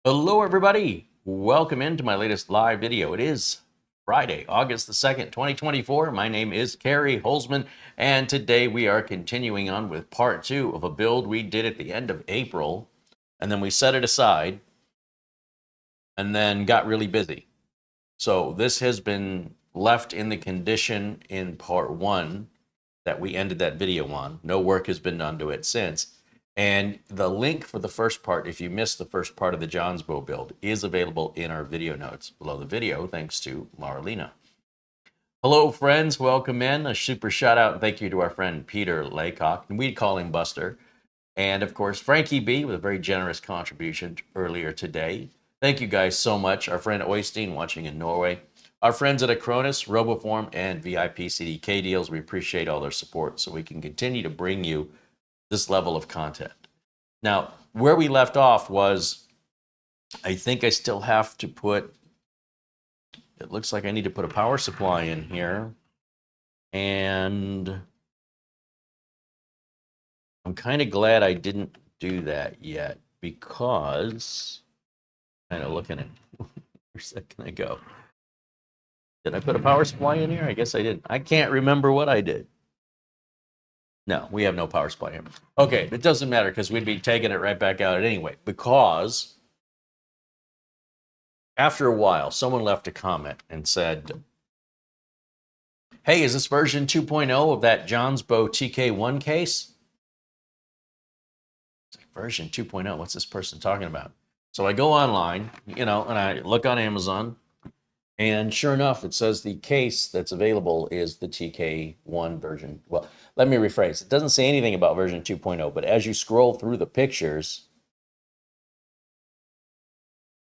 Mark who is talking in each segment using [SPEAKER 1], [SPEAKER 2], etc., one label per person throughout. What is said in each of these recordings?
[SPEAKER 1] Hello everybody, welcome into my latest live video. It is Friday, August the 2nd, 2024. My name is CareyHolzman, and today we are continuing on with part 2 of a build we did at the end of April, and then we set it aside, and then got really busy. So this has been left in the condition in part 1 that we ended that video on. No work has been done to it since. And the link for the first part, if you missed the first part of the Jonsbo build, is available in our video notes below the video, thanks to Marlena. Hello, friends. Welcome in. A super shout out and thank you to our friend Peter Laycock, and we'd call him Buster. And of course, Frankie B with a very generous contribution earlier today. Thank you guys so much. Our friend Oystein watching in Norway. Our friends at Acronis, Roboform, and VIP CDK deals, we appreciate all their support so we can continue to bring you this level of content. Now, where we left off was, I think I still have to put, it looks like I need to put a power supply in here. And I'm kind of glad I didn't do that yet because, kind of looking at, where's that gonna go? Did I put a power supply in here? I guess I didn't. I can't remember what I did. No, we have no power supply here. Okay, it doesn't matter because we'd be taking it right back out anyway, because after a while, someone left a comment and said, hey, is this version 2.0 of that Jonsbo TK-1 case? It's like, version 2.0, what's this person talking about? So I go online, and I look on Amazon, and sure enough, it says the case that's available is the TK-1 version. Well, let me rephrase. It doesn't say anything about version 2.0, but as you scroll through the pictures,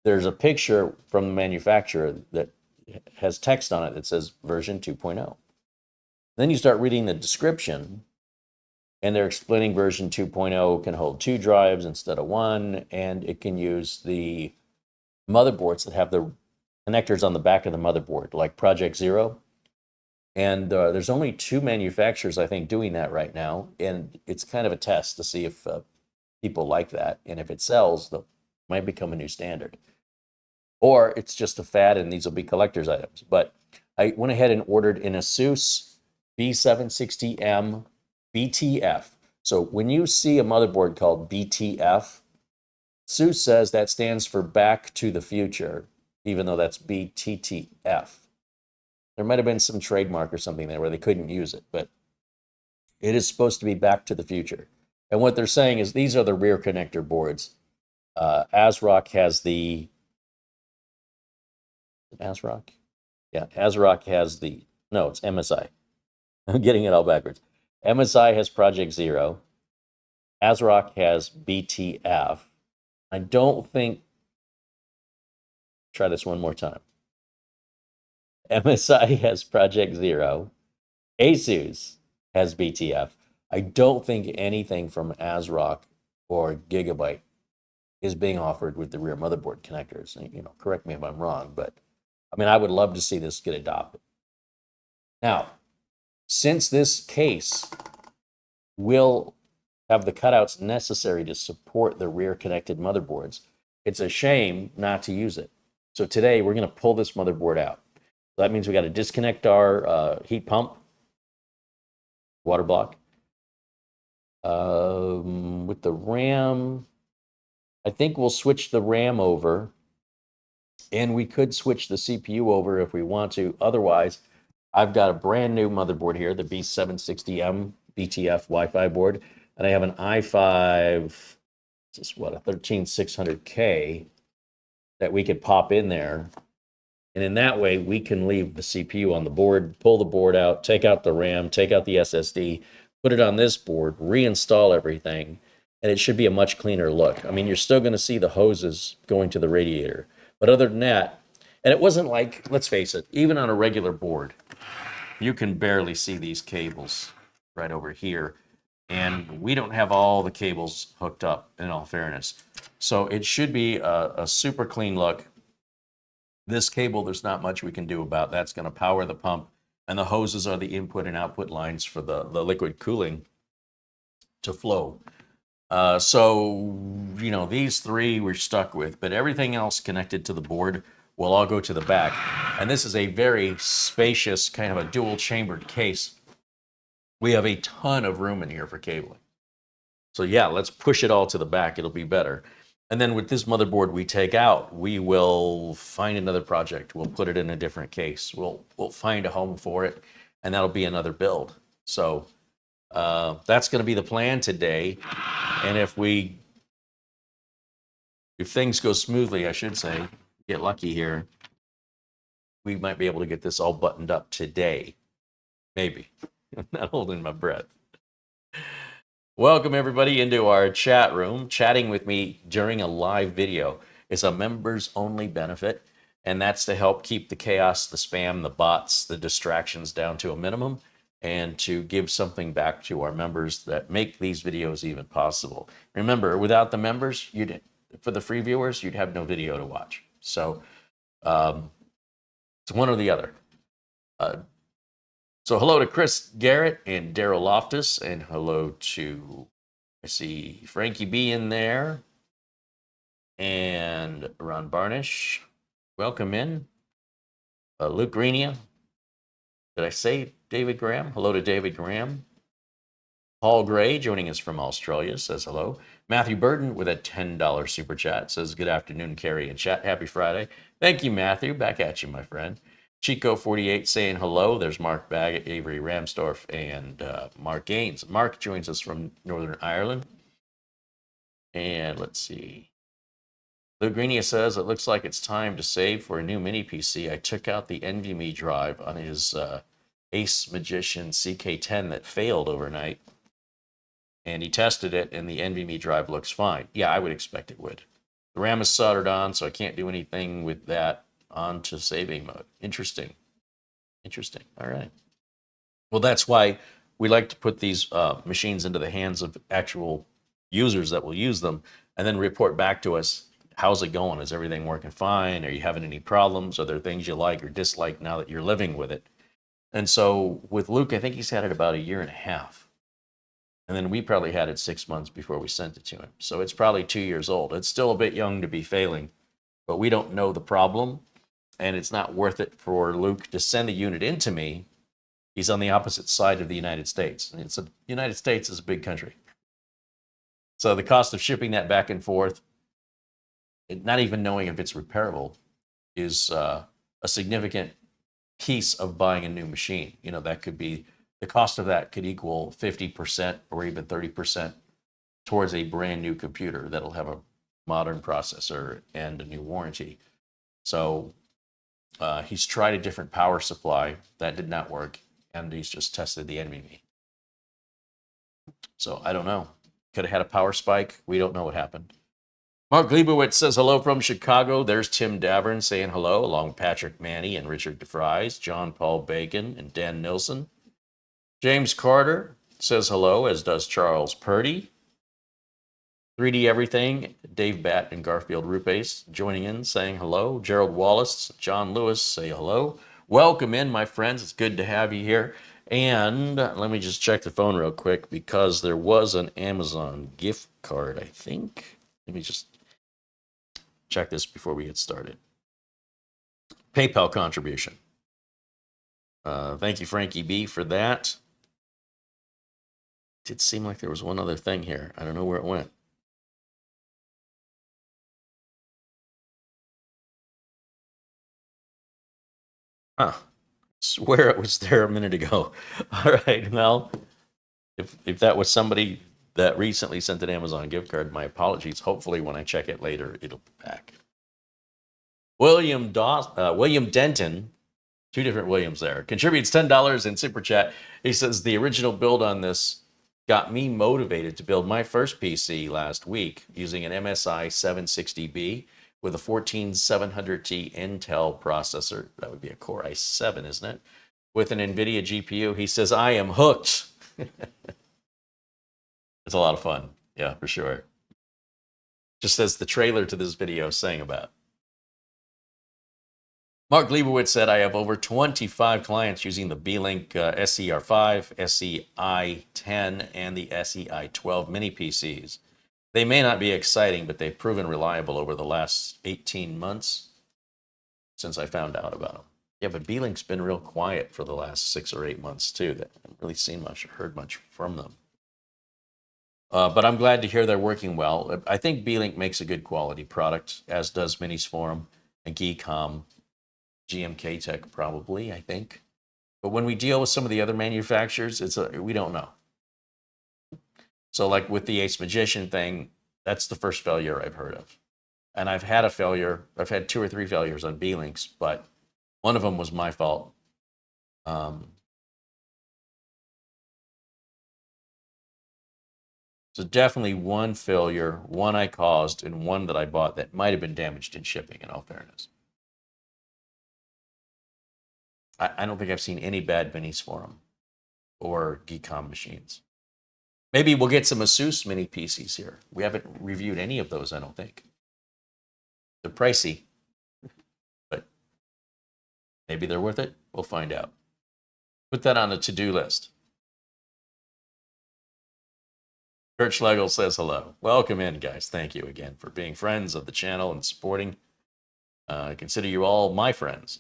[SPEAKER 1] there's a picture from the manufacturer that has text on it that says version 2.0. Then you start reading the description, and they're explaining version 2.0 can hold 2 drives instead of 1, and it can use the motherboards that have the connectors on the back of the motherboard, like Project Zero. And there's only 2 manufacturers, I think, doing that right now. And it's kind of a test to see if people like that. And if it sells, it might become a new standard. Or it's just a fad and these will be collector's items. But I went ahead and ordered an ASUS B760M BTF. So when you see a motherboard called BTF, ASUS says that stands for Back to the Future, even though that's BTTF. There might have been some trademark or something there where they couldn't use it, but it is supposed to be Back to the Future. And what they're saying is these are the rear connector boards. ASRock has the... ASRock? Yeah, ASRock has the... No, it's MSI. I'm getting it all backwards. MSI has Project Zero. ASRock has BTF. I don't think... Try this one more time. MSI has Project Zero. ASUS has BTF. I don't think anything from ASRock or Gigabyte is being offered with the rear motherboard connectors. Correct me if I'm wrong, but I would love to see this get adopted. Now, since this case will have the cutouts necessary to support the rear connected motherboards, it's a shame not to use it. So today we're going to pull this motherboard out. So that means we got to disconnect our heat pump, water block. With the RAM, I think we'll switch the RAM over, and we could switch the CPU over if we want to. Otherwise, I've got a brand new motherboard here, the B760M BTF Wi-Fi board, and I have an i5, this is what, a 13600K that we could pop in there. And in that way, we can leave the CPU on the board, pull the board out, take out the RAM, take out the SSD, put it on this board, reinstall everything, and it should be a much cleaner look. You're still going to see the hoses going to the radiator. But other than that, and it wasn't like, let's face it, even on a regular board, you can barely see these cables right over here. And we don't have all the cables hooked up, in all fairness. So it should be a super clean look. This cable, there's not much we can do about. That's going to power the pump, and the hoses are the input and output lines for the liquid cooling to flow. So, you know, these three we're stuck with, but everything else connected to the board will all go to the back. And this is a very spacious, kind of a dual chambered case. We have a ton of room in here for cabling. So yeah, let's push it all to the back. It'll be better. And then with this motherboard we take out, we will find another project. We'll put it in a different case. We'll find a home for it, and that'll be another build. So that's going to be the plan today. And if things go smoothly, I should say, get lucky here, we might be able to get this all buttoned up today. Maybe. I'm not holding my breath. Welcome everybody into our chat room. Chatting with me during a live video is a members only benefit, and that's to help keep the chaos, the spam, the bots, the distractions down to a minimum, and to give something back to our members that make these videos even possible. Remember, without the members, for the free viewers, you'd have no video to watch. So it's one or the other. So hello to Chris Garrett and Daryl Loftus, and hello to, I see Frankie B in there, and Ron Barnish. Welcome in. Luke Greenia. Did I say David Graham? Hello to David Graham. Paul Gray joining us from Australia says hello. Matthew Burton with a $10 super chat says good afternoon, Carey and chat. Happy Friday. Thank you, Matthew. Back at you, my friend. Chico48 saying hello. There's Mark Baggett, Avery Ramsdorf, and Mark Gaines. Mark joins us from Northern Ireland. And let's see. Lou Greenia says, it looks like it's time to save for a new mini PC. I took out the NVMe drive on his Ace Magician CK10 that failed overnight. And he tested it, and the NVMe drive looks fine. Yeah, I would expect it would. The RAM is soldered on, so I can't do anything with that. On to saving mode. Interesting. All right. Well, that's why we like to put these machines into the hands of actual users that will use them, and then report back to us. How's it going? Is everything working fine? Are you having any problems? Are there things you like or dislike now that you're living with it? And so with Luke, I think he's had it about 1.5 years. And then we probably had it 6 months before we sent it to him. So it's probably 2 years old. It's still a bit young to be failing, but we don't know the problem. And it's not worth it for Luke to send the unit into me. He's on the opposite side of the United States. And the United States is a big country. So the cost of shipping that back and forth, not even knowing if it's repairable, is a significant piece of buying a new machine. You know, that could be, the cost of that could equal 50% or even 30% towards a brand new computer that'll have a modern processor and a new warranty. So he's tried a different power supply. That did not work. And he's just tested the NVMe. So I don't know. Could have had a power spike. We don't know what happened. Mark Leibowitz says hello from Chicago. There's Tim Davern saying hello, along with Patrick Manny and Richard DeFries, John Paul Bacon, and Dan Nilsson. James Carter says hello, as does Charles Purdy. 3D Everything, Dave Batt and Garfield Rupace joining in, saying hello. Gerald Wallace, John Lewis say hello. Welcome in, my friends. It's good to have you here. And let me just check the phone real quick, because there was an Amazon gift card, I think. Let me just check this before we get started. PayPal contribution. Thank you, Frankie B, for that. It did seem like there was one other thing here. I don't know where it went. Huh. Swear it was there a minute ago. All right. Well, if that was somebody that recently sent an Amazon gift card, my apologies. Hopefully when I check it later, it'll be back. William Denton, two different Williams there, contributes $10 in Super Chat. He says, the original build on this got me motivated to build my first PC last week using an MSI 760B with a 14700T Intel processor. That would be a Core i7, isn't it? With an NVIDIA GPU. He says, I am hooked. It's a lot of fun. Yeah, for sure. Just as the trailer to this video saying about. Mark Leibowitz said, I have over 25 clients using the B-Link SER5, SEI10, and the SEI12 mini PCs. They may not be exciting, but they've proven reliable over the last 18 months since I found out about them. Yeah, but B-Link's been real quiet for the last 6 or 8 months too. That I haven't really seen much or heard much from them. But I'm glad to hear they're working well. I think B-Link makes a good quality product, as does Minis Forum and Geekom, GMK Tech probably, I think. But when we deal with some of the other manufacturers, we don't know. So like with the Ace Magician thing, that's the first failure I've heard of. And I've had a failure. I've had 2 or 3 failures on B-Links, but one of them was my fault. So definitely one failure, one I caused, and one that I bought that might have been damaged in shipping, in all fairness. I don't think I've seen any bad minis for them or Geekom machines. Maybe we'll get some ASUS mini PCs here. We haven't reviewed any of those, I don't think. They're pricey, but maybe they're worth it. We'll find out. Put that on the to-do list. Kurt Schlegel says hello. Welcome in, guys. Thank you again for being friends of the channel and supporting. I consider you all my friends.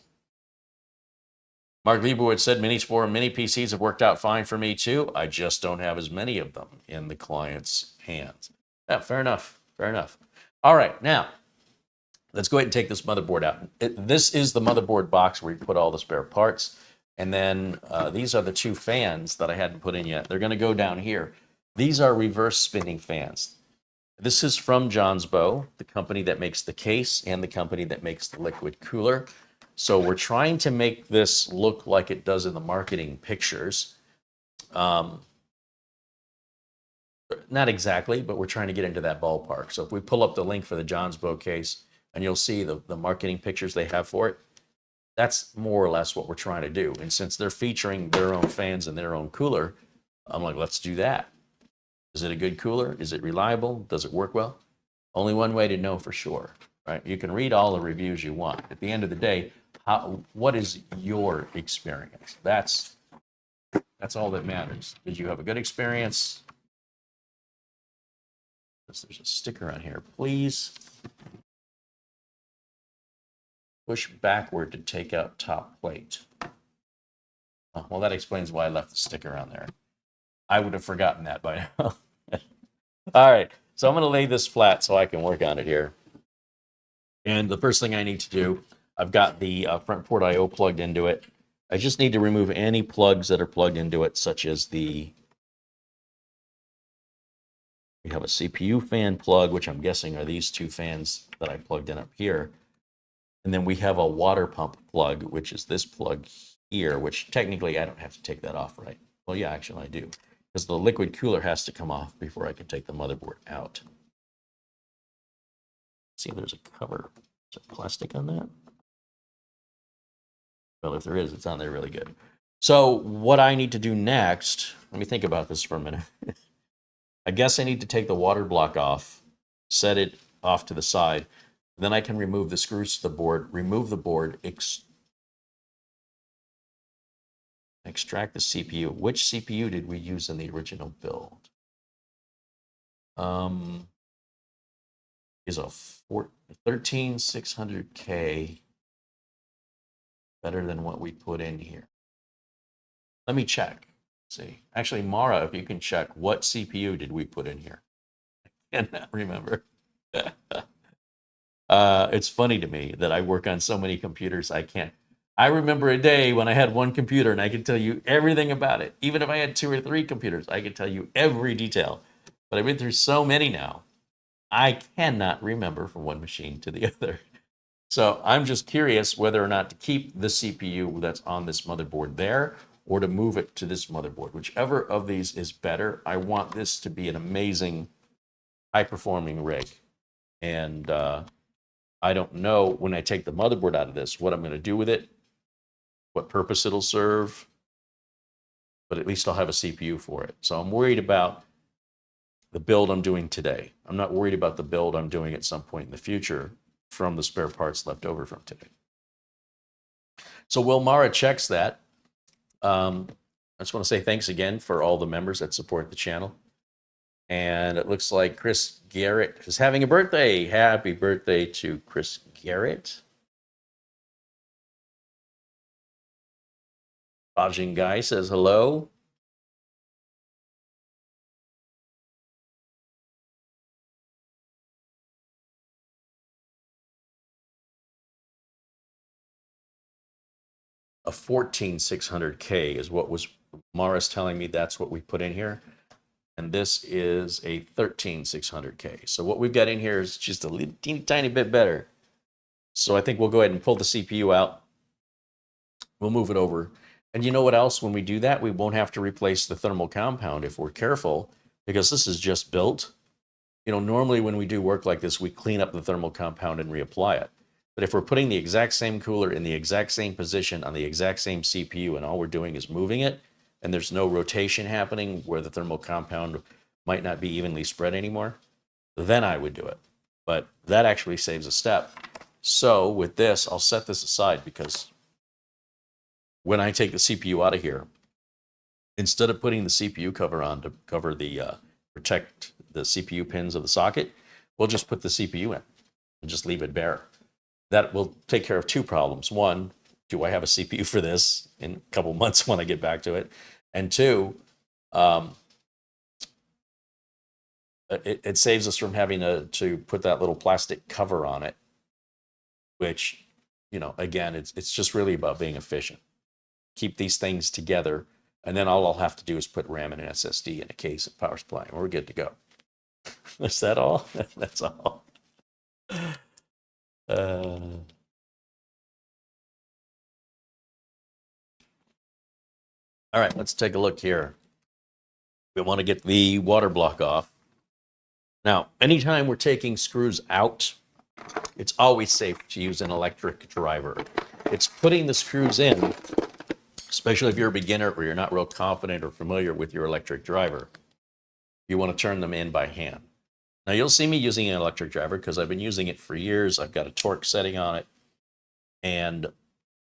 [SPEAKER 1] Mark Liebowitz said, Minis Forum mini PCs have worked out fine for me too. I just don't have as many of them in the client's hands. Yeah, fair enough. Fair enough. All right, now, let's go ahead and take this motherboard out. This is the motherboard box where you put all the spare parts. And then these are the 2 fans that I hadn't put in yet. They're going to go down here. These are reverse spinning fans. This is from Jonsbo, the company that makes the case and the company that makes the liquid cooler. So we're trying to make this look like it does in the marketing pictures. Not exactly, but we're trying to get into that ballpark. So if we pull up the link for the Jonsbo case, and you'll see the marketing pictures they have for it, that's more or less what we're trying to do. And since they're featuring their own fans and their own cooler, I'm like, let's do that. Is it a good cooler? Is it reliable? Does it work well? Only one way to know for sure, right? You can read all the reviews you want. At the end of the day, what is your experience? That's all that matters. Did you have a good experience? There's a sticker on here. Please push backward to take out top plate. Oh, well, that explains why I left the sticker on there. I would have forgotten that by now. All right, so I'm going to lay this flat so I can work on it here. And the first thing I need to do, I've got the front port I/O plugged into it. I just need to remove any plugs that are plugged into it, such as we have a CPU fan plug, which I'm guessing are these 2 fans that I plugged in up here. And then we have a water pump plug, which is this plug here, which technically I don't have to take that off, right? Well, yeah, actually I do, because the liquid cooler has to come off before I can take the motherboard out. See if there's a cover. Is there plastic on that? Well, if there is, it's on there really good. So what I need to do next, let me think about this for a minute. I guess I need to take the water block off, set it off to the side. Then I can remove the screws to the board, remove the board, extract the CPU. Which CPU did we use in the original build? Is a 13600K better than what we put in here? Let me check. Let's see. Actually, Mara, if you can check, what CPU did we put in here? I cannot remember. It's funny to me that I work on so many computers, I remember a day when I had one computer and I could tell you everything about it. Even if I had 2 or 3 computers, I could tell you every detail. But I've been through so many now, I cannot remember from one machine to the other. So I'm just curious whether or not to keep the CPU that's on this motherboard there or to move it to this motherboard. Whichever of these is better, I want this to be an amazing, high-performing rig. And I don't know when I take the motherboard out of this what I'm going to do with it, what purpose it'll serve, but at least I'll have a CPU for it. So I'm worried about the build I'm doing today. I'm not worried about the build I'm doing at some point in the future from the spare parts left over from today. So while Mara checks that, I just want to say thanks again for all the members that support the channel. And it looks like Chris Garrett is having a birthday. Happy birthday to Chris Garrett. Bajing Guy says hello. A 14600K is what was Mara's telling me that's what we put in here. And this is a 13600K. So what we've got in here is just a little teeny tiny bit better. So I think we'll go ahead and pull the CPU out. We'll move it over. And you know what else? When we do that, we won't have to replace the thermal compound if we're careful, because this is just built. You know, normally when we do work like this, we clean up the thermal compound and reapply it. But if we're putting the exact same cooler in the exact same position on the exact same CPU, and all we're doing is moving it, and there's no rotation happening where the thermal compound might not be evenly spread anymore, then I would do it. But that actually saves a step. So with this, I'll set this aside, because when I take the CPU out of here, instead of putting the CPU cover on to cover the protect the CPU pins of the socket, we'll just put the CPU in and just leave it bare. That will take care of two problems. One, do I have a CPU for this in a couple months when I get back to it? And two, it saves us from having to put that little plastic cover on it, which, you know, again, it's just really about being efficient. Keep these things together, and then all I'll have to do is put RAM and an SSD in a case and power supply, and we're good to go. Is that all? That's all. All right, let's take a look here. We want to get the water block off. Now, anytime we're taking screws out, it's always safe to use an electric driver. It's putting the screws in, especially if you're a beginner or you're not real confident or familiar with your electric driver. You want to turn them in by hand. Now, you'll see me using an electric driver because I've been using it for years. I've got a torque setting on it, and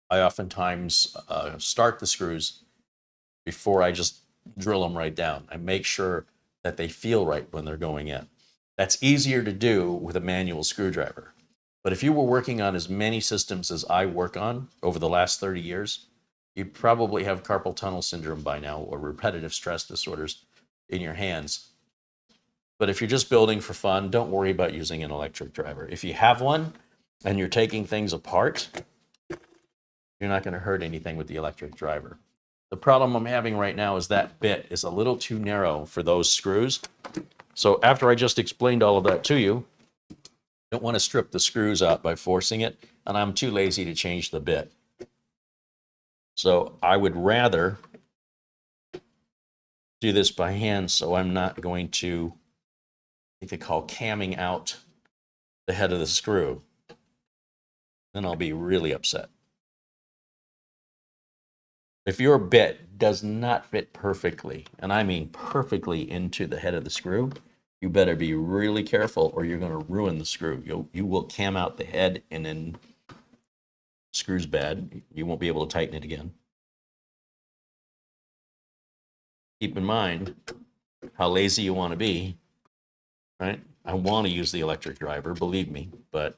[SPEAKER 1] I oftentimes start the screws before I just drill them right down. I make sure that they feel right when they're going in. That's easier to do with a manual screwdriver. But if you were working on as many systems as I work on over the last 30 years, you'd probably have carpal tunnel syndrome by now, or repetitive stress disorders in your hands. But if you're just building for fun, don't worry about using an electric driver. If you have one and you're taking things apart, you're not going to hurt anything with the electric driver. The problem I'm having right now is that bit is a little too narrow for those screws. So after I just explained all of that to you, you don't want to strip the screws out by forcing it, and I'm too lazy to change the bit. So I would rather do this by hand, so I'm not going to, I think they call camming out the head of the screw. Then I'll be really upset. If your bit does not fit perfectly, and I mean perfectly, into the head of the screw, you better be really careful or you're going to ruin the screw. You will cam out the head, and then the screw's bad. You won't be able to tighten it again. Keep in mind how lazy you want to be, right? I want to use the electric driver, believe me, but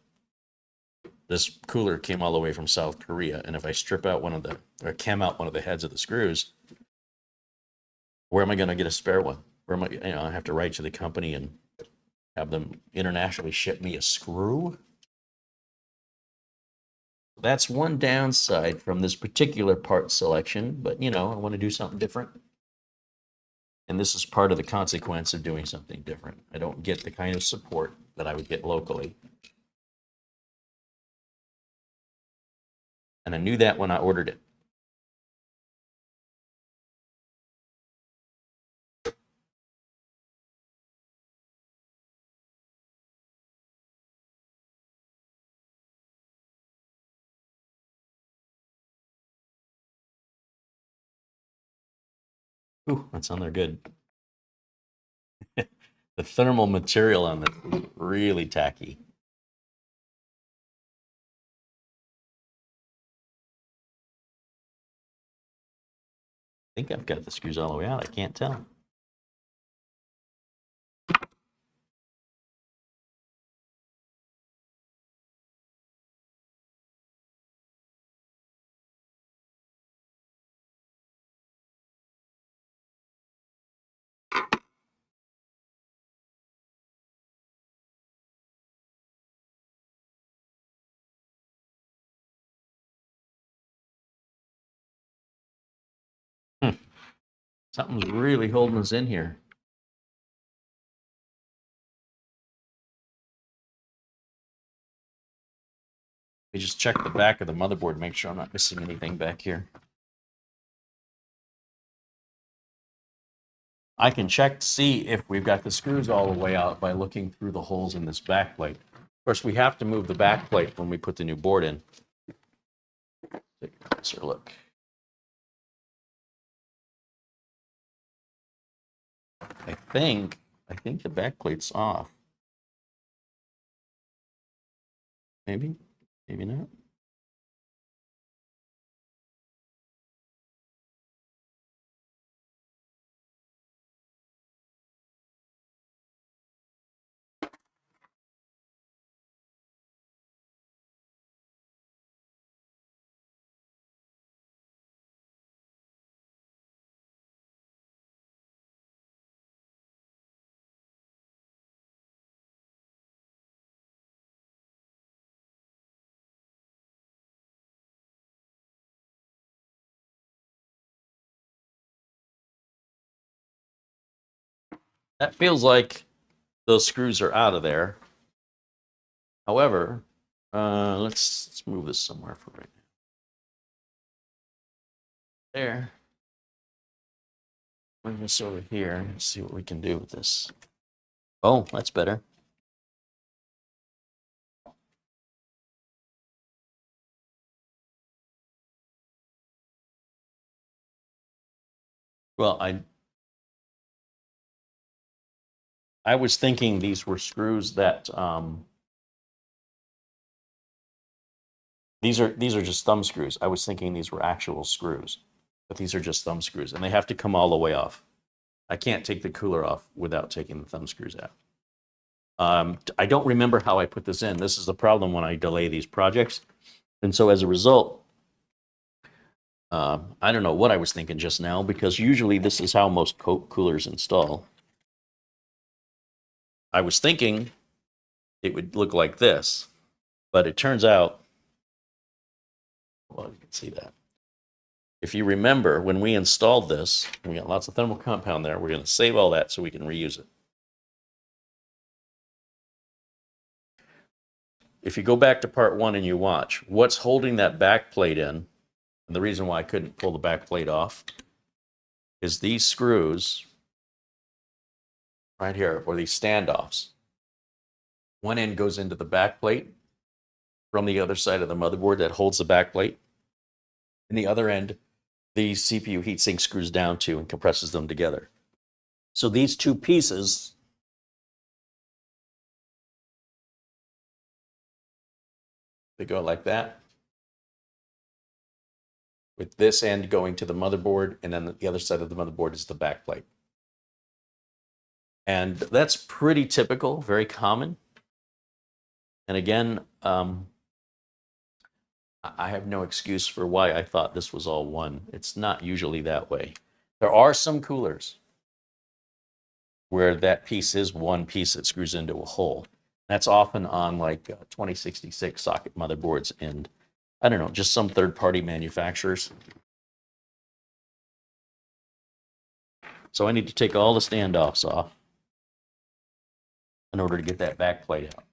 [SPEAKER 1] this cooler came all the way from South Korea, and if I strip out one of the, or cam out one of the heads of the screws, where am I going to get a spare one? Where am I, you know, I have to write to the company and have them internationally ship me a screw? That's one downside from this particular part selection, but you know, I want to do something different. And this is part of the consequence of doing something different. I don't get the kind of support that I would get locally. And I knew that when I ordered it. Ooh, that's on there good. The thermal material on this is really tacky. I think I've got the screws all the way out. I can't tell. Something's really holding us in here. Let me just check the back of the motherboard, make sure I'm not missing anything back here. I can check to see if we've got the screws all the way out by looking through the holes in this backplate. Of course, we have to move the backplate when we put the new board in. Take a closer look. I think the backplate's off. Maybe, maybe not. That feels like those screws are out of there. However, let's move this somewhere for right now. There. Bring this over here and see what we can do with this. Oh, that's better. Well, I was thinking these were screws that these are just thumb screws. I was thinking these were actual screws, but these are just thumb screws, and they have to come all the way off. I can't take the cooler off without taking the thumb screws out. I don't remember how I put this in. This is the problem when I delay these projects, and so as a result, I don't know what I was thinking just now, because usually this is how most coolers install. I was thinking it would look like this, but it turns out, well, you can see that. If you remember, when we installed this, we got lots of thermal compound there. We're going to save all that so we can reuse it. If you go back to part 1 and you watch, what's holding that back plate in, and the reason why I couldn't pull the back plate off, is these screws right here, or these standoffs. One end goes into the back plate from the other side of the motherboard that holds the back plate. And the other end, the CPU heatsink screws down to and compresses them together. So these two pieces they go like that, with this end going to the motherboard, and then the other side of the motherboard is the back plate. And that's pretty typical, very common. And again, I have no excuse for why I thought this was all one. It's not usually that way. There are some coolers where that piece is one piece that screws into a hole. That's often on like 2066 socket motherboards and, I don't know, just some third-party manufacturers. So I need to take all the standoffs off in order to get that back plate out.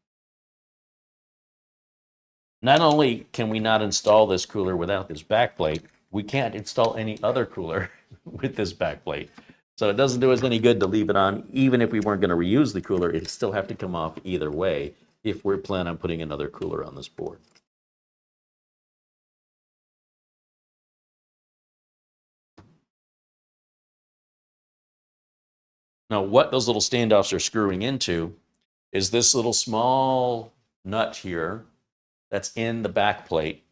[SPEAKER 1] Not only can we not install this cooler without this back plate, we can't install any other cooler with this back plate. So it doesn't do us any good to leave it on. Even if we weren't going to reuse the cooler, it'd still have to come off either way if we're planning on putting another cooler on this board. Now, what those little standoffs are screwing into is this little small nut here that's in the back plate,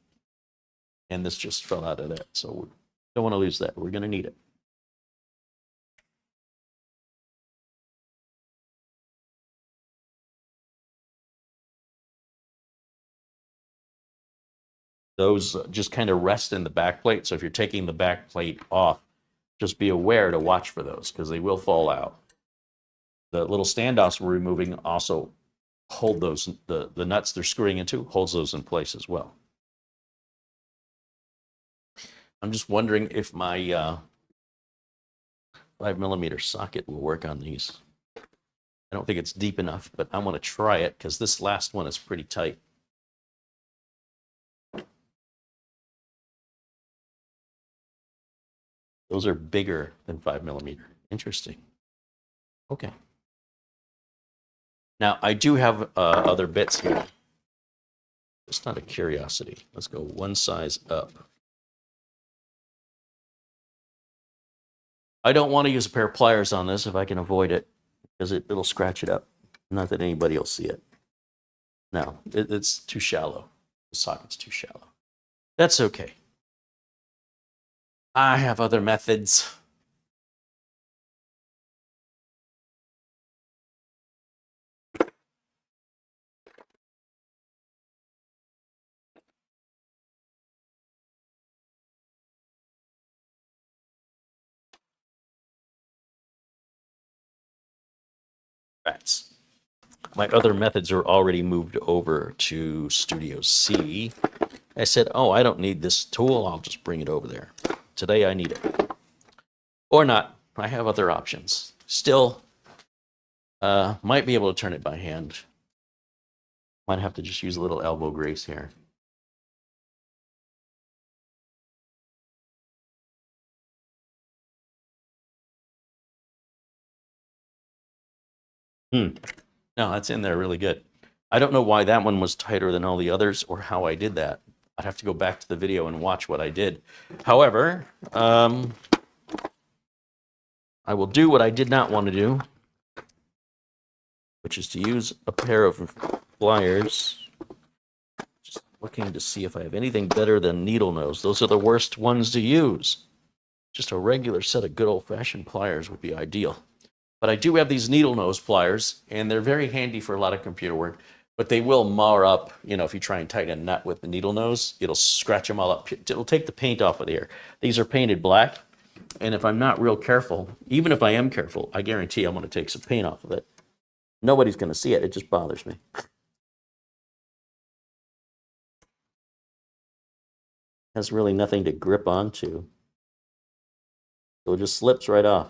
[SPEAKER 1] and this just fell out of that. So we don't want to lose that. We're going to need it. Those just kind of rest in the back plate. So if you're taking the back plate off, just be aware to watch for those because they will fall out. The little standoffs we're removing also hold those, the nuts they're screwing into holds those in place as well. I'm just wondering if my 5mm socket will work on these. I don't think it's deep enough, but I want to try it because this last one is pretty tight. Those are bigger than 5mm. Interesting. Okay. Now, I do have other bits here. Just out of curiosity. Let's go one size up. I don't want to use a pair of pliers on this if I can avoid it, because it'll scratch it up. Not that anybody will see it. No, it's too shallow. The socket's too shallow. That's okay. I have other methods. Rats. My other methods are already moved over to Studio C. I said, oh, I don't need this tool. I'll just bring it over there. Today I need it. Or not. I have other options. Still, might be able to turn it by hand. Might have to just use a little elbow grease here. No, that's in there really good. I don't know why that one was tighter than all the others or how I did that. I'd have to go back to the video and watch what I did. However, I will do what I did not want to do, which is to use a pair of pliers. Just looking to see if I have anything better than needle nose. Those are the worst ones to use. Just a regular set of good old-fashioned pliers would be ideal. But I do have these needle nose pliers, and they're very handy for a lot of computer work. But they will mar up, you know, if you try and tighten a nut with the needle nose, it'll scratch them all up. It'll take the paint off of there. These are painted black, and if I'm not real careful, even if I am careful, I guarantee I'm going to take some paint off of it. Nobody's going to see it. It just bothers me. Has really nothing to grip onto. So it just slips right off.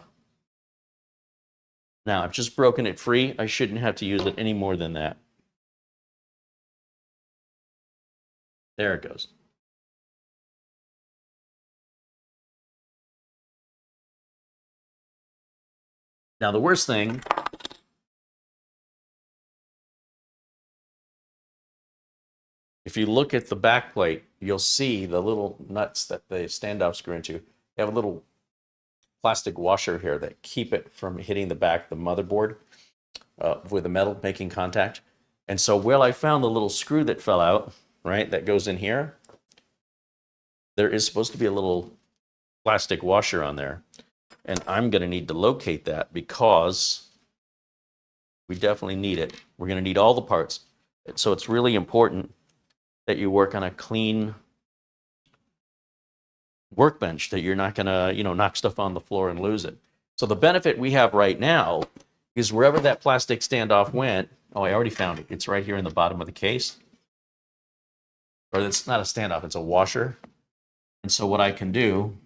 [SPEAKER 1] Now, I've just broken it free. I shouldn't have to use it any more than that. There it goes. Now, the worst thing if you look at the back plate, you'll see the little nuts that the standoffs screw into. They have a little plastic washer here that keep it from hitting the back of the motherboard with the metal making contact. And so where I found the little screw that fell out, right, that goes in here, there is supposed to be a little plastic washer on there. And I'm going to need to locate that because we definitely need it. We're going to need all the parts. So it's really important that you work on a clean workbench, that you're not going to, you know, knock stuff on the floor and lose it. So the benefit we have right now is wherever that plastic standoff went, oh, I already found it. It's right here in the bottom of the case. Or it's not a standoff, it's a washer. And so what I can do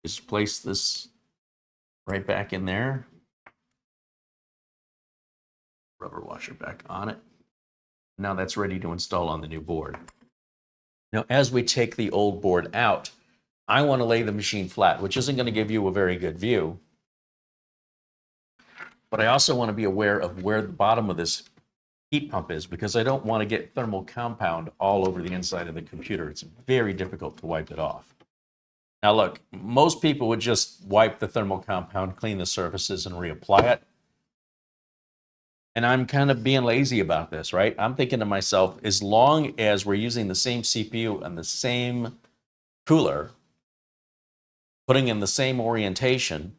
[SPEAKER 1] is place this right back in there. Rubber washer back on it. Now that's ready to install on the new board. Now, as we take the old board out, I want to lay the machine flat, which isn't going to give you a very good view. But I also want to be aware of where the bottom of this heat pump is, because I don't want to get thermal compound all over the inside of the computer. It's very difficult to wipe it off. Now look, most people would just wipe the thermal compound, clean the surfaces, and reapply it. And I'm kind of being lazy about this, right? I'm thinking to myself, as long as we're using the same CPU and the same cooler, putting in the same orientation,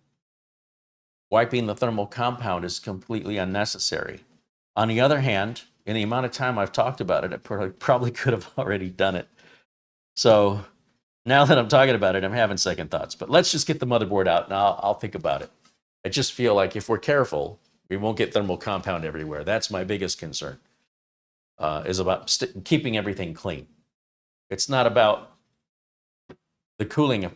[SPEAKER 1] wiping the thermal compound is completely unnecessary. On the other hand, in the amount of time I've talked about it, I probably could have already done it. So now that I'm talking about it, I'm having second thoughts. But let's just get the motherboard out, and I'll think about it. I just feel like if we're careful, we won't get thermal compound everywhere. That's my biggest concern, is about keeping everything clean. It's not about the cooling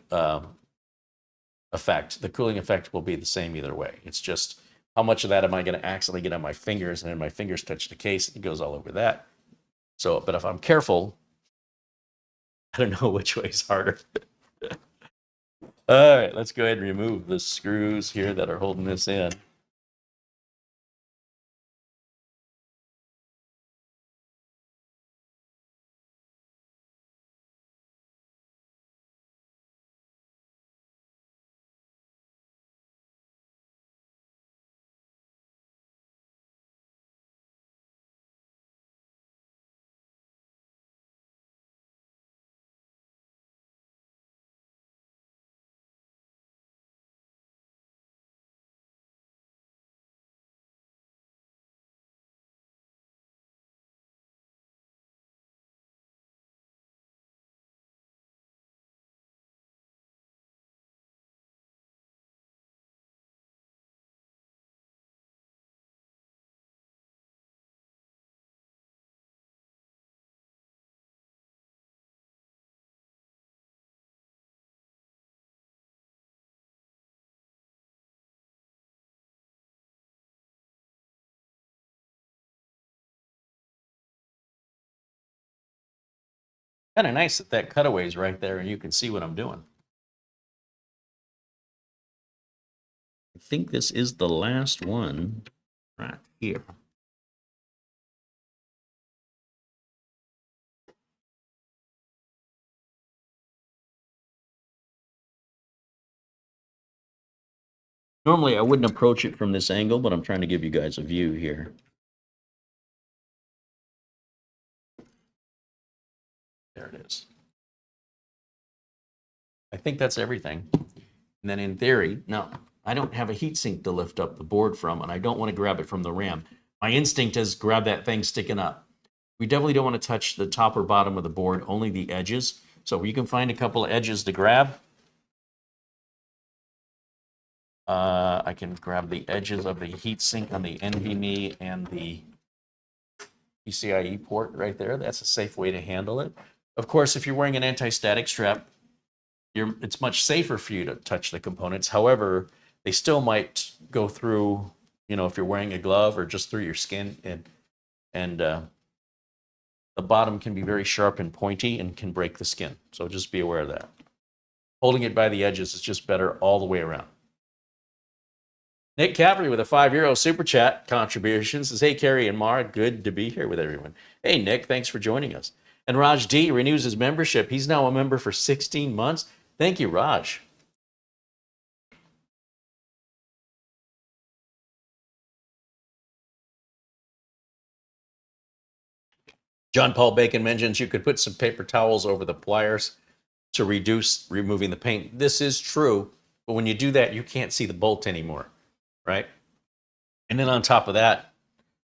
[SPEAKER 1] effect. The cooling effect will be the same either way. It's just how much of that am I going to accidentally get on my fingers, and then my fingers touch the case, and it goes all over that. So, but if I'm careful, I don't know which way is harder. All right, let's go ahead and remove the screws here that are holding this in. Kind of nice that that cutaway is right there and you can see what I'm doing. I think this is the last one right here. Normally I wouldn't approach it from this angle, but I'm trying to give you guys a view here. There it is. I think that's everything. And then in theory, now I don't have a heatsink to lift up the board from, and I don't want to grab it from the RAM. My instinct is grab that thing sticking up. We definitely don't want to touch the top or bottom of the board, only the edges. So you can find a couple of edges to grab. I can grab the edges of the heatsink on the NVMe and the PCIe port right there. That's a safe way to handle it. Of course, if you're wearing an anti-static strap, it's much safer for you to touch the components. However, they still might go through, you know, if you're wearing a glove or just through your skin, and the bottom can be very sharp and pointy and can break the skin. So just be aware of that. Holding it by the edges is just better all the way around. Nick Cavalry with a €5 super chat contribution says, "Hey, Carey and Mara, good to be here with everyone." Hey, Nick, thanks for joining us. And Raj D renews his membership. He's now a member for 16 months. Thank you, Raj. John Paul Bacon mentions you could put some paper towels over the pliers to reduce removing the paint. This is true, but when you do that, you can't see the bolt anymore, right? And then on top of that,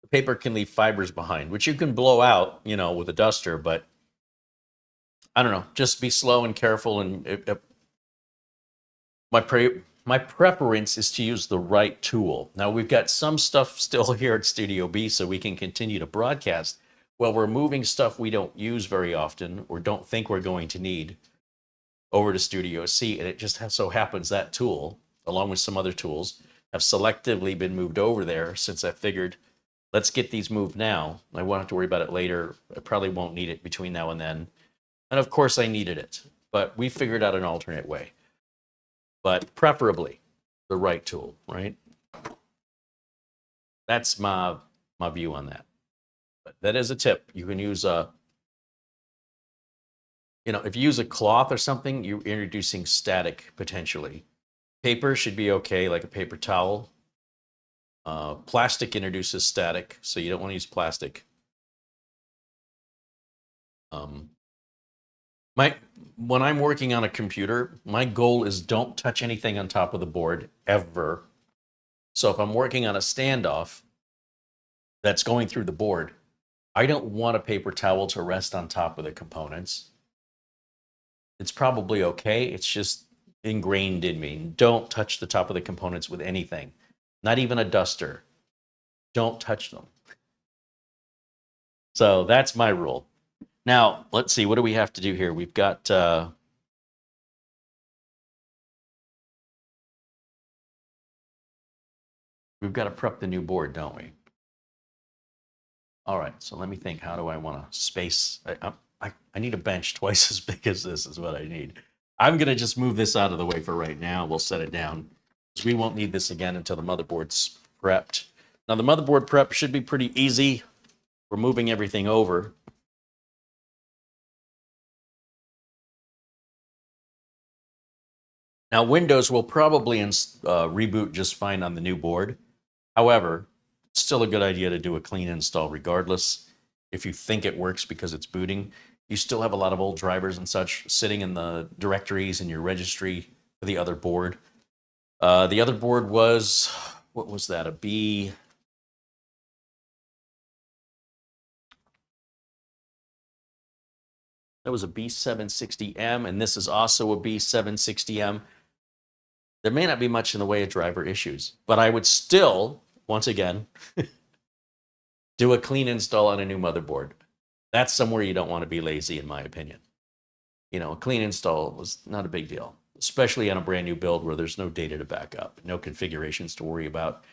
[SPEAKER 1] the paper can leave fibers behind, which you can blow out, you know, with a duster, but I don't know, just be slow and careful. And my preference is to use the right tool. Now, we've got some stuff still here at Studio B, so we can continue to broadcast while we're moving stuff we don't use very often or don't think we're going to need over to Studio C. And it just so happens that tool, along with some other tools, have selectively been moved over there since I figured, let's get these moved now. I won't have to worry about it later. I probably won't need it between now and then. And of course I needed it, but we figured out an alternate way. But preferably the right tool, right? That's my view on that. But that is a tip. You can use if you use a cloth or something, you're introducing static potentially. Paper should be okay, like a paper towel. Plastic introduces static, so you don't want to use plastic. When I'm working on a computer, my goal is don't touch anything on top of the board ever. So if I'm working on a standoff that's going through the board, I don't want a paper towel to rest on top of the components. It's probably okay. It's just ingrained in me. Don't touch the top of the components with anything, not even a duster. Don't touch them. So that's my rule. Now, let's see, what do we have to do here? We've got we've got to prep the new board, don't we? All right, so let me think. How do I want to space? I need a bench twice as big as this is what I need. I'm going to just move this out of the way for right now. We'll set it down. We won't need this again until the motherboard's prepped. Now, the motherboard prep should be pretty easy. We're moving everything over. Now, Windows will probably reboot just fine on the new board. However, it's still a good idea to do a clean install regardless. If you think it works because it's booting, you still have a lot of old drivers and such sitting in the directories in your registry for the other board. The other board was, what was that, a B? That was a B760M, and this is also a B760M. There may not be much in the way of driver issues, but I would still, once again, do a clean install on a new motherboard. That's somewhere you don't want to be lazy, in my opinion. You know, a clean install was not a big deal, especially on a brand new build where there's no data to back up, no configurations to worry about.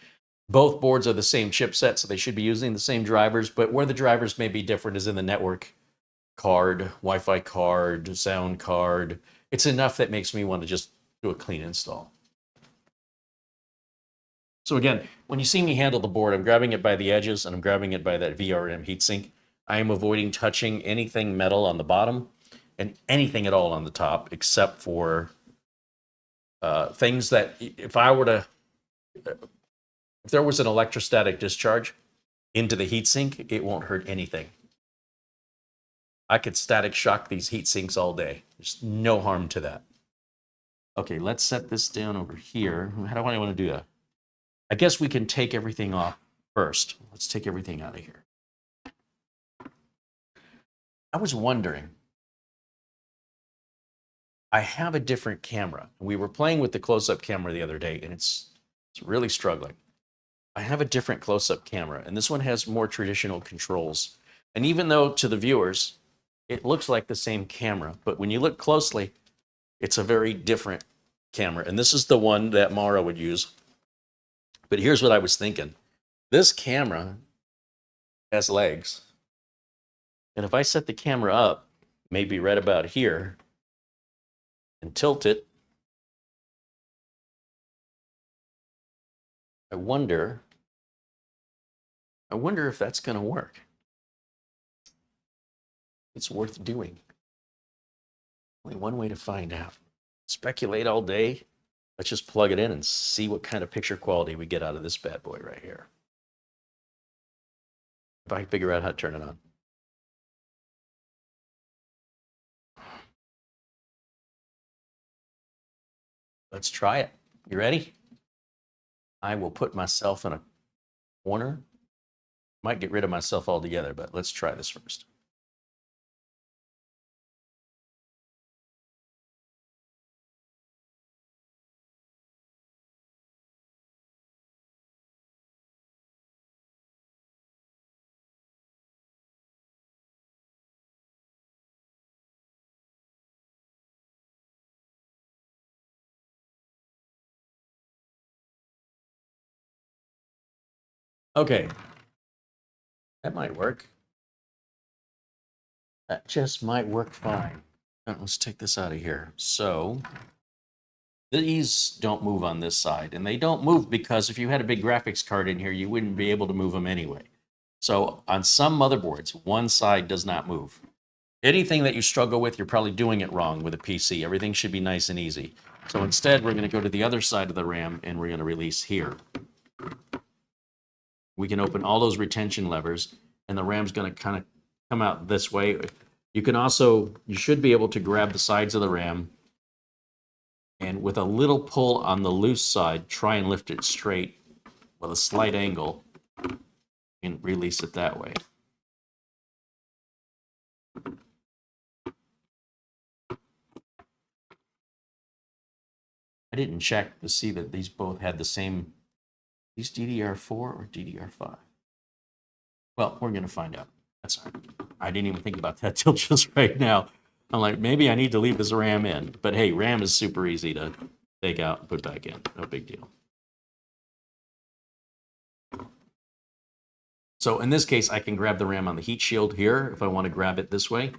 [SPEAKER 1] Both boards are the same chipset, so they should be using the same drivers, but where the drivers may be different is in the network card, Wi-Fi card, sound card. It's enough that makes me want to just do a clean install. So again, when you see me handle the board, I'm grabbing it by the edges and I'm grabbing it by that VRM heatsink. I am avoiding touching anything metal on the bottom and anything at all on the top, except for things that if there was an electrostatic discharge into the heatsink, it won't hurt anything. I could static shock these heat sinks all day. There's no harm to that. Okay, let's set this down over here. How do I want to do that? I guess we can take everything off first. Let's take everything out of here. I was wondering, I have a different camera. We were playing with the close-up camera the other day, and it's really struggling. I have a different close-up camera, and this one has more traditional controls. And even though to the viewers, it looks like the same camera, but when you look closely, it's a very different camera. And this is the one that Mara would use. But here's what I was thinking. This camera has legs. And if I set the camera up, maybe right about here, and tilt it, I wonder if that's going to work. It's worth doing. Only one way to find out. Speculate all day. Let's just plug it in and see what kind of picture quality we get out of this bad boy right here. If I can figure out how to turn it on. Let's try it. You ready? I will put myself in a corner. Might get rid of myself altogether, but let's try this first. Okay, that might work. That just might work fine. Let's take this out of here. So these don't move on this side, and they don't move because if you had a big graphics card in here, you wouldn't be able to move them anyway. So on some motherboards, one side does not move. Anything that you struggle with, you're probably doing it wrong with a PC. Everything should be nice and easy. So instead, we're going to go to the other side of the RAM, and we're going to release here. We can open all those retention levers, and the RAM's going to kind of come out this way. You can also, you should be able to grab the sides of the RAM, and with a little pull on the loose side, try and lift it straight with a slight angle, and release it that way. I didn't check to see that these both had the same. These DDR4 or DDR5? Well, we're going to find out. That's all right. I didn't even think about that till just right now. I'm like, maybe I need to leave this RAM in. But hey, RAM is super easy to take out and put back in. No big deal. So in this case, I can grab the RAM on the heat shield here if I want to grab it this way,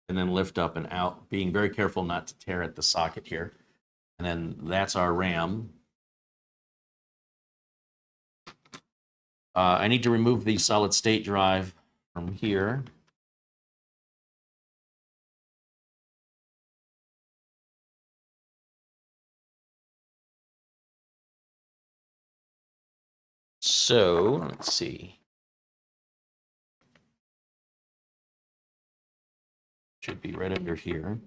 [SPEAKER 1] and then lift up and out, being very careful not to tear at the socket here. And then that's our RAM. I need to remove the solid state drive from here. So let's see. Should be right under here.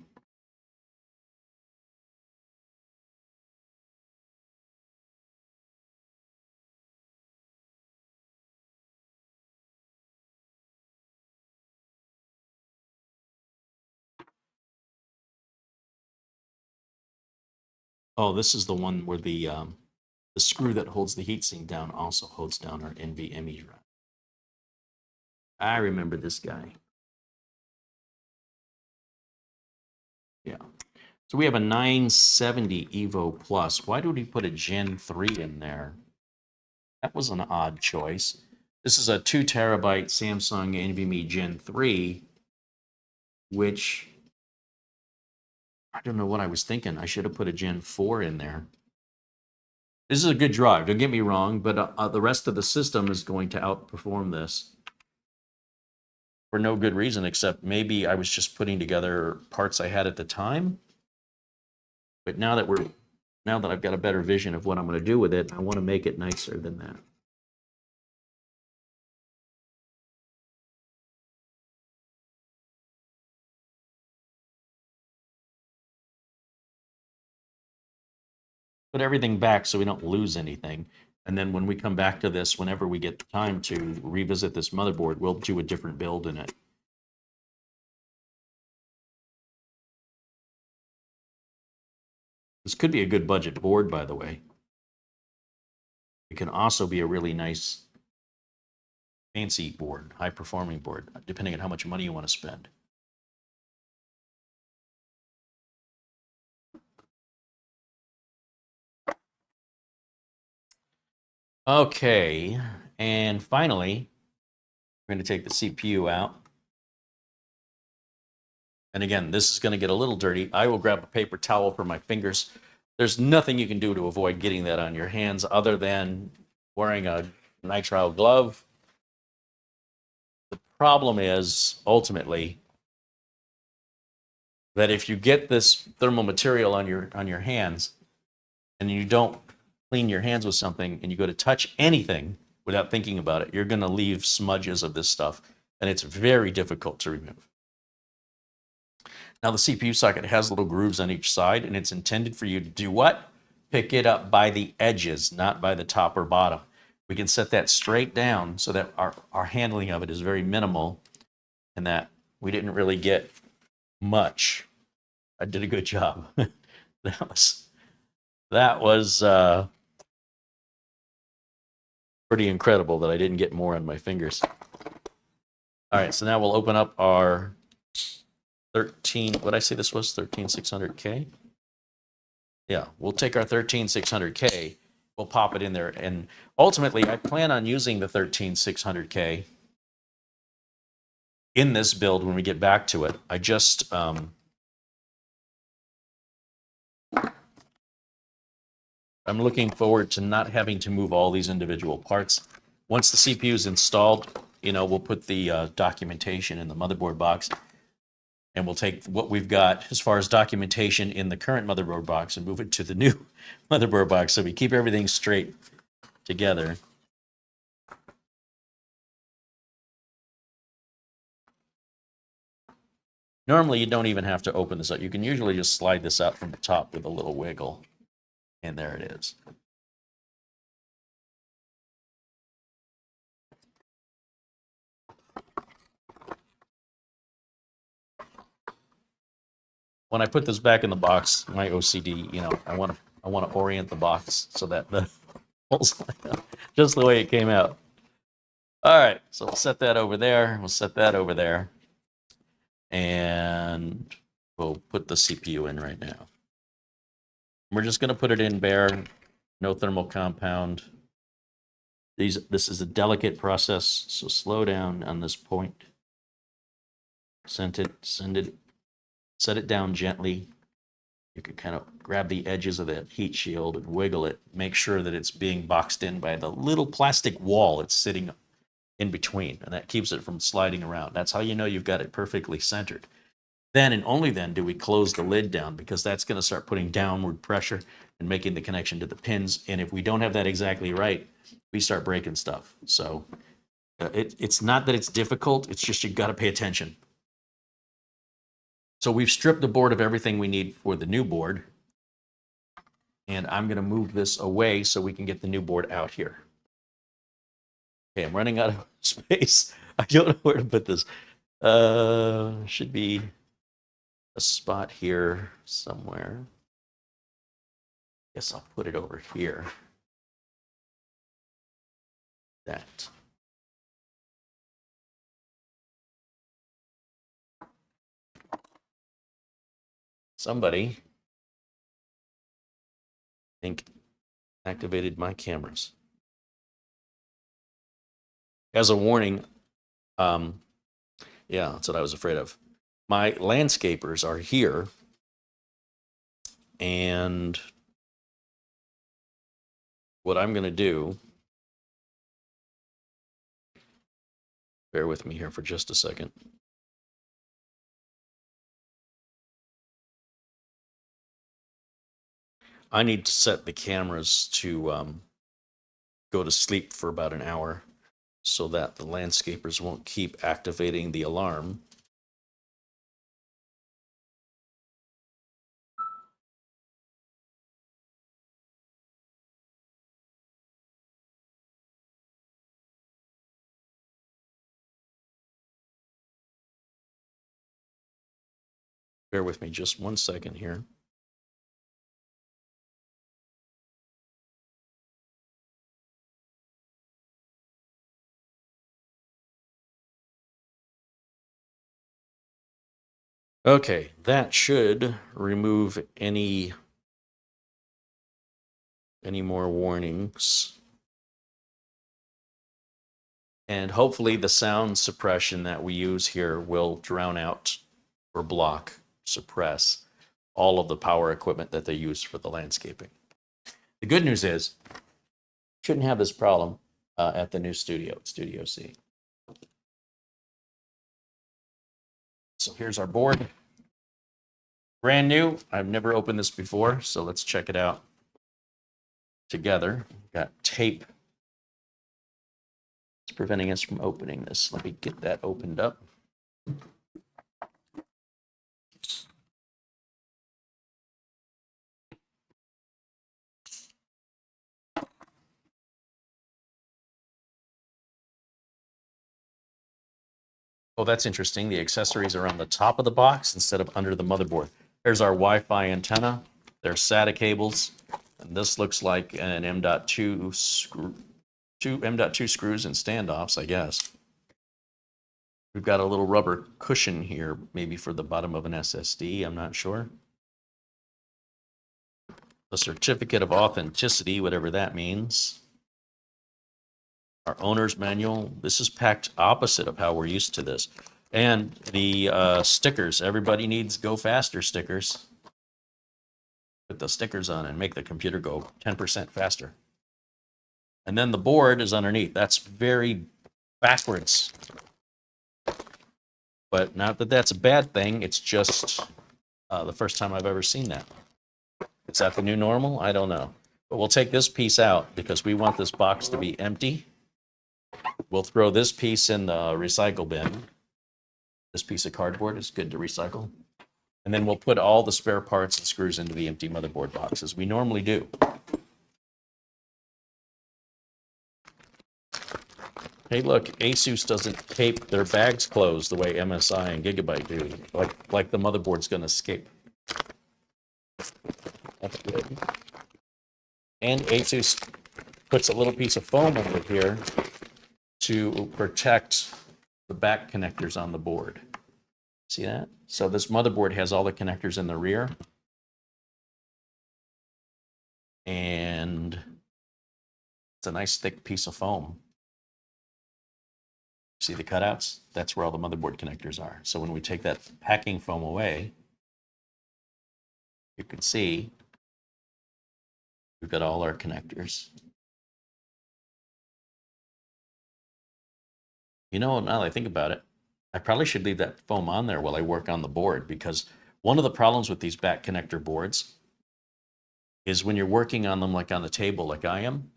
[SPEAKER 1] Oh, this is the one where the screw that holds the heatsink down also holds down our NVMe drive. I remember this guy. Yeah. So we have a 970 Evo Plus. Why did we put a Gen 3 in there? That was an odd choice. This is a 2 terabyte Samsung NVMe Gen 3, which I don't know what I was thinking. I should have put a Gen 4 in there. This is a good drive, don't get me wrong, but the rest of the system is going to outperform this for no good reason, except maybe I was just putting together parts I had at the time. But now that I've got a better vision of what I'm going to do with it, I want to make it nicer than that. Put everything back so we don't lose anything. And then when we come back to this, whenever we get time to revisit this motherboard, we'll do a different build in it. This could be a good budget board, by the way. It can also be a really nice fancy board, high-performing board, depending on how much money you want to spend. Okay, and finally, we're going to take the CPU out. And again, this is going to get a little dirty. I will grab a paper towel for my fingers. There's nothing you can do to avoid getting that on your hands other than wearing a nitrile glove. The problem is, ultimately, that if you get this thermal material on your hands and you don't clean your hands with something and you go to touch anything without thinking about it, you're going to leave smudges of this stuff, and it's very difficult to remove. Now, the CPU socket has little grooves on each side, and it's intended for you to do what? Pick it up by the edges, not by the top or bottom. We can set that straight down so that our handling of it is very minimal and that we didn't really get much. I did a good job. that was pretty incredible that I didn't get more on my fingers. All right, so now we'll open up our 13, what did I say this was, 13600K? Yeah, we'll take our 13600K, we'll pop it in there, and ultimately I plan on using the 13600K in this build when we get back to it. I just I'm looking forward to not having to move all these individual parts. Once the CPU is installed, we'll put the documentation in the motherboard box, and we'll take what we've got as far as documentation in the current motherboard box and move it to the new motherboard box so we keep everything straight together. Normally, you don't even have to open this up. You can usually just slide this out from the top with a little wiggle. And there it is. When I put this back in the box, my OCD, I want to orient the box so that the holes line up just the way it came out. All right, so we'll set that over there. We'll set that over there. And we'll put the CPU in right now. We're just going to put it in bare, no thermal compound. This is a delicate process, so slow down on this point. Set it down gently. You can kind of grab the edges of that heat shield and wiggle it. Make sure that it's being boxed in by the little plastic wall it's sitting in between, and that keeps it from sliding around. That's how you know you've got it perfectly centered. Then and only then do we close the lid down, because that's going to start putting downward pressure and making the connection to the pins. And if we don't have that exactly right, we start breaking stuff. So it's not that it's difficult, it's just you've got to pay attention. So we've stripped the board of everything we need for the new board. And I'm going to move this away so we can get the new board out here. Okay, I'm running out of space. I don't know where to put this. Should be a spot here somewhere. Guess I'll put it over here. That. Somebody, I think, activated my cameras. As a warning, yeah, that's what I was afraid of. My landscapers are here, and what I'm going to do, bear with me here for just a second. I need to set the cameras to go to sleep for about an hour so that the landscapers won't keep activating the alarm. Bear with me just 1 second here. Okay, that should remove any more warnings. And hopefully the sound suppression that we use here will drown out or block, suppress all of the power equipment that they use for the landscaping. The good news is, shouldn't have this problem at the new studio, Studio C. So here's our board. Brand new. I've never opened this before, so let's check it out together. Got tape. It's preventing us from opening this. Let me get that opened up. Oh, that's interesting. The accessories are on the top of the box instead of under the motherboard. There's our Wi-Fi antenna. There's SATA cables. And this looks like an M.2 screw, two M.2 screws and standoffs, I guess. We've got a little rubber cushion here, maybe for the bottom of an SSD, I'm not sure. A certificate of authenticity, whatever that means. Our owner's manual. This is packed opposite of how we're used to this. And the stickers. Everybody needs go faster stickers. Put the stickers on and make the computer go 10% faster. And then the board is underneath. That's very backwards. But not that that's a bad thing. It's just the first time I've ever seen that. Is that the new normal? I don't know. But we'll take this piece out because we want this box to be empty. We'll throw this piece in the recycle bin. This piece of cardboard is good to recycle. And then we'll put all the spare parts and screws into the empty motherboard box as we normally do. Hey, look, ASUS doesn't tape their bags closed the way MSI and Gigabyte do, like the motherboard's going to escape. That's good. And ASUS puts a little piece of foam over here to protect the back connectors on the board. See that? So this motherboard has all the connectors in the rear. And It's a nice thick piece of foam. See the cutouts? That's where all the motherboard connectors are. So when we take that packing foam away, you can see we've got all our connectors. You know, now that I think about it, I probably should leave that foam on there while I work on the board, because one of the problems with these back connector boards is when you're working on them like on the table like I am,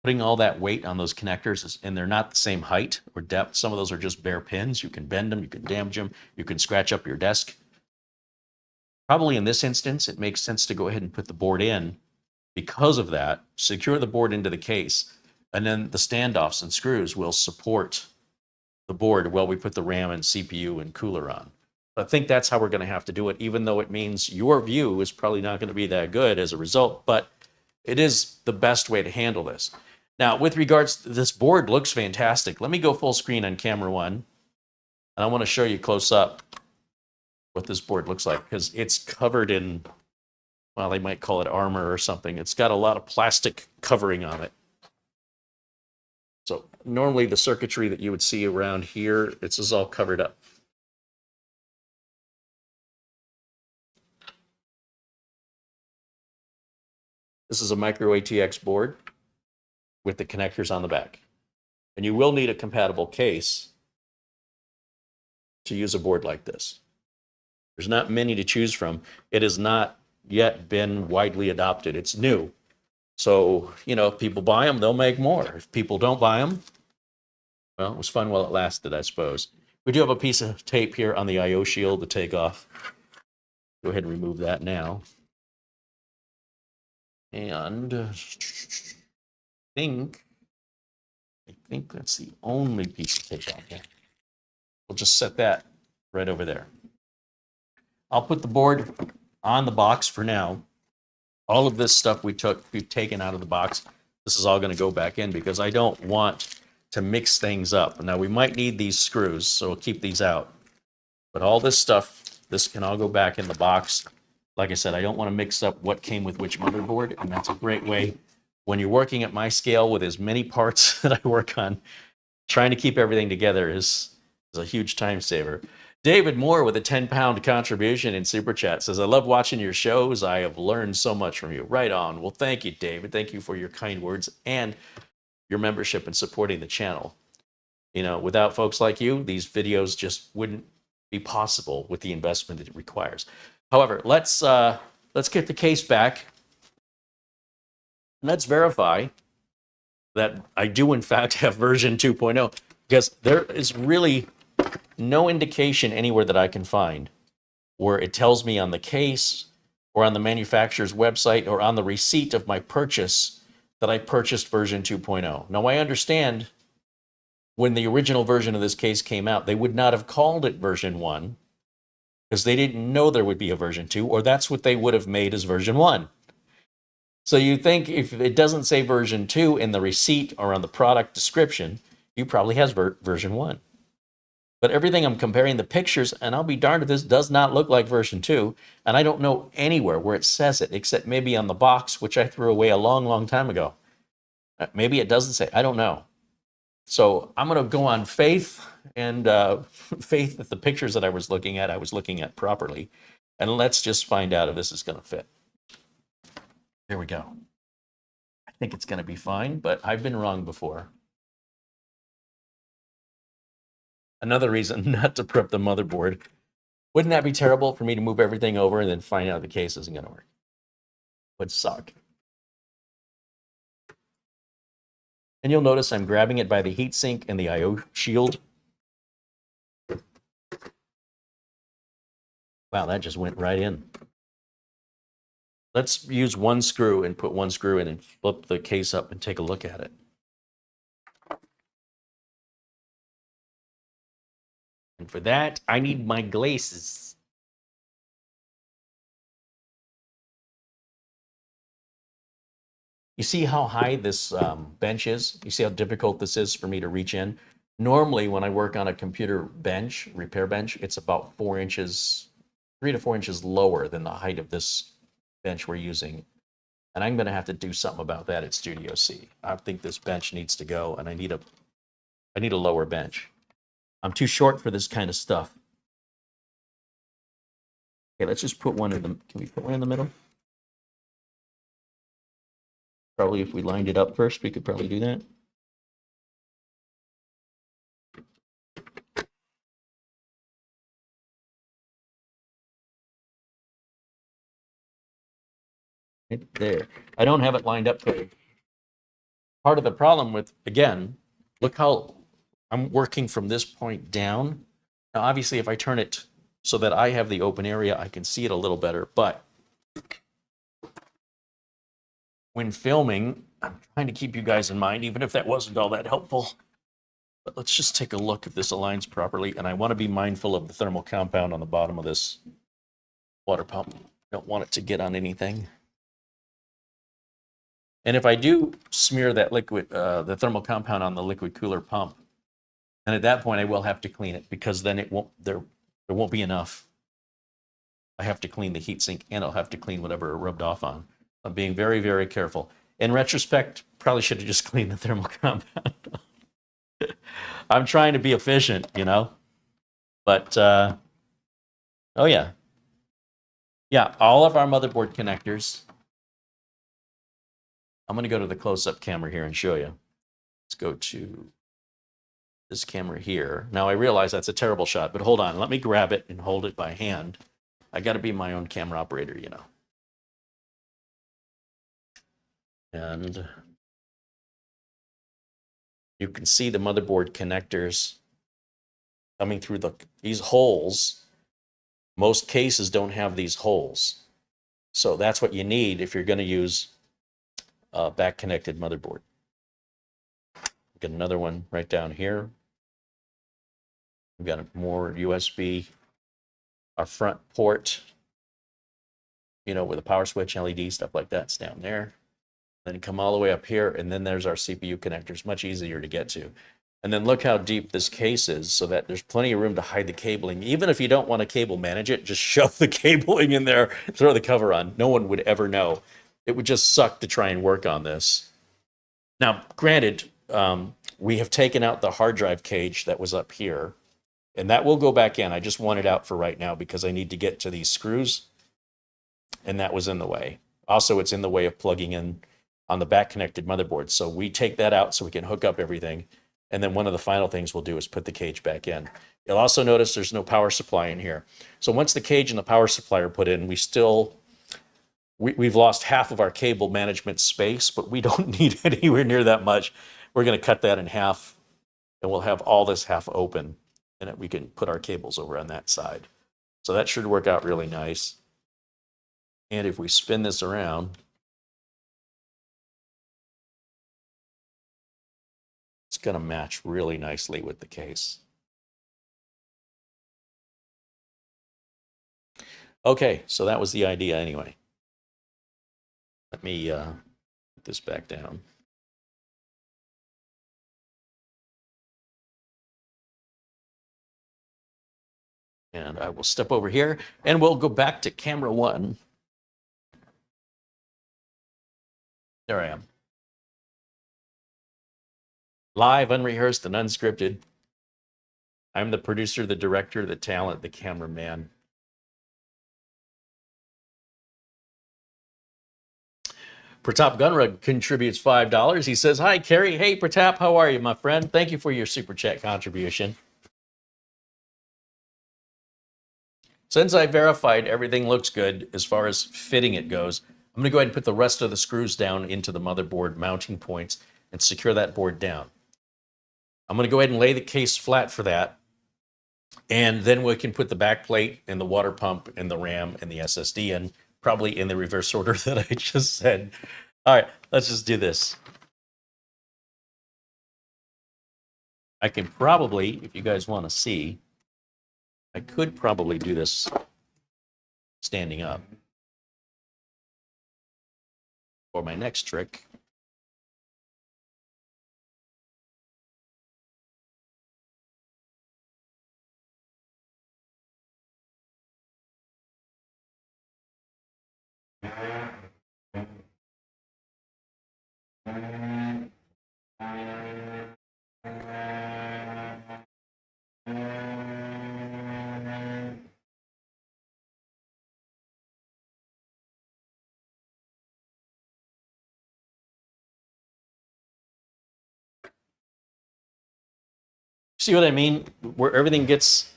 [SPEAKER 1] putting all that weight on those connectors, and they're not the same height or depth. Some of those are just bare pins. You can bend them, you can damage them, you can scratch up your desk. Probably in this instance, it makes sense to go ahead and put the board in. Because of that, secure the board into the case, and then the standoffs and screws will support the board while we put the RAM and CPU and cooler on. I think that's how we're going to have to do it, even though it means your view is probably not going to be that good as a result, but it is the best way to handle this. Now, with regards to this board, looks fantastic. Let me go full screen on camera 1, and I want to show you close up what this board looks like, because it's covered in, well, they might call it armor or something. It's got a lot of plastic covering on it. So normally the circuitry that you would see around here, it's just all covered up. This is a MicroATX board with the connectors on the back. And you will need a compatible case to use a board like this. There's not many to choose from. It has not yet been widely adopted. It's new. So, you know, if people buy them, they'll make more. If people don't buy them, well, it was fun while it lasted, I suppose. We do have a piece of tape here on the I/O shield to take off. Go ahead and remove that now. And I think that's the only piece of tape on here. We'll just set that right over there. I'll put the board on the box for now. All of this stuff we've taken out of the box. This is all going to go back in because I don't want to mix things up. Now, we might need these screws, so we'll keep these out. But all this stuff, this can all go back in the box. Like I said, I don't want to mix up what came with which motherboard, and that's a great way when you're working at my scale with as many parts that I work on. Trying to keep everything together is a huge time saver. David Moore with a 10-pound contribution in Super Chat says, I love watching your shows. I have learned so much from you. Right on. Well, thank you, David. Thank you for your kind words and your membership and supporting the channel. You know, without folks like you, these videos just wouldn't be possible with the investment that it requires. However, let's get the case back. Let's verify that I do, in fact, have version 2.0, because there is really no indication anywhere that I can find where it tells me on the case or on the manufacturer's website or on the receipt of my purchase that I purchased version 2.0. Now, I understand when the original version of this case came out, they would not have called it version 1 because they didn't know there would be a version 2, or that's what they would have made as version 1. So you think if it doesn't say version 2 in the receipt or on the product description, you probably has version 1. But everything I'm comparing the pictures, and I'll be darned if this does not look like version 2, and I don't know anywhere where it says it, except maybe on the box, which I threw away a long, long time ago. Maybe it doesn't say, I don't know. So I'm going to go on faith, and faith that the pictures that I was looking at properly. And let's just find out if this is going to fit. Here we go. I think it's going to be fine, but I've been wrong before. Another reason not to prep the motherboard. Wouldn't that be terrible for me to move everything over and then find out the case isn't going to work? Would suck. And you'll notice I'm grabbing it by the heatsink and the I/O shield. Wow, that just went right in. Let's use one screw and put one screw in and flip the case up and take a look at it. And for that, I need my glasses. You see how high this bench is? You see how difficult this is for me to reach in? Normally, when I work on a computer bench, repair bench, it's about 4 inches, 3 to 4 inches lower than the height of this bench we're using. And I'm going to have to do something about that at Studio C. I think this bench needs to go, and I need a lower bench. I'm too short for this kind of stuff. Okay, let's just put one in the, can we put one in the middle? Probably if we lined it up first, we could probably do that. Right there. I don't have it lined up. Part of the problem with, again, look how I'm working from this point down. Now, obviously, if I turn it so that I have the open area, I can see it a little better. But when filming, I'm trying to keep you guys in mind, even if that wasn't all that helpful. But let's just take a look if this aligns properly. And I want to be mindful of the thermal compound on the bottom of this water pump. I don't want it to get on anything. And if I do smear that liquid, the thermal compound on the liquid cooler pump, and at that point I will have to clean it, because then it won't, there won't be enough. I have to clean the heatsink, and I'll have to clean whatever it rubbed off on. I'm being very, very careful. In retrospect, probably should have just cleaned the thermal compound. I'm trying to be efficient, you know. But oh yeah, all of our motherboard connectors. I'm going to go to the close-up camera here and show you. Let's go to this camera here. Now I realize that's a terrible shot, but hold on. Let me grab it and hold it by hand. I got to be my own camera operator, you know. And you can see the motherboard connectors coming through these holes. Most cases don't have these holes. So that's what you need if you're going to use a back-connected motherboard. Got another one right down here. We've got more USB. Our front port, you know, with a power switch, LED, stuff like that's down there. Then come all the way up here, and then there's our CPU connectors, much easier to get to. And then look how deep this case is, so that there's plenty of room to hide the cabling. Even if you don't want to cable manage it, just shove the cabling in there, throw the cover on. No one would ever know. It would just suck to try and work on this. Now, granted, we have taken out the hard drive cage that was up here, and that will go back in. I just want it out for right now because I need to get to these screws, and that was in the way. Also, it's in the way of plugging in on the back connected motherboard. So we take that out so we can hook up everything. And then one of the final things we'll do is put the cage back in. You'll also notice there's no power supply in here. So once the cage and the power supply are put in, we've lost half of our cable management space, but we don't need anywhere near that much. We're going to cut that in half, and we'll have all this half open, and we can put our cables over on that side. So that should work out really nice. And if we spin this around, it's going to match really nicely with the case. Okay, so that was the idea anyway. Let me put this back down. And I will step over here, and we'll go back to camera one. There I am. Live, unrehearsed, and unscripted. I'm the producer, the director, the talent, the cameraman. Pratap Gunrug contributes $5. He says, "Hi, Carey. Hey, Pratap, how are you, my friend? Thank you for your super chat contribution. Since I verified everything looks good as far as fitting it goes, I'm going to go ahead and put the rest of the screws down into the motherboard mounting points and secure that board down. I'm going to go ahead and lay the case flat for that. And then we can put the back plate and the water pump and the RAM and the SSD in, probably in the reverse order that I just said. All right, let's just do this. I can probably, if you guys want to see, I could probably do this standing up. For my next trick, See what I mean? Where everything gets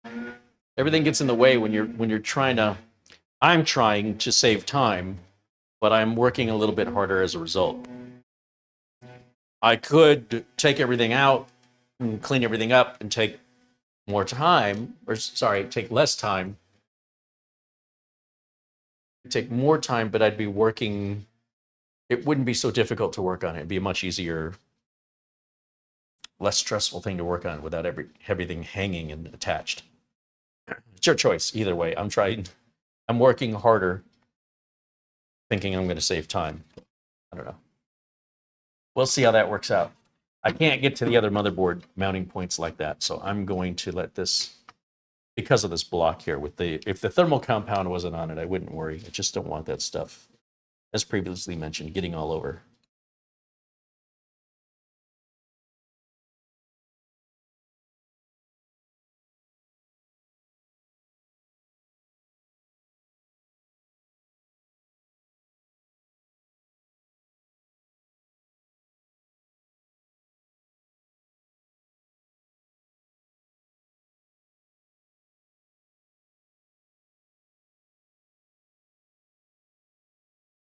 [SPEAKER 1] in the way when you're trying to. I'm trying to save time, but I'm working a little bit harder as a result. I could take everything out and clean everything up and take more time, or sorry, take less time. Take more time, but I'd be working. It wouldn't be so difficult to work on it. It'd be a much easier, less stressful thing to work on without everything hanging and attached. It's your choice. Either way, I'm working harder, thinking I'm going to save time. I don't know. We'll see how that works out. I can't get to the other motherboard mounting points like that, so I'm going to let this, because of this block here, if the thermal compound wasn't on it, I wouldn't worry. I just don't want that stuff, as previously mentioned, getting all over.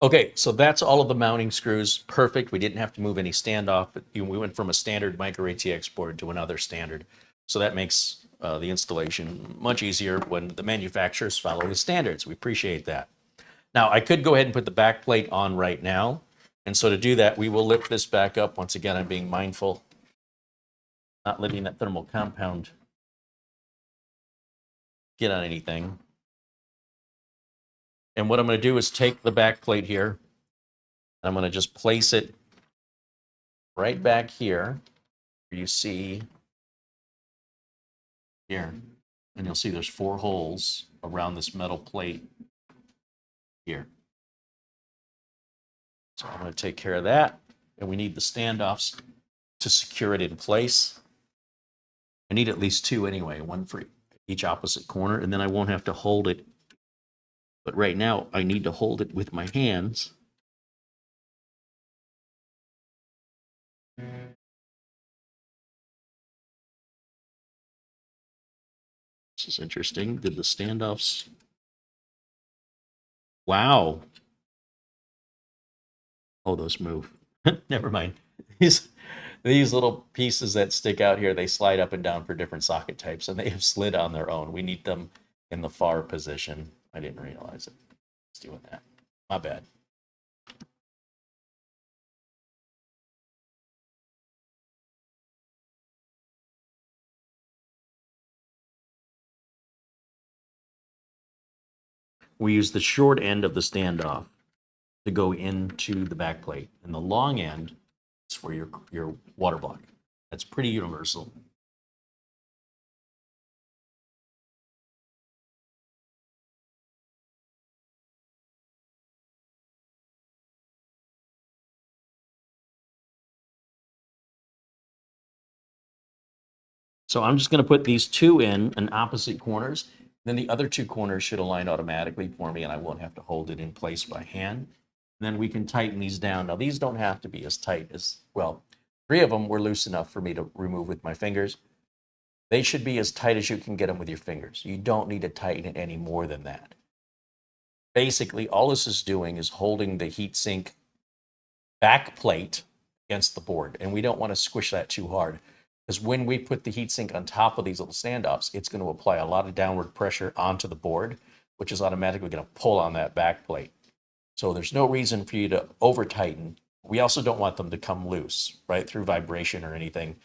[SPEAKER 1] Okay, so that's all of the mounting screws. Perfect. We didn't have to move any standoff. We went from a standard MicroATX board to another standard. So that makes the installation much easier when the manufacturers follow the standards. We appreciate that. Now, I could go ahead and put the back plate on right now. And so to do that, we will lift this back up. Once again, I'm being mindful, not letting that thermal compound get on anything. And what I'm going to do is take the back plate here. I'm going to just place it right back here. You see here, and you'll see there's 4 holes around this metal plate here. So I'm going to take care of that. And we need the standoffs to secure it in place. I need at least 2 anyway, 1 for each opposite corner, and then I won't have to hold it. But right now, I need to hold it with my hands. This is interesting. Did the standoffs... Wow. Oh, those move. Never mind. These little pieces that stick out here, they slide up and down for different socket types, and they have slid on their own. We need them in the far position. I didn't realize it. Let's deal with that. My bad. We use the short end of the standoff to go into the back plate, and the long end is for your water block. That's pretty universal. So I'm just going to put these 2 in opposite corners. Then the other 2 corners should align automatically for me, and I won't have to hold it in place by hand. And then we can tighten these down. Now, these don't have to be as tight as, well, 3 of them were loose enough for me to remove with my fingers. They should be as tight as you can get them with your fingers. You don't need to tighten it any more than that. Basically, all this is doing is holding the heatsink back plate against the board, and we don't want to squish that too hard. Because when we put the heatsink on top of these little standoffs, it's going to apply a lot of downward pressure onto the board, which is automatically going to pull on that back plate. So there's no reason for you to over tighten. We also don't want them to come loose, right, through vibration or anything.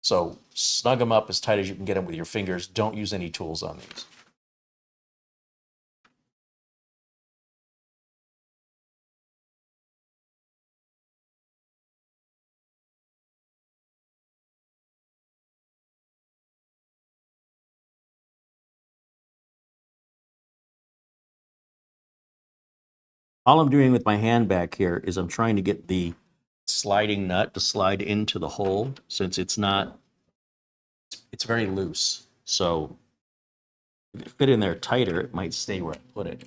[SPEAKER 1] So snug them up as tight as you can get them with your fingers. Don't use any tools on these. All I'm doing with my hand back here is I'm trying to get the sliding nut to slide into the hole, since it's very loose. So if it fit in there tighter, it might stay where I put it.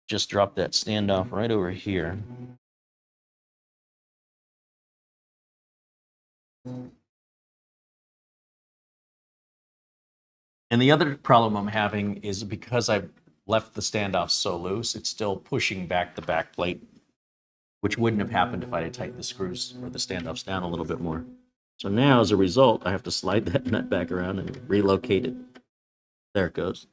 [SPEAKER 1] just drop that standoff right over here. And the other problem I'm having is because I've left the standoff so loose, it's still pushing back the back plate, which wouldn't have happened if I had tightened the screws or the standoffs down a little bit more. So now, as a result, I have to slide that nut back around and relocate it. There it goes.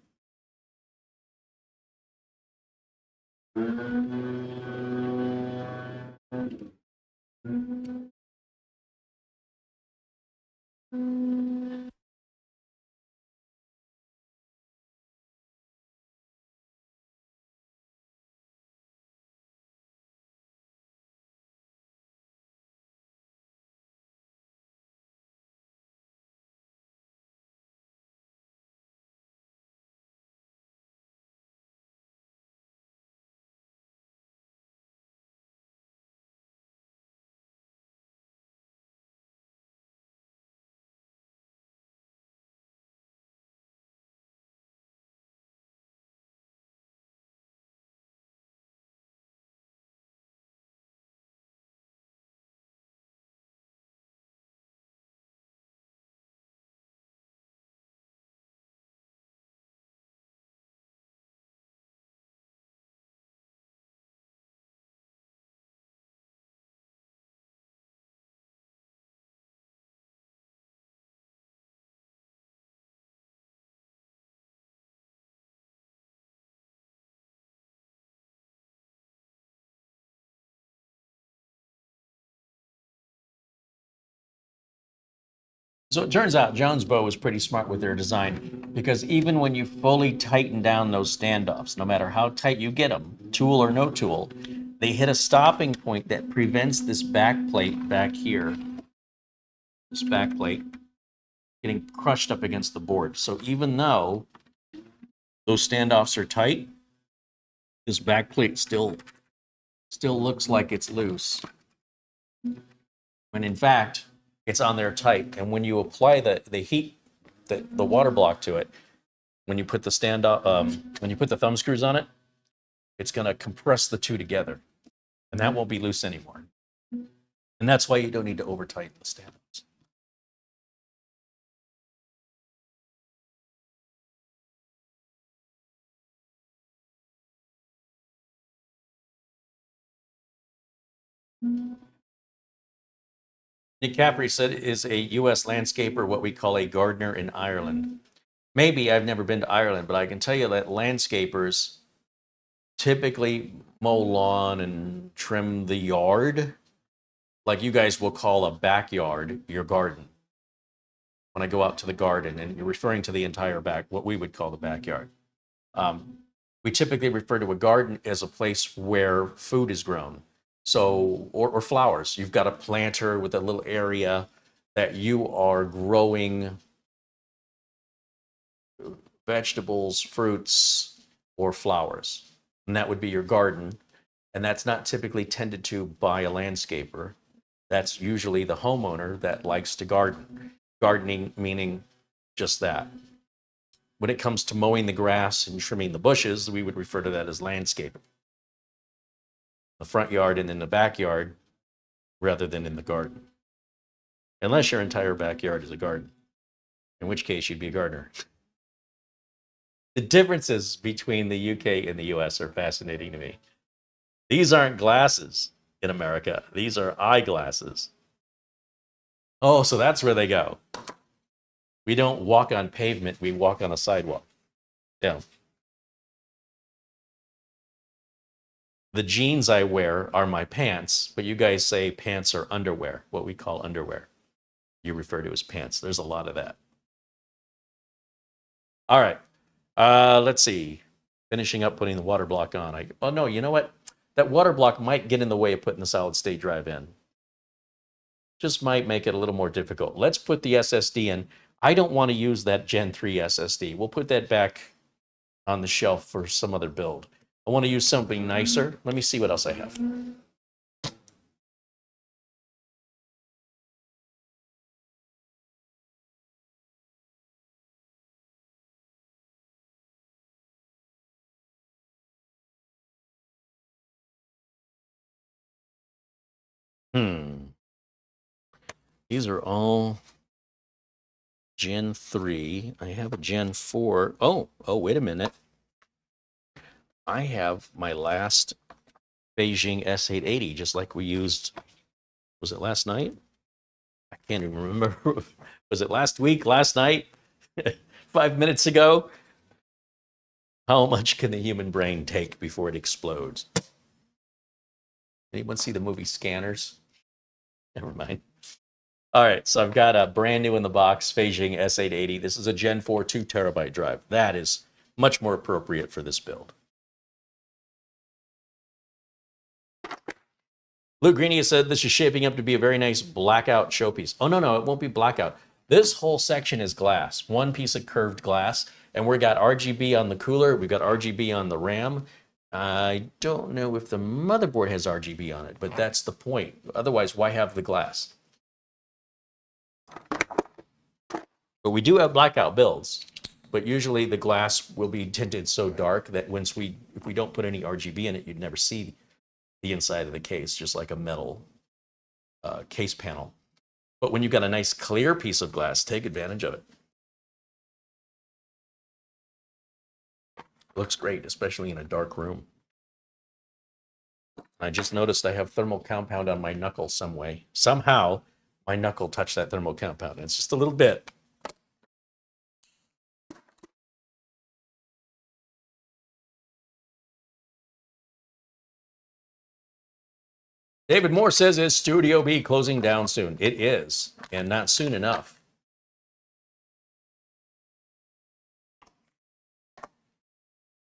[SPEAKER 1] So it turns out Jonsbo was pretty smart with their design, because even when you fully tighten down those standoffs, no matter how tight you get them, tool or no tool, they hit a stopping point that prevents this back plate back here, this back plate, getting crushed up against the board. So even though those standoffs are tight, this back plate still looks like it's loose, when in fact it's on there tight. And when you apply the heat, the water block to it, when you put the when you put the thumb screws on it, it's going to compress the two together, and that won't be loose anymore. And that's why you don't need to over tighten the standoffs. Nick Capri said is a U.S. landscaper what we call a gardener in Ireland. Maybe. I've never been to Ireland, but I can tell you that landscapers typically mow lawn and trim the yard, like you guys will call a backyard your garden. When I go out to the garden, and you're referring to the entire back, what we would call the backyard. We typically refer to a garden as a place where food is grown. So, or flowers. You've got a planter with a little area that you are growing vegetables, fruits, or flowers. And that would be your garden. And that's not typically tended to by a landscaper. That's usually the homeowner that likes to garden. Gardening meaning just that. When it comes to mowing the grass and trimming the bushes, we would refer to that as landscaping. The front yard and in the backyard rather than in the garden. Unless your entire backyard is a garden, in which case you'd be a gardener. The differences between the UK and the US are fascinating to me. These aren't glasses in America. These are eyeglasses. Oh, so that's where they go. We don't walk on pavement, we walk on a sidewalk. Yeah. The jeans I wear are my pants, but you guys say pants are underwear, what we call underwear. You refer to as pants. There's a lot of that. All right. Let's see. Finishing up putting the water block on. Oh, no, you know what? That water block might get in the way of putting the solid state drive in. Just might make it a little more difficult. Let's put the SSD in. I don't want to use that Gen 3 SSD. We'll put that back on the shelf for some other build. I want to use something nicer. Let me see what else I have. These are all Gen 3. I have a Gen 4. Oh, wait a minute. I have my last Beijing S880, just like we used, was it last night? I can't even remember. Was it last week, last night, 5 minutes ago? How much can the human brain take before it explodes? Anyone see the movie Scanners? Never mind. All right, so I've got a brand new in the box Beijing S880. This is a Gen 4 2 terabyte drive. That is much more appropriate for this build. Luke Greeny has said this is shaping up to be a very nice blackout showpiece. Oh, no, it won't be blackout. This whole section is glass, one piece of curved glass, and we've got RGB on the cooler, we've got RGB on the RAM. I don't know if the motherboard has RGB on it, but that's the point. Otherwise, why have the glass? But we do have blackout builds, but usually the glass will be tinted so dark that if we don't put any RGB in it, you'd never see the inside of the case, just like a metal case panel. But when you've got a nice clear piece of glass, take advantage of it. Looks great, especially in a dark room. I just noticed I have thermal compound on my knuckle some way. Somehow, my knuckle touched that thermal compound. It's just a little bit. David Moore says, is Studio B closing down soon? It is, and not soon enough.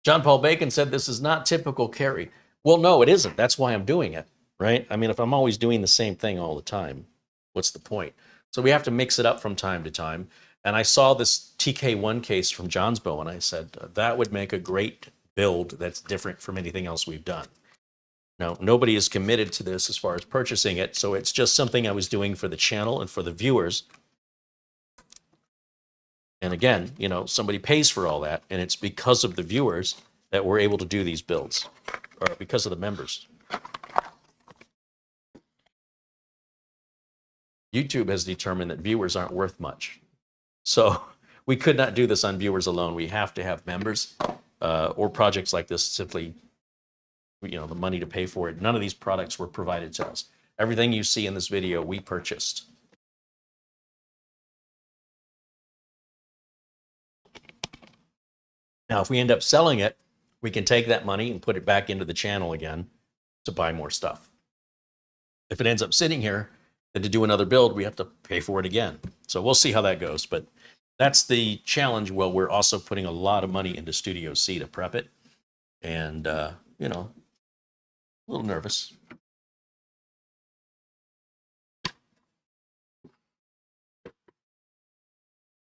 [SPEAKER 1] John Paul Bacon said, this is not typical Carey. Well, no, it isn't. That's why I'm doing it, right? I mean, if I'm always doing the same thing all the time, what's the point? So we have to mix it up from time to time. And I saw this TK-1 case from Jonsbo, and I said, that would make a great build that's different from anything else we've done. Now, nobody is committed to this as far as purchasing it, so it's just something I was doing for the channel and for the viewers. And again, you know, somebody pays for all that, and it's because of the viewers that we're able to do these builds, or because of the members. YouTube has determined that viewers aren't worth much. So we could not do this on viewers alone. We have to have members or projects like this simply, you know, the money to pay for it. None of these products were provided to us. Everything you see in this video, we purchased. Now, if we end up selling it, we can take that money and put it back into the channel again to buy more stuff. If it ends up sitting here, then to do another build, we have to pay for it again. So we'll see how that goes. But that's the challenge. Well, we're also putting a lot of money into Studio C to prep it. And, you know, a little nervous.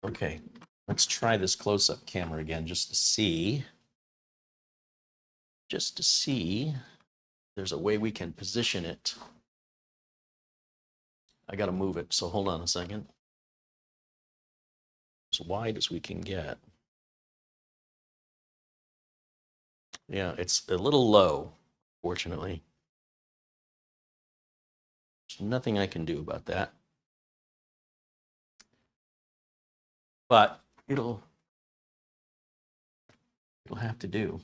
[SPEAKER 1] Okay, let's try this close-up camera again just to see. There's a way we can position it. I got to move it, so hold on a second. As wide as we can get. Yeah, it's a little low, fortunately. There's nothing I can do about that. But it'll have to do.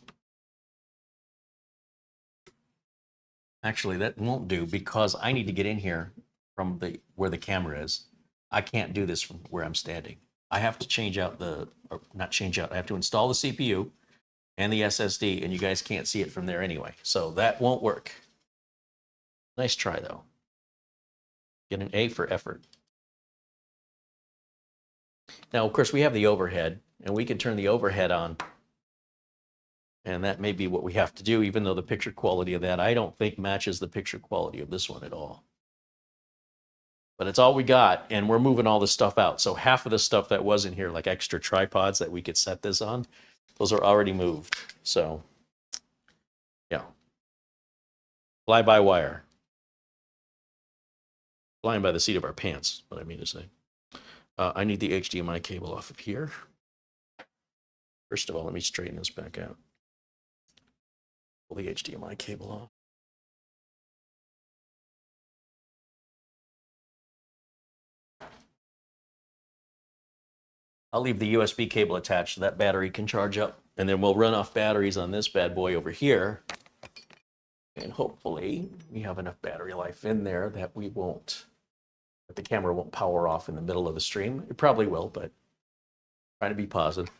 [SPEAKER 1] Actually, that won't do because I need to get in here from where the camera is. I can't do this from where I'm standing. I have to change out I have to install the CPU and the SSD, and you guys can't see it from there anyway. So that won't work. Nice try, though. Get an A for effort. Now, of course, we have the overhead, and we can turn the overhead on. And that may be what we have to do, even though the picture quality of that, I don't think matches the picture quality of this one at all. But it's all we got, and we're moving all this stuff out. So half of the stuff that was in here, like extra tripods that we could set this on, those are already moved. So, yeah. Fly by wire. Flying by the seat of our pants, what I mean to say. I need the HDMI cable off of here. First of all, let me straighten this back out. Pull the HDMI cable off. I'll leave the USB cable attached so that battery can charge up. And then we'll run off batteries on this bad boy over here. And hopefully we have enough battery life in there that that the camera won't power off in the middle of the stream. It probably will, but trying to be positive.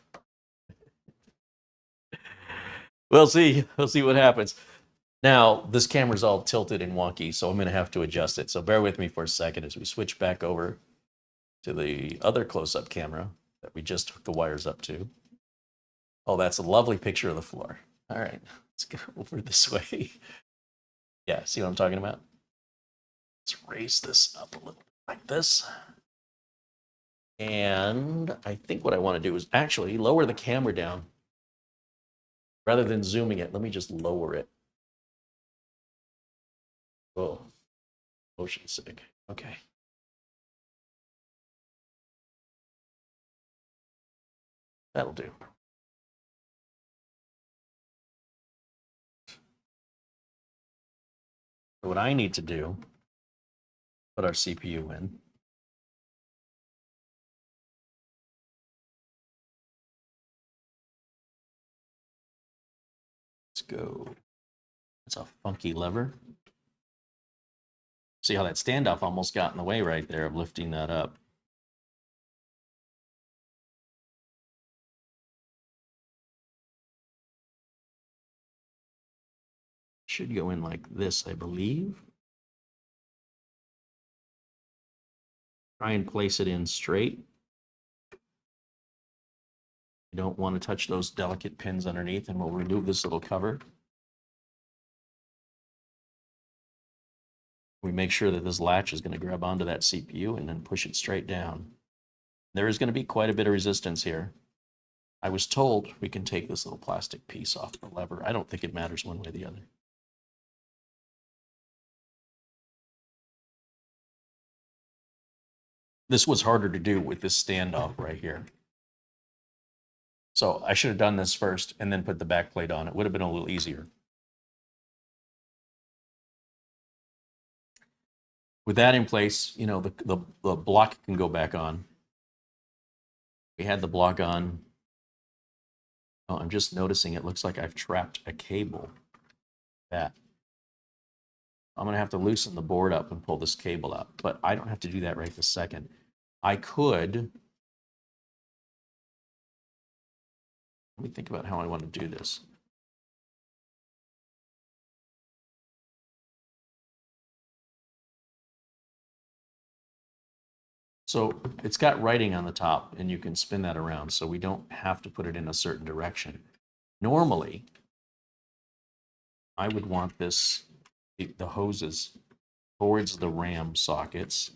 [SPEAKER 1] We'll see. We'll see what happens. Now, this camera's all tilted and wonky, so I'm going to have to adjust it. So bear with me for a second as we switch back over to the other close-up camera that we just hooked the wires up to. Oh, that's a lovely picture of the floor. All right, let's go over this way. Yeah, see what I'm talking about? Let's raise this up a little bit like this. And I think what I want to do is actually lower the camera down. Rather than zooming it, let me just lower it. Oh, motion sick. Okay. That'll do. What I need to do, put our CPU in. Let's go. That's a funky lever. See how that standoff almost got in the way right there of lifting that up. Should go in like this, I believe. Try and place it in straight. You don't want to touch those delicate pins underneath, and we'll remove this little cover. We make sure that this latch is going to grab onto that CPU and then push it straight down. There is going to be quite a bit of resistance here. I was told we can take this little plastic piece off the lever. I don't think it matters one way or the other. This was harder to do with this standoff right here. So I should have done this first and then put the back plate on. It would have been a little easier. With that in place, you know, the block can go back on. We had the block on. Oh, I'm just noticing it looks like I've trapped a cable. That. I'm going to have to loosen the board up and pull this cable out, but I don't have to do that right this second. I could. Let me think about how I want to do this. So it's got writing on the top, and you can spin that around, so we don't have to put it in a certain direction. Normally, I would want this, the hoses towards the RAM sockets,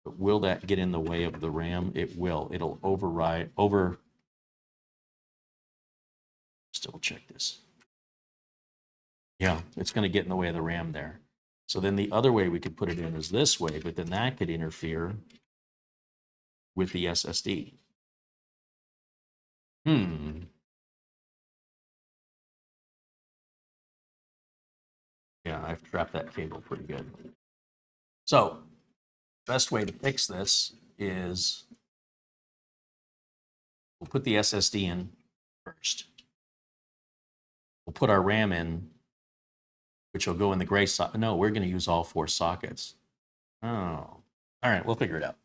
[SPEAKER 1] but will that get in the way of the RAM? It will. It'll still check this. Yeah, it's going to get in the way of the RAM there. So then the other way we could put it in is this way, but then that could interfere with the SSD. Yeah, I've trapped that cable pretty good. So, best way to fix this is we'll put the SSD in first. We'll put our RAM in, which will go in the gray socket. No, we're going to use all 4 sockets. Oh, all right, we'll figure it out.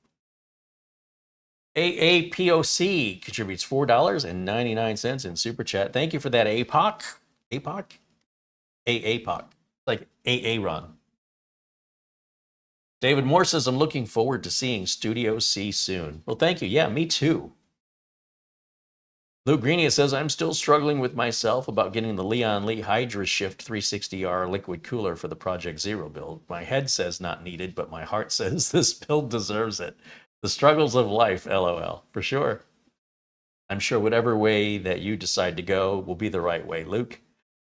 [SPEAKER 1] AAPOC contributes $4.99 in Super Chat. Thank you for that, APOC. APOC? AAPOC. Like AA Run. David Moore says, I'm looking forward to seeing Studio C soon. Well, thank you. Yeah, me too. Lou Greenia says, I'm still struggling with myself about getting the Leon Lee Hydra Shift 360R liquid cooler for the Project Zero build. My head says not needed, but my heart says this build deserves it. The struggles of life, LOL, for sure. I'm sure whatever way that you decide to go will be the right way, Luke.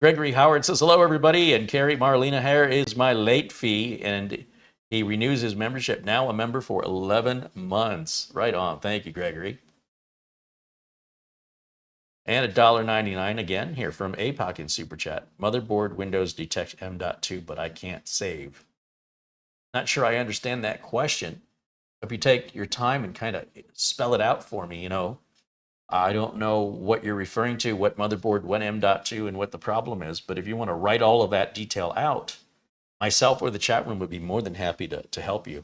[SPEAKER 1] Gregory Howard says, hello, everybody. And Carrie Marlena Hare is my late fee, and he renews his membership. Now a member for 11 months. Right on. Thank you, Gregory. And $1.99 again here from APOC in Super Chat. Motherboard Windows detect M.2, but I can't save. Not sure I understand that question. If you take your time and kind of spell it out for me, you know, I don't know what you're referring to, what motherboard, what M.2, and what the problem is, but if you want to write all of that detail out, myself or the chat room would be more than happy to help you.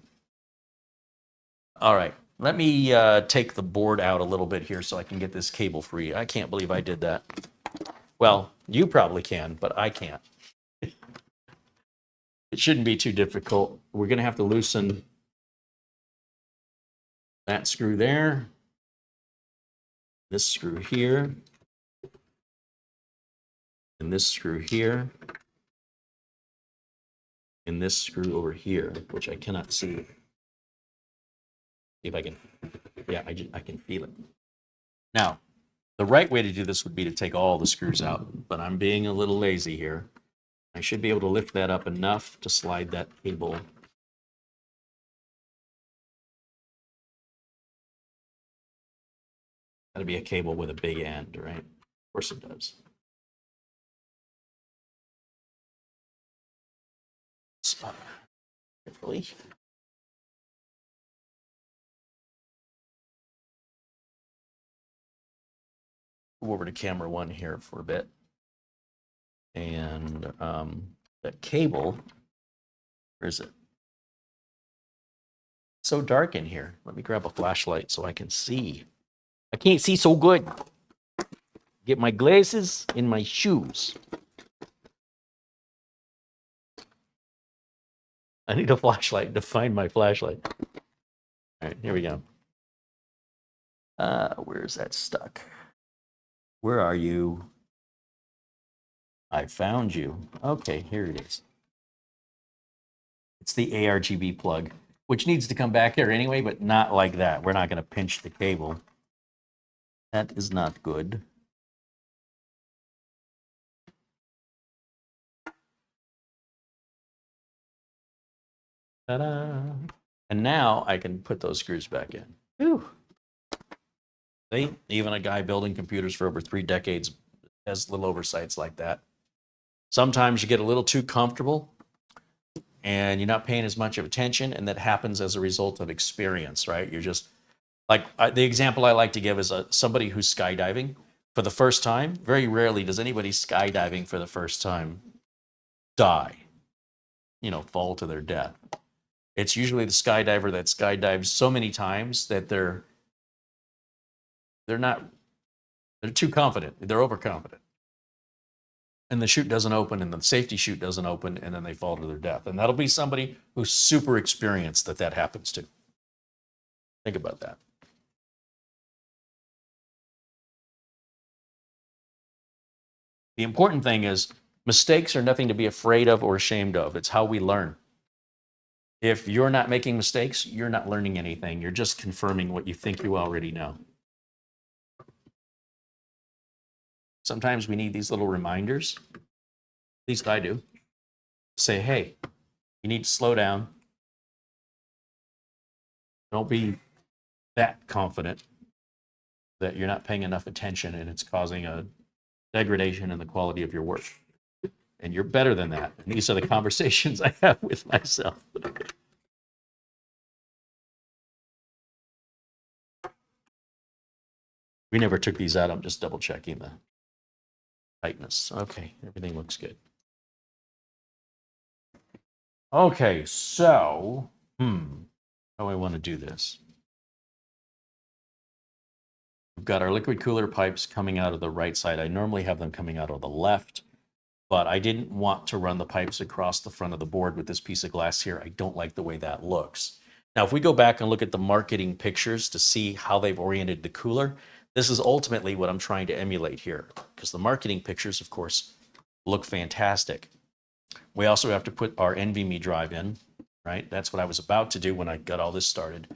[SPEAKER 1] All right, let me take the board out a little bit here so I can get this cable free. I can't believe I did that. Well, you probably can, but I can't. It shouldn't be too difficult. We're going to have to loosen that screw there, this screw here, and this screw here, and this screw over here, which I cannot see. See if I can, yeah, I can feel it. Now, the right way to do this would be to take all the screws out, but I'm being a little lazy here. I should be able to lift that up enough to slide that cable. That'd be a cable with a big end, right? Of course it does. Carefully. Go over to camera 1 here for a bit. And that cable, where is it? It's so dark in here. Let me grab a flashlight so I can see. I can't see so good. Get my glasses and my shoes. I need a flashlight to find my flashlight. All right, here we go. Where's that stuck? Where are you? I found you. Okay, here it is. It's the ARGB plug, which needs to come back there anyway, but not like that. We're not going to pinch the cable. That is not good. Ta-da! And now I can put those screws back in. Whew. See, even a guy building computers for over 3 decades has little oversights like that. Sometimes you get a little too comfortable and you're not paying as much of attention, and that happens as a result of experience, right? You're just like the example I like to give is somebody who's skydiving for the first time. Very rarely does anybody skydiving for the first time die, fall to their death. It's usually the skydiver that skydives so many times that they're too confident. They're overconfident. And the chute doesn't open, and the safety chute doesn't open, and then they fall to their death. And that'll be somebody who's super experienced that happens to. Think about that. The important thing is mistakes are nothing to be afraid of or ashamed of. It's how we learn. If you're not making mistakes, you're not learning anything. You're just confirming what you think you already know. Sometimes we need these little reminders. At least I do. Say, hey, you need to slow down. Don't be that confident that you're not paying enough attention and it's causing a degradation in the quality of your work. And you're better than that. And these are the conversations I have with myself. We never took these out. I'm just double checking the tightness. Okay, everything looks good. Okay, so, how do I want to do this? We've got our liquid cooler pipes coming out of the right side. I normally have them coming out of the left, but I didn't want to run the pipes across the front of the board with this piece of glass here. I don't like the way that looks. Now, if we go back and look at the marketing pictures to see how they've oriented the cooler, this is ultimately what I'm trying to emulate here, because the marketing pictures, of course, look fantastic. We also have to put our NVMe drive in, right? That's what I was about to do when I got all this started.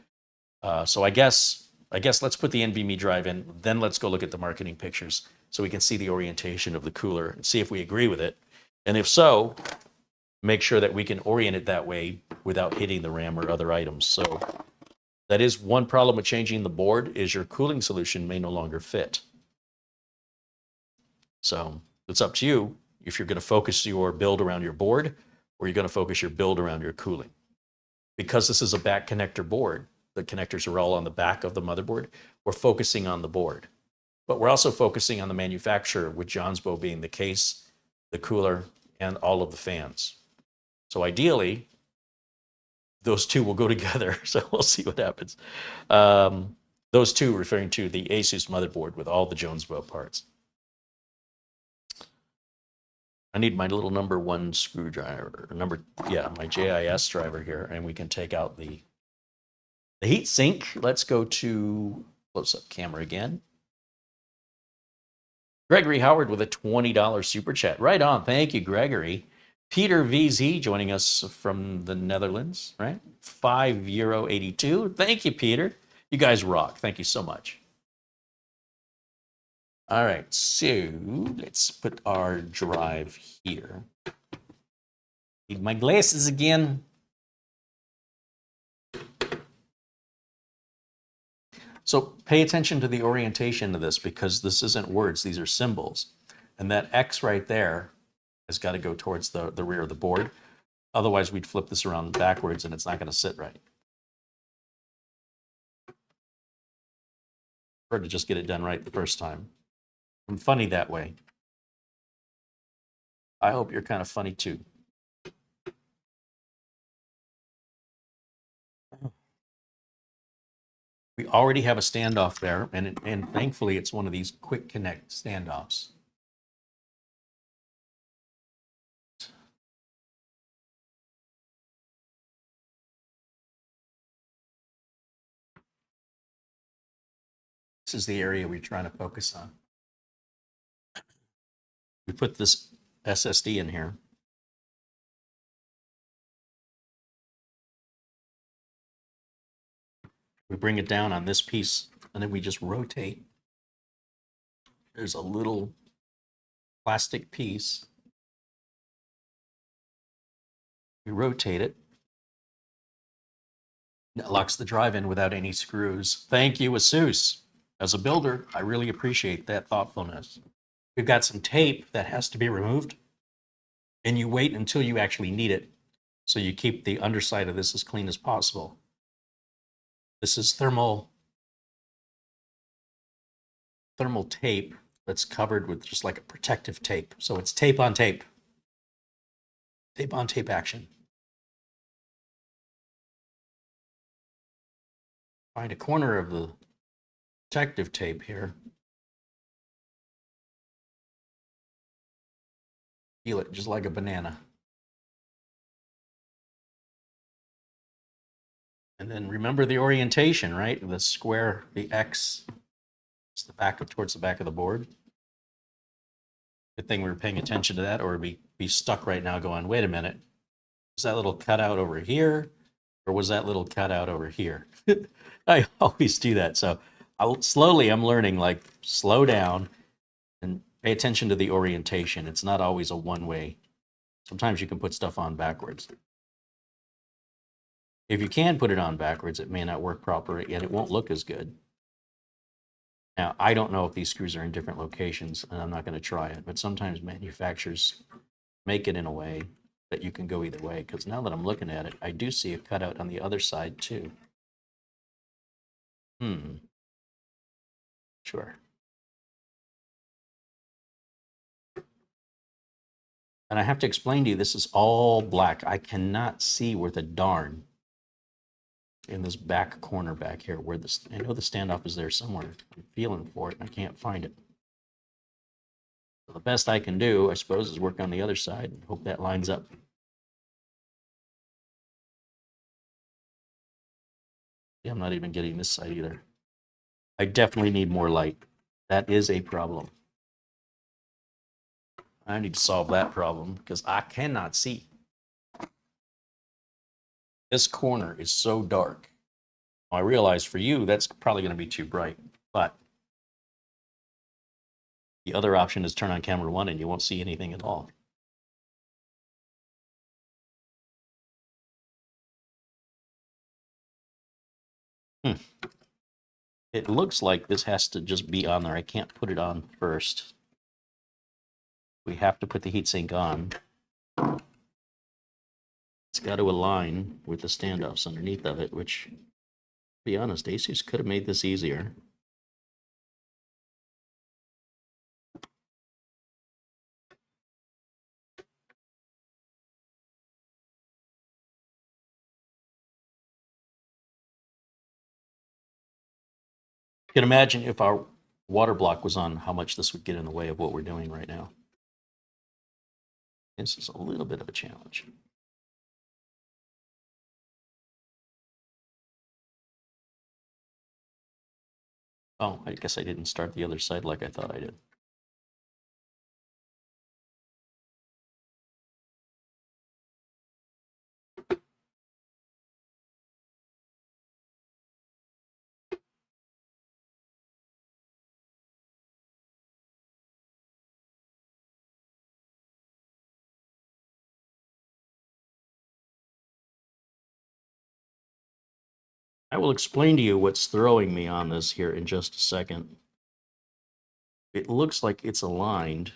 [SPEAKER 1] So I guess let's put the NVMe drive in, then let's go look at the marketing pictures so we can see the orientation of the cooler and see if we agree with it. And if so, make sure that we can orient it that way without hitting the RAM or other items. So that is one problem with changing the board, is your cooling solution may no longer fit. So it's up to you if you're going to focus your build around your board or you're going to focus your build around your cooling. Because this is a back connector board, the connectors are all on the back of the motherboard, we're focusing on the board. But we're also focusing on the manufacturer, with Jonsbo being the case, the cooler, and all of the fans. So ideally, those two will go together. So we'll see what happens. Those two referring to the ASUS motherboard with all the Jonsbo parts. I need my little number 1 screwdriver, my JIS driver here, and we can take out the heat sink. Let's go to close-up camera again. Gregory Howard with a $20 super chat. Right on. Thank you, Gregory. Peter VZ joining us from the Netherlands, right? €5.82. Thank you, Peter. You guys rock. Thank you so much. All right, so let's put our drive here. Need my glasses again. So pay attention to the orientation of this, because this isn't words, these are symbols. And that X right there has got to go towards the rear of the board. Otherwise, we'd flip this around backwards and it's not going to sit right. Prefer to just get it done right the first time. I'm funny that way. I hope you're kind of funny too. We already have a standoff there, and thankfully it's one of these quick connect standoffs. This is the area we're trying to focus on. We put this SSD in here. We bring it down on this piece, and then we just rotate. There's a little plastic piece. We rotate it. It locks the drive in without any screws. Thank you, ASUS. As a builder, I really appreciate that thoughtfulness. We've got some tape that has to be removed, and you wait until you actually need it, so you keep the underside of this as clean as possible. This is thermal tape that's covered with just like a protective tape. So it's tape on tape. Tape on tape action. Find a corner of the protective tape here. Peel it just like a banana. And then remember the orientation, right? The square, the X, it's the back towards the back of the board. Good thing we were paying attention to that, or we'd be stuck right now going, wait a minute, was that little cutout over here, or was that little cutout over here? I always do that. So I'm learning, like, slow down and pay attention to the orientation. It's not always a one-way. Sometimes you can put stuff on backwards. If you can put it on backwards, it may not work properly and it won't look as good. Now, I don't know if these screws are in different locations, and I'm not going to try it, but sometimes manufacturers make it in a way that you can go either way, because now that I'm looking at it, I do see a cutout on the other side too. Sure. And I have to explain to you, this is all black. I cannot see worth a darn in this back corner back here, where this, I know the standoff is there somewhere. I'm feeling for it and I can't find it. So the best I can do, I suppose, is work on the other side and hope that lines up. Yeah, I'm not even getting this side either. I definitely need more light. That is a problem. I need to solve that problem because I cannot see. This corner is so dark. I realize for you, that's probably going to be too bright, but the other option is turn on camera 1 and you won't see anything at all. It looks like this has to just be on there. I can't put it on first. We have to put the heatsink on. It's got to align with the standoffs underneath of it, which, to be honest, ASUS could have made this easier. You can imagine if our water block was on, how much this would get in the way of what we're doing right now. This is a little bit of a challenge. Oh, I guess I didn't start the other side like I thought I did. I will explain to you what's throwing me on this here in just a second. It looks like it's aligned,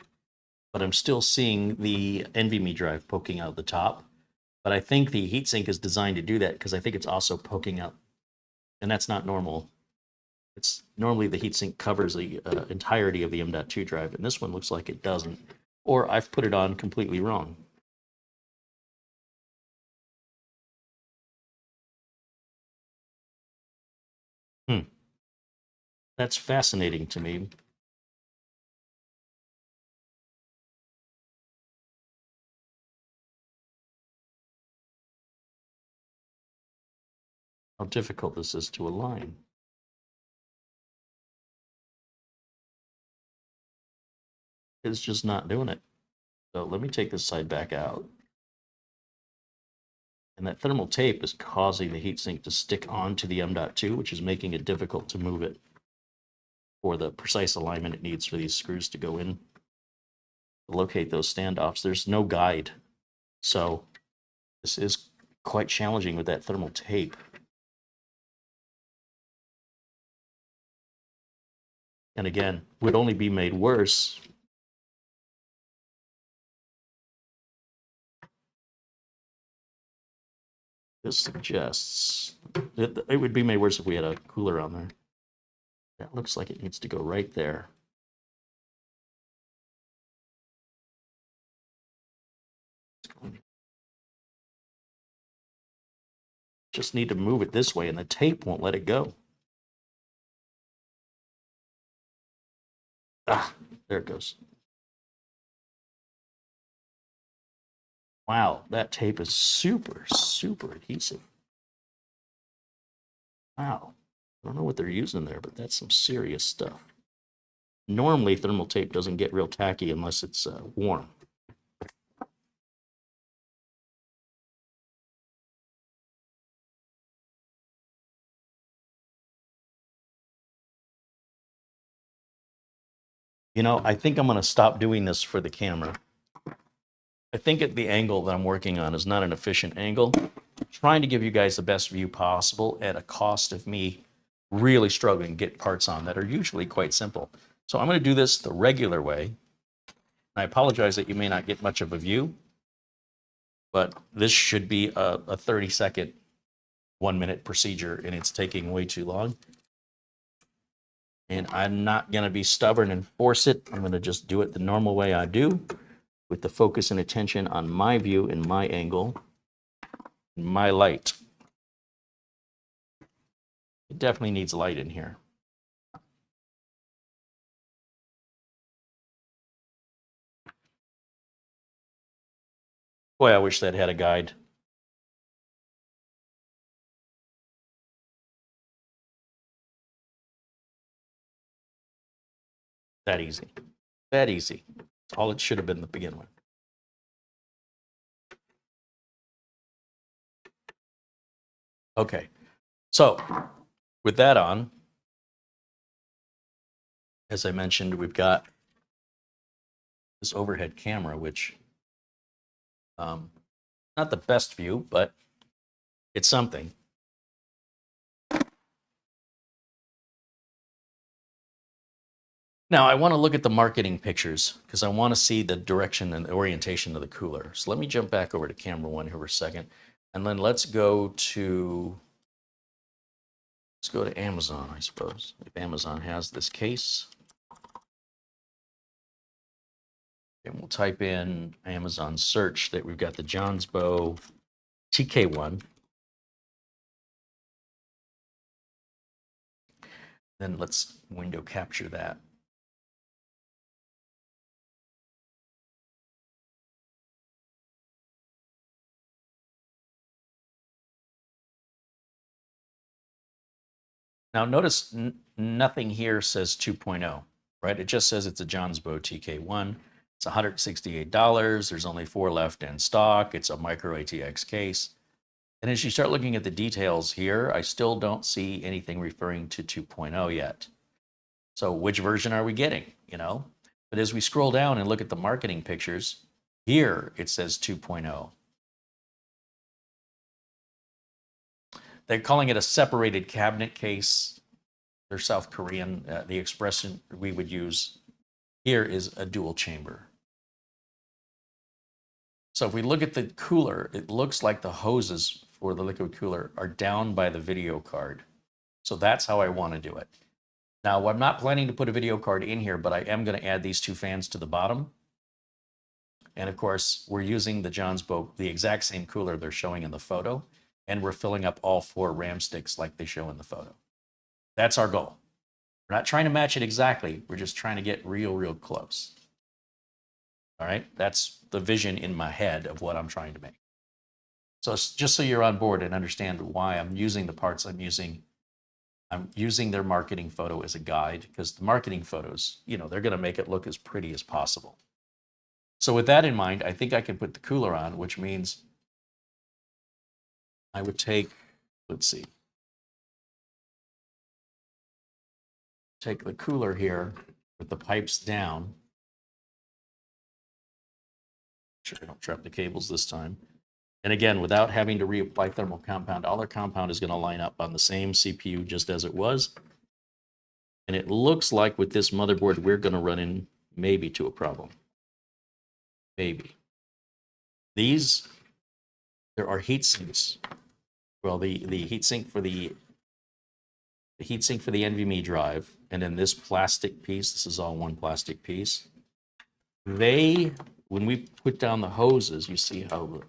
[SPEAKER 1] but I'm still seeing the NVMe drive poking out the top. But I think the heatsink is designed to do that because I think it's also poking out, and that's not normal. It's normally the heatsink covers the entirety of the M.2 drive, and this one looks like it doesn't. Or I've put it on completely wrong. That's fascinating to me. How difficult this is to align. It's just not doing it. So let me take this side back out. And that thermal tape is causing the heatsink to stick onto the M.2, which is making it difficult to move it for the precise alignment it needs for these screws to go in. To locate those standoffs, there's no guide. So this is quite challenging with that thermal tape. And again, would only be made worse this suggests it would be made worse if we had a cooler on there. That looks like it needs to go right there. Just need to move it this way and the tape won't let it go. Ah, there it goes. Wow, that tape is super, super adhesive. Wow. I don't know what they're using there, but that's some serious stuff. Normally, thermal tape doesn't get real tacky unless it's warm. You know, I think I'm going to stop doing this for the camera. I think at the angle that I'm working on is not an efficient angle. I'm trying to give you guys the best view possible at a cost of me really struggling to get parts on that are usually quite simple. So I'm going to do this the regular way. I apologize that you may not get much of a view, but this should be a 30-second, 1-minute procedure, and it's taking way too long. And I'm not going to be stubborn and force it. I'm going to just do it the normal way I do, with the focus and attention on my view and my angle, and my light. It definitely needs light in here. Boy, I wish that had a guide. That easy. That easy. That's all it should have been to begin with. Okay, so with that on, as I mentioned, we've got this overhead camera, which not the best view, but it's something. Now, I want to look at the marketing pictures because I want to see the direction and the orientation of the cooler. So let me jump back over to camera one here for a second, and then let's go to Amazon, I suppose, if Amazon has this case. And we'll type in Amazon search that we've got the Jonsbo TK-1. Then let's window capture that. Now notice nothing here says 2.0, right? It just says it's a Jonsbo TK-1. It's $168. There's only 4 left in stock. It's a MicroATX case. And as you start looking at the details here, I still don't see anything referring to 2.0 yet. So which version are we getting, you know? But as we scroll down and look at the marketing pictures, here it says 2.0. They're calling it a separated cabinet case. They're South Korean. The expression we would use here is a dual chamber. So if we look at the cooler, it looks like the hoses for the liquid cooler are down by the video card. So that's how I want to do it. Now, I'm not planning to put a video card in here, but I am going to add these 2 fans to the bottom. And of course, we're using the Jonsbo, the exact same cooler they're showing in the photo, and we're filling up all 4 RAM sticks like they show in the photo. That's our goal. We're not trying to match it exactly. We're just trying to get real close. All right, that's the vision in my head of what I'm trying to make. So just so you're on board and understand why I'm using the parts I'm using their marketing photo as a guide, because the marketing photos, you know, they're going to make it look as pretty as possible. So with that in mind, I think I can put the cooler on, which means I would take, let's see, take the cooler here with the pipes down. Sure I don't trap the cables this time. And again, without having to reapply thermal compound, all our compound is going to line up on the same CPU just as it was. And it looks like with this motherboard, we're going to run in maybe to a problem. Maybe. These, there are heat sinks. Well, the heatsink for the heatsink for the NVMe drive, and then this plastic piece, this is all one plastic piece. When we put down the hoses, you see how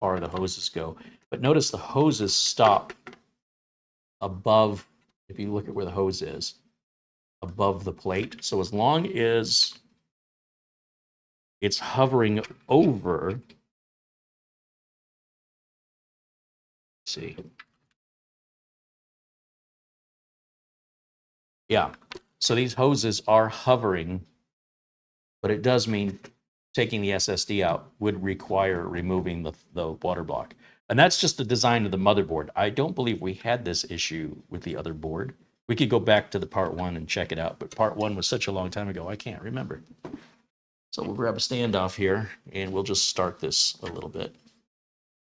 [SPEAKER 1] far the hoses go. But notice the hoses stop above, if you look at where the hose is, above the plate. So as long as it's hovering over, see. Yeah, so these hoses are hovering, but it does mean taking the SSD out would require removing the water block. And that's just the design of the motherboard. I don't believe we had this issue with the other board. We could go back to the part 1 and check it out, but part 1 was such a long time ago, I can't remember. So we'll grab a standoff here, and we'll just start this a little bit,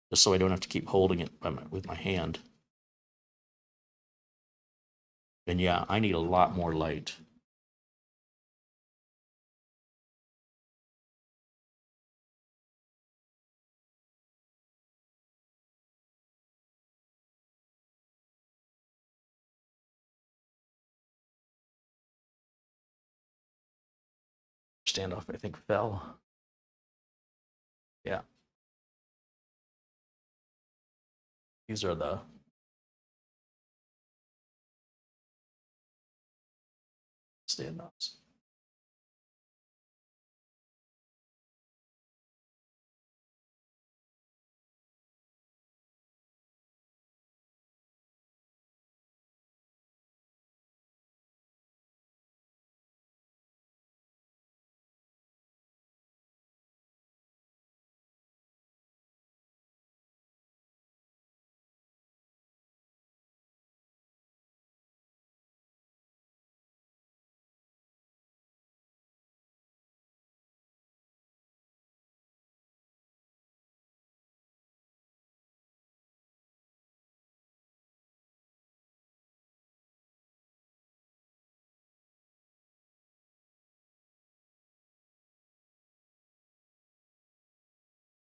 [SPEAKER 1] just so I don't have to keep holding it with my hand. And yeah, I need a lot more light. Standoff, I think, fell. Yeah. These are the standoffs.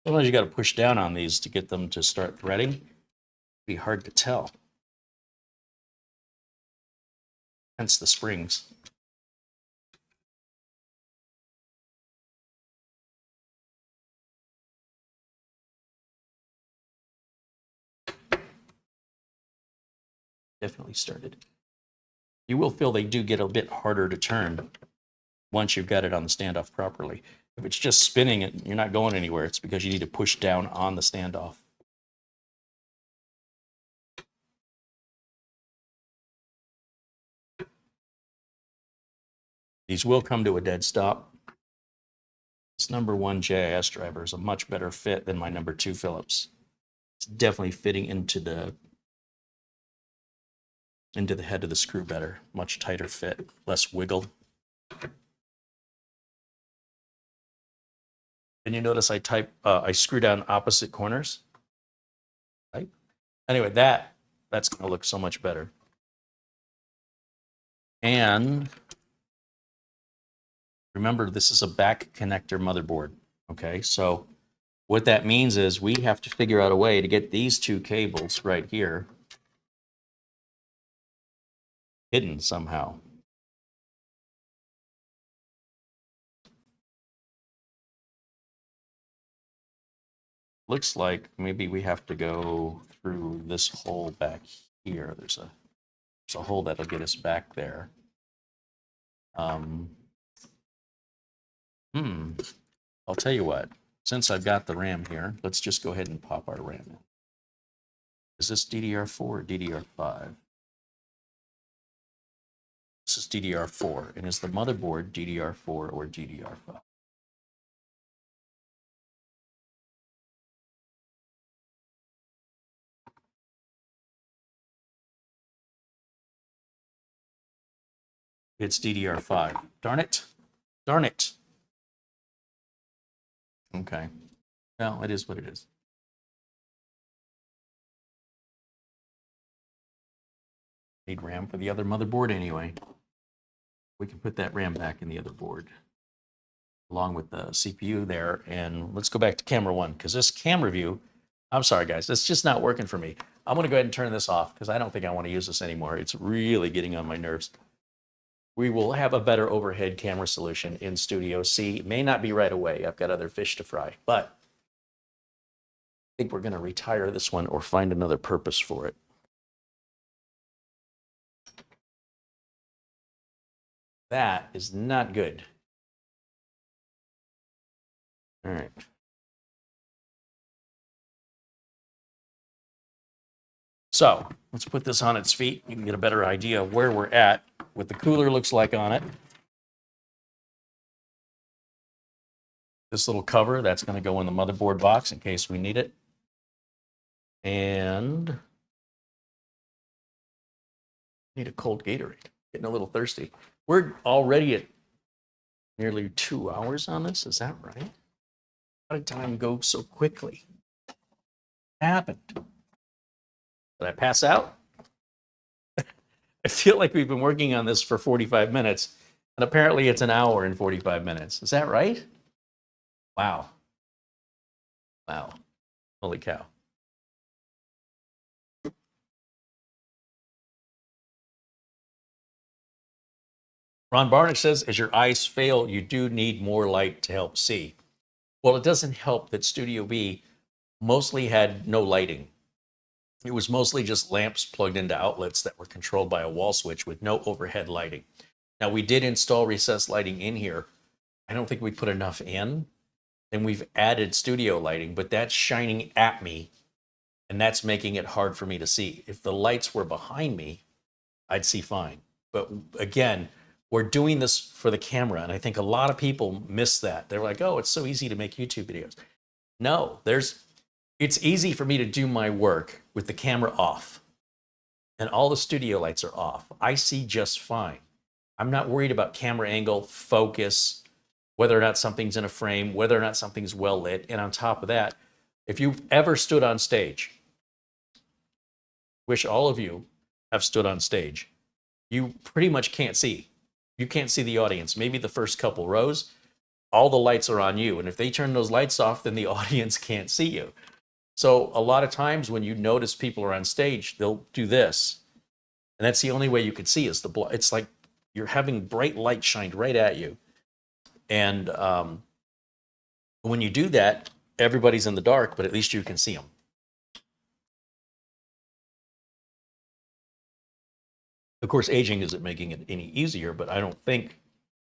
[SPEAKER 1] Sometimes you got to push down on these to get them to start threading. It'd be hard to tell. Hence the springs. Definitely started. You will feel they do get a bit harder to turn once you've got it on the standoff properly. If it's just spinning it, you're not going anywhere. It's because you need to push down on the standoff. These will come to a dead stop. This #1 JIS driver is a much better fit than my #2 Phillips. It's definitely fitting into the head of the screw better. Much tighter fit, less wiggle. And you notice I screw down opposite corners. Right? Anyway, that's going to look so much better. And remember, this is a back connector motherboard. Okay, so what that means is we have to figure out a way to get these two cables right here hidden somehow. Looks like maybe we have to go through this hole back here. There's a hole that'll get us back there. I'll tell you what, since I've got the RAM here, let's just go ahead and pop our RAM in. Is this DDR4 or DDR5? This is DDR4, and is the motherboard DDR4 or DDR5? It's DDR5. Darn it. Darn it. Okay. Well, it is what it is. Need RAM for the other motherboard anyway. We can put that RAM back in the other board along with the CPU there. And let's go back to camera 1 because this camera view, I'm sorry guys, it's just not working for me. I'm going to go ahead and turn this off because I don't think I want to use this anymore. It's really getting on my nerves. We will have a better overhead camera solution in Studio C. It may not be right away. I've got other fish to fry, but I think we're going to retire this one or find another purpose for it. That is not good. All right. So let's put this on its feet. You can get a better idea of where we're at, what the cooler looks like on it. This little cover, that's going to go in the motherboard box in case we need it. And need a cold Gatorade. Getting a little thirsty. We're already at nearly 2 hours on this. Is that right? How did time go so quickly? What happened? Did I pass out? I feel like we've been working on this for 45 minutes, and apparently it's an hour and 45 minutes. Is that right? Wow. Wow. Holy cow. Ron Barnick says, as your eyes fail, you do need more light to help see. Well, it doesn't help that Studio B mostly had no lighting. It was mostly just lamps plugged into outlets that were controlled by a wall switch with no overhead lighting. Now, we did install recessed lighting in here. I don't think we put enough in. And we've added studio lighting, but that's shining at me, and that's making it hard for me to see. If the lights were behind me, I'd see fine. But again, we're doing this for the camera, and I think a lot of people miss that. They're like, oh, it's so easy to make YouTube videos. No, it's easy for me to do my work with the camera off, and all the studio lights are off. I see just fine. I'm not worried about camera angle, focus, whether or not something's in a frame, whether or not something's well lit. And on top of that, if you've ever stood on stage, wish all of you have stood on stage, you pretty much can't see. You can't see the audience. Maybe the first couple rows, all the lights are on you. And if they turn those lights off, then the audience can't see you. So a lot of times when you notice people are on stage, they'll do this. And that's the only way you can see is it's like you're having bright light shined right at you. And when you do that, everybody's in the dark, but at least you can see them. Of course, aging isn't making it any easier, but I don't think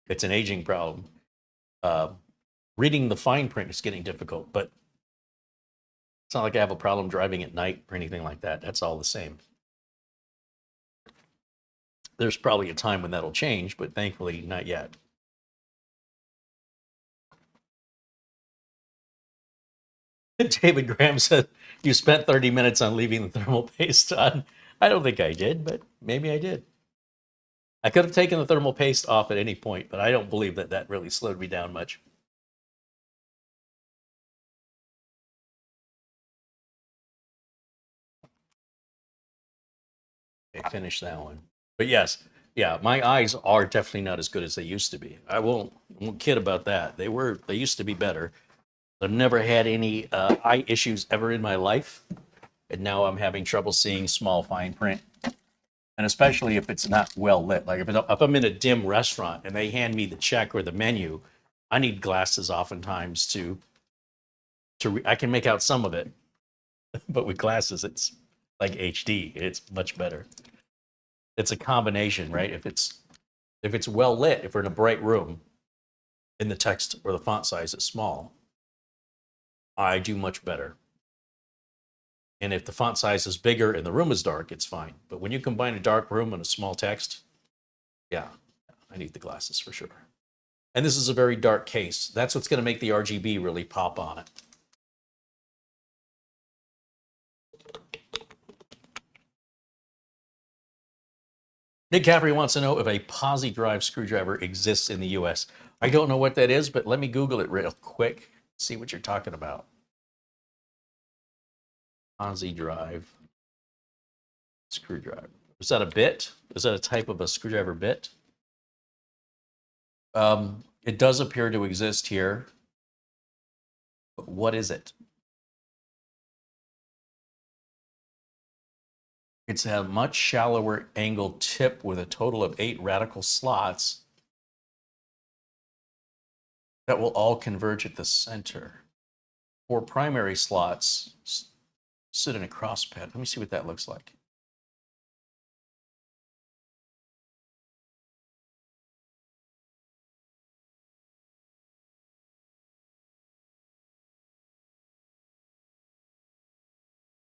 [SPEAKER 1] it's an aging problem. Reading the fine print is getting difficult, but it's not like I have a problem driving at night or anything like that. That's all the same. There's probably a time when that'll change, but thankfully not yet. David Graham said, you spent 30 minutes on leaving the thermal paste on. I don't think I did, but maybe I did. I could have taken the thermal paste off at any point, but I don't believe that that really slowed me down much. Okay, finish that one. But yes, yeah, my eyes are definitely not as good as they used to be. I won't kid about that. They used to be better. I've never had any eye issues ever in my life, and now I'm having trouble seeing small fine print, and especially if it's not well lit. Like if I'm in a dim restaurant and they hand me the check or the menu, I need glasses oftentimes to I can make out some of it, but with glasses it's like HD. It's much better. It's a combination, right? If it's well lit, if we're in a bright room and the text or the font size is small, I do much better. And if the font size is bigger and the room is dark, it's fine. But when you combine a dark room and a small text, yeah, I need the glasses for sure. And this is a very dark case. That's what's going to make the RGB really pop on it. Nick Caffrey wants to know if a posi drive screwdriver exists in the US. I don't know what that is, but let me Google it real quick, see what you're talking about. Posi drive screwdriver. Is that a bit? Is that a type of a screwdriver bit? It does appear to exist here. But what is it? It's a much shallower angled tip with a total of 8 radical slots that will all converge at the center. 4 primary slots sit in a cross pad. Let me see what that looks like.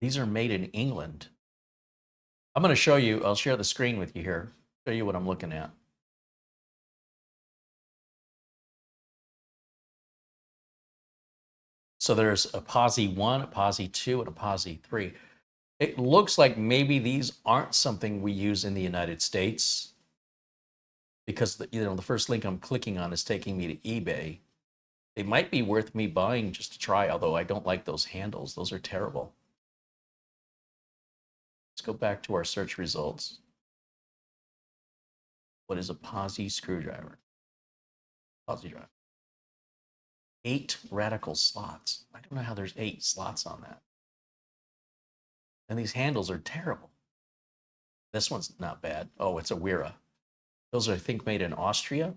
[SPEAKER 1] These are made in England. I'm going to show you, I'll share the screen with you here, show you what I'm looking at. So there's a posi 1, a posi 2, and a posi 3. It looks like maybe these aren't something we use in the United States because the first link I'm clicking on is taking me to eBay. They might be worth me buying just to try, although I don't like those handles. Those are terrible. Let's go back to our search results. What is a posi screwdriver? Posi drive. 8 radical slots. I don't know how there's 8 slots on that. And these handles are terrible. This one's not bad. Oh, it's a Wera. Those are, I think, made in Austria.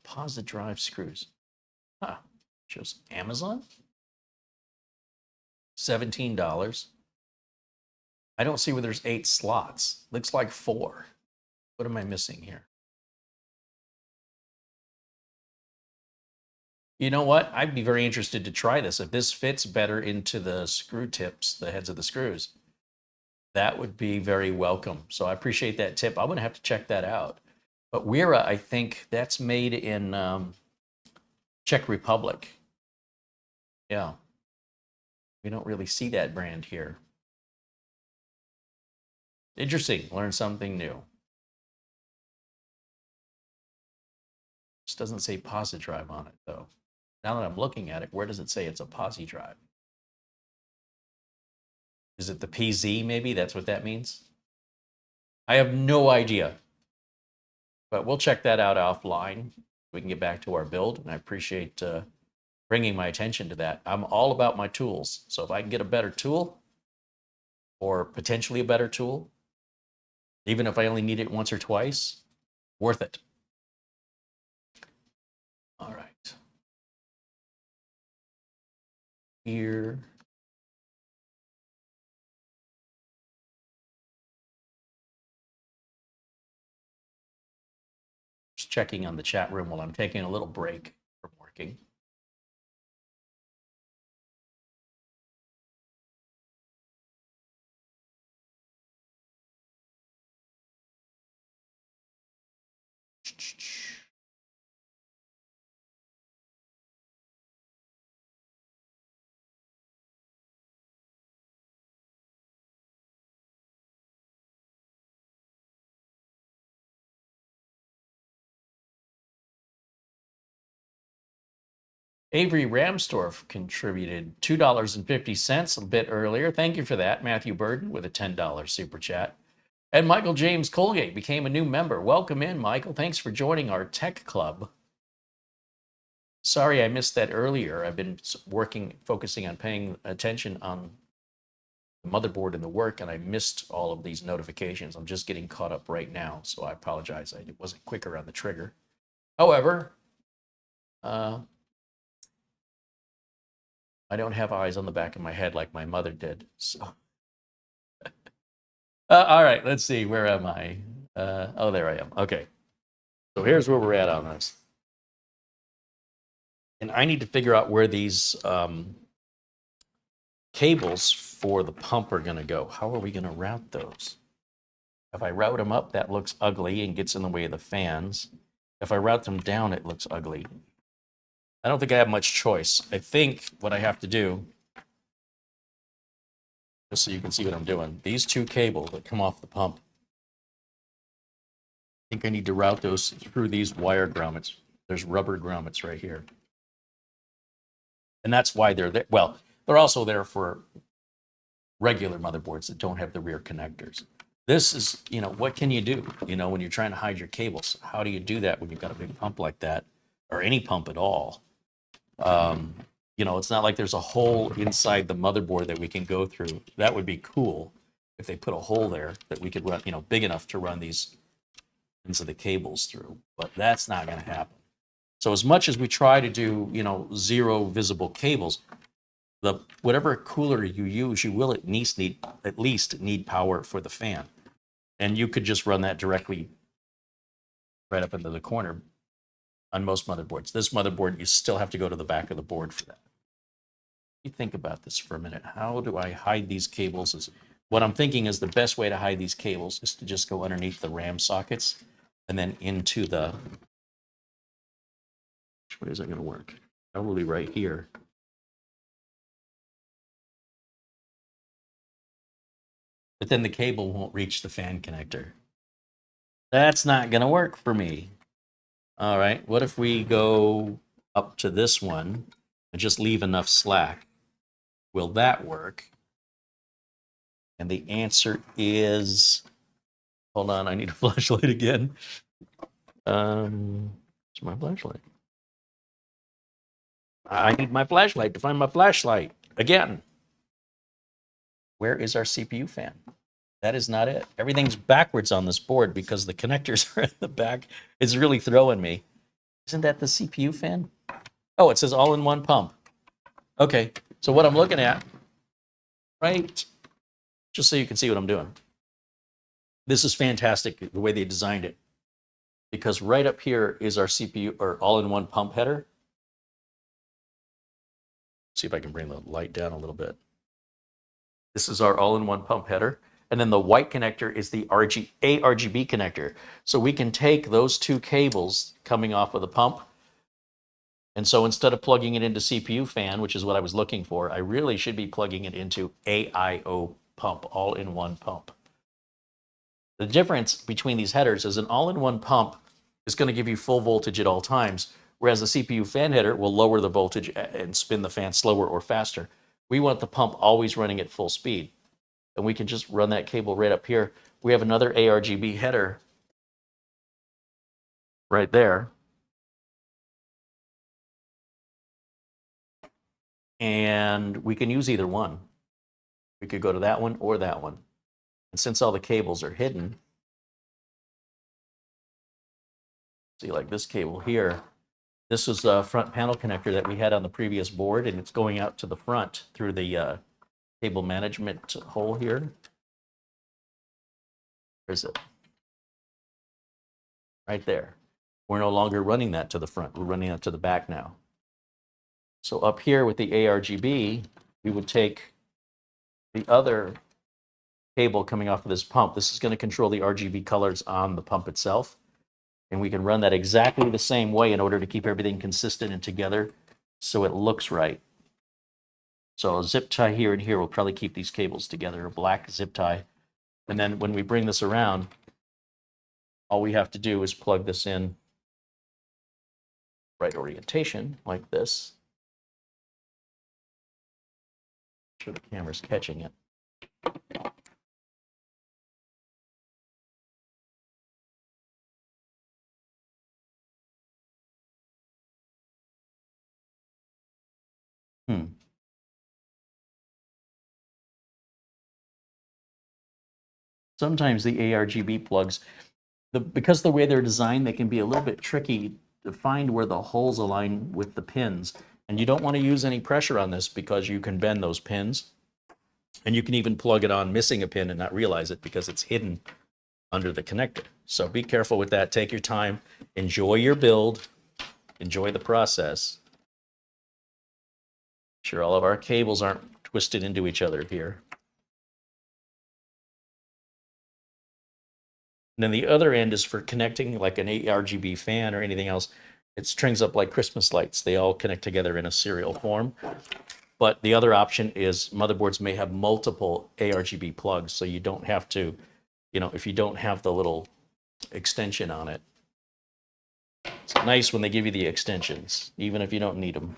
[SPEAKER 1] Posi drive screws. Huh. Shows Amazon. $17. I don't see where there's 8 slots. Looks like 4. What am I missing here? You know what? I'd be very interested to try this. If this fits better into the screw tips, the heads of the screws, that would be very welcome. So I appreciate that tip. I'm going to have to check that out. But Wera, I think that's made in Czech Republic. Yeah. We don't really see that brand here. Interesting. Learn something new. This doesn't say posi drive on it, though. Now that I'm looking at it, where does it say it's a posi drive? Is it the PZ, maybe? That's what that means? I have no idea. But we'll check that out offline. We can get back to our build, and I appreciate bringing my attention to that. I'm all about my tools. So if I can get a better tool, or potentially a better tool, even if I only need it once or twice, worth it. All right. Here. just checking on the chat room while I'm taking a little break from working. Avery Ramstorff contributed $2.50 a bit earlier. Thank you for that. Matthew Burden with a $10 super chat. And Michael James Colgate became a new member. Welcome in, Michael. Thanks for joining our tech club. Sorry I missed that earlier. I've been focusing on paying attention on the motherboard and the work, and I missed all of these notifications. I'm just getting caught up right now, so I apologize. I wasn't quicker on the trigger. However, I don't have eyes on the back of my head like my mother did. So, all right, let's see. Where am I? Oh, there I am. Okay. So here's where we're at on this. And I need to figure out where these cables for the pump are going to go. How are we going to route those? If I route them up, that looks ugly and gets in the way of the fans. If I route them down, it looks ugly. I don't think I have much choice. I think what I have to do, just so you can see what I'm doing, these two cables that come off the pump, I think I need to route those through these wire grommets. There's rubber grommets right here. And that's why they're there. Well, they're also there for regular motherboards that don't have the rear connectors. This is, you know, what can you do? You know, when you're trying to hide your cables, how do you do that when you've got a big pump like that, or any pump at all? You know, it's not like there's a hole inside the motherboard that we can go through. That would be cool if they put a hole there that we could run, you know, big enough to run these ends of the cables through, but that's not going to happen. So as much as we try to do, you know, zero visible cables, whatever cooler you use, you will at least need power for the fan. And you could just run that directly right up into the corner on most motherboards. This motherboard, you still have to go to the back of the board for that. You think about this for a minute. How do I hide these cables? What I'm thinking is the best way to hide these cables is to just go underneath the RAM sockets and then into the, which way is that going to work? Probably right here. But then the cable won't reach the fan connector. That's not going to work for me. All right, what if we go up to this one and just leave enough slack? Will that work? And the answer is, hold on, I need a flashlight again. It's my flashlight. I need my flashlight to find my flashlight again. Where is our CPU fan? That is not it. Everything's backwards on this board because the connectors are in the back. It's really throwing me. Isn't that the CPU fan? Oh, it says all-in-one pump. Okay, so what I'm looking at, right, just so you can see what I'm doing. This is fantastic, the way they designed it. Because right up here is our CPU, or all-in-one pump header. See if I can bring the light down a little bit. This is our all-in-one pump header. And then the white connector is the ARGB connector. So we can take those two cables coming off of the pump. And so instead of plugging it into CPU fan, which is what I was looking for, I really should be plugging it into AIO pump, all-in-one pump. The difference between these headers is an all-in-one pump is going to give you full voltage at all times, whereas the CPU fan header will lower the voltage and spin the fan slower or faster. We want the pump always running at full speed. And we can just run that cable right up here. We have another ARGB header right there. And we can use either one. We could go to that one or that one. And since all the cables are hidden, see, like this cable here, this is a front panel connector that we had on the previous board, and it's going out to the front through the cable management hole here. Where is it? Right there. We're no longer running that to the front. We're running that to the back now. So up here with the ARGB, we would take the other cable coming off of this pump. This is going to control the RGB colors on the pump itself. And we can run that exactly the same way in order to keep everything consistent and together so it looks right. So a zip tie here and here will probably keep these cables together, a black zip tie. And then when we bring this around, all we have to do is plug this in right orientation like this. Make sure the camera's catching it. Sometimes the ARGB plugs, because the way they're designed, they can be a little bit tricky to find where the holes align with the pins. And you don't want to use any pressure on this because you can bend those pins. And you can even plug it on missing a pin and not realize it because it's hidden under the connector. So be careful with that. Take your time. Enjoy your build. Enjoy the process. Make sure all of our cables aren't twisted into each other here. And then the other end is for connecting like an ARGB fan or anything else. It strings up like Christmas lights. They all connect together in a serial form. But the other option is motherboards may have multiple ARGB plugs, so you don't have to, if you don't have the little extension on it. It's nice when they give you the extensions, even if you don't need them.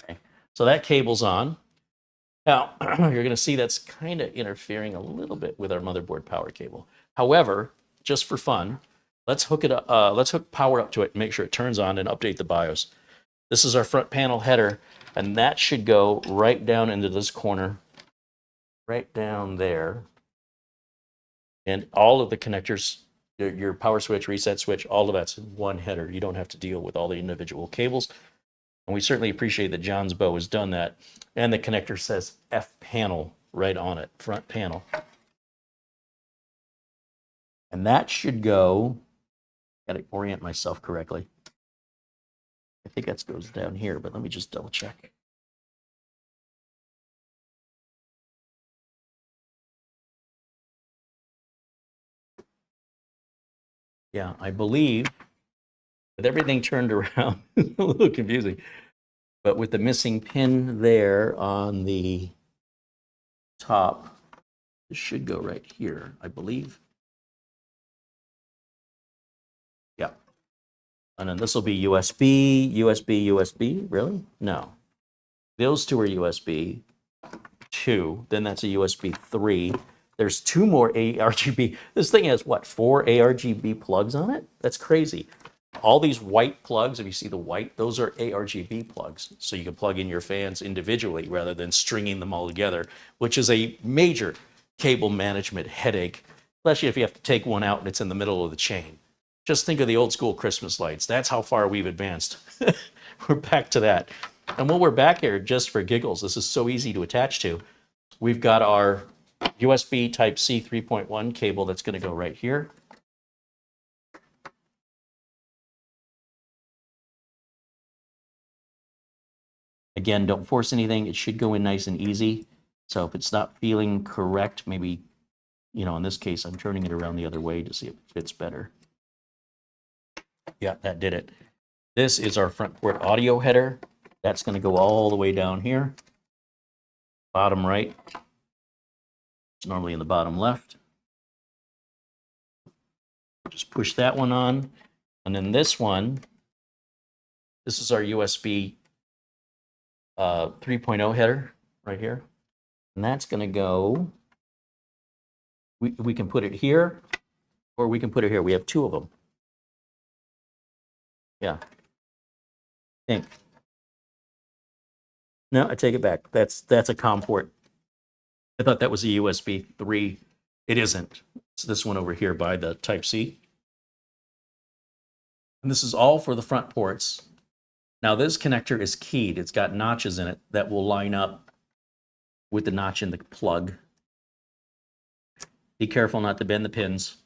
[SPEAKER 1] Okay. So that cable's on. Now, you're going to see that's kind of interfering a little bit with our motherboard power cable. However, just for fun, let's hook it up. Let's hook power up to it and make sure it turns on and update the BIOS. This is our front panel header, and that should go right down into this corner, right down there. And all of the connectors, your power switch, reset switch, all of that's in one header. You don't have to deal with all the individual cables. And we certainly appreciate that Jonsbo has done that. And the connector says F panel right on it, front panel. And that should go, got to orient myself correctly. I think that goes down here, but let me just double check. Yeah, I believe with everything turned around, it's a little confusing. But with the missing pin there on the top, it should go right here, I believe. Yeah. And then this will be USB, USB, USB. Really? No. Those two are USB 2. Then that's a USB 3. There's 2 more ARGB. This thing has, what, 4 ARGB plugs on it? That's crazy. All these white plugs, if you see the white, those are ARGB plugs. So you can plug in your fans individually rather than stringing them all together, which is a major cable management headache, especially if you have to take one out and it's in the middle of the chain. Just think of the old school Christmas lights. That's how far we've advanced. We're back to that. And while we're back here, just for giggles, this is so easy to attach to. We've got our USB Type-C 3.1 cable that's going to go right here. Again, don't force anything. It should go in nice and easy. So if it's not feeling correct, maybe, in this case, I'm turning it around the other way to see if it fits better. Yeah, that did it. This is our front port audio header. That's going to go all the way down here. Bottom right. It's normally in the bottom left. Just push that one on. And then this one, this is our USB 3.0 header right here. And that's going to go, we can put it here, or we can put it here. We have 2 of them. Yeah. Think. No, I take it back. That's a COM port. I thought that was a USB 3. It isn't. It's this one over here by the Type-C. And this is all for the front ports. Now this connector is keyed. It's got notches in it that will line up with the notch in the plug. Be careful not to bend the pins.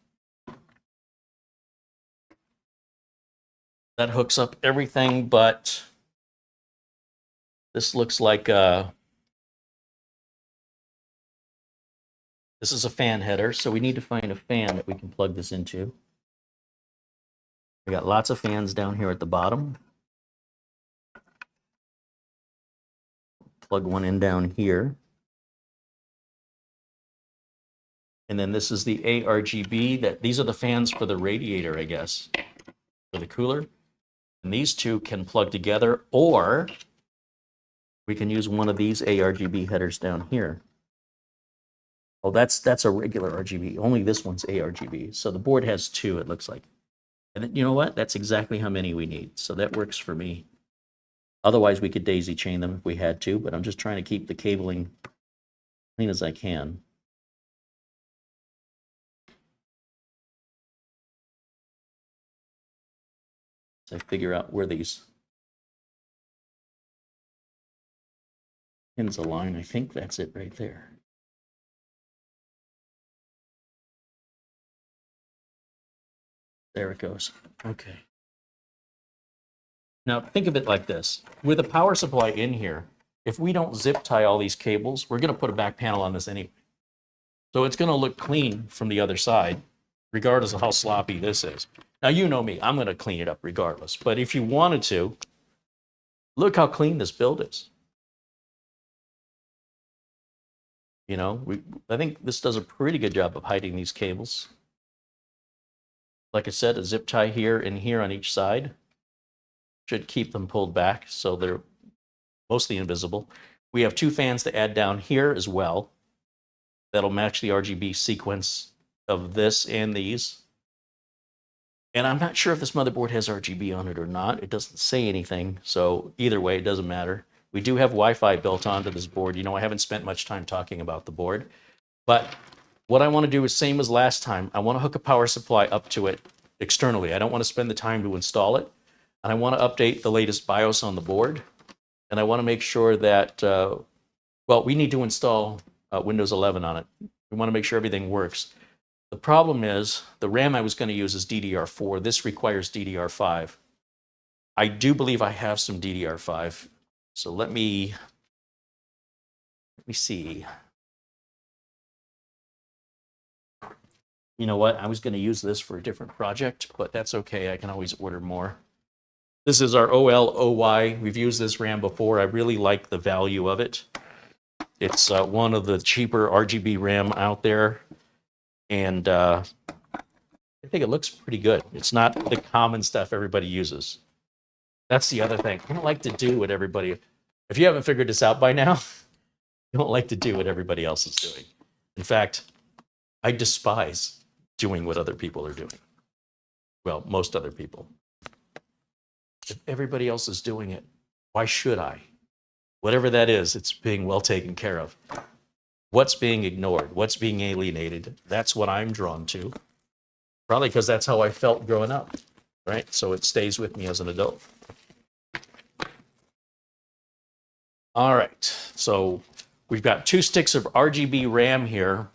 [SPEAKER 1] That hooks up everything, but this looks like this is a fan header, so we need to find a fan that we can plug this into. We got lots of fans down here at the bottom. Plug one in down here. And then this is the ARGB. These are the fans for the radiator, I guess, for the cooler. And these two can plug together, or we can use one of these ARGB headers down here. Oh, that's a regular RGB. Only this one's ARGB. So the board has two, it looks like. And you know what? That's exactly how many we need. So that works for me. Otherwise, we could daisy chain them if we had to, but I'm just trying to keep the cabling clean as I can. So I figure out where these pins align. I think that's it right there. There it goes. Okay. Now think of it like this. With a power supply in here, if we don't zip tie all these cables, we're going to put a back panel on this anyway. So it's going to look clean from the other side, regardless of how sloppy this is. Now, you know me, I'm going to clean it up regardless. But if you wanted to, look how clean this build is. You know, I think this does a pretty good job of hiding these cables. Like I said, a zip tie here and here on each side should keep them pulled back so they're mostly invisible. We have two fans to add down here as well. That'll match the RGB sequence of this and these. And I'm not sure if this motherboard has RGB on it or not. It doesn't say anything, so either way, it doesn't matter. We do have Wi-Fi built onto this board. You know, I haven't spent much time talking about the board, but what I want to do is same as last time. I want to hook a power supply up to it externally. I don't want to spend the time to install it, and I want to update the latest BIOS on the board, and I want to make sure that, well, we need to install Windows 11 on it. We want to make sure everything works. The problem is the RAM I was going to use is DDR4. This requires DDR5. I do believe I have some DDR5. So let me see. You know what? I was going to use this for a different project, but that's okay. I can always order more. This is our OLOy. We've used this RAM before. I really like the value of it. It's one of the cheaper RGB RAM out there. And I think it looks pretty good. It's not the common stuff everybody uses. That's the other thing. I don't like to do what everybody... If you haven't figured this out by now, you don't like to do what everybody else is doing. In fact, I despise doing what other people are doing. Well, most other people. If everybody else is doing it, why should I? Whatever that is, it's being well taken care of. What's being ignored? What's being alienated? That's what I'm drawn to. Probably because that's how I felt growing up, right? So it stays with me as an adult. All right, so we've got 2 sticks of RGB RAM here,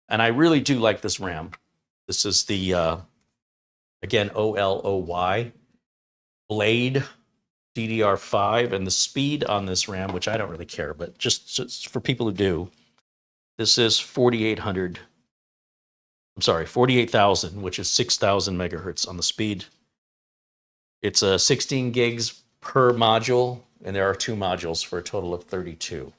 [SPEAKER 1] and I really do like this RAM. This is the, again, OLOy Blade DDR5, and the speed on this RAM, which I don't really care, but just for people who do, this is 48,000, which is 6,000 megahertz on the speed. It's 16 gigs per module, and there are 2 modules for a total of 32.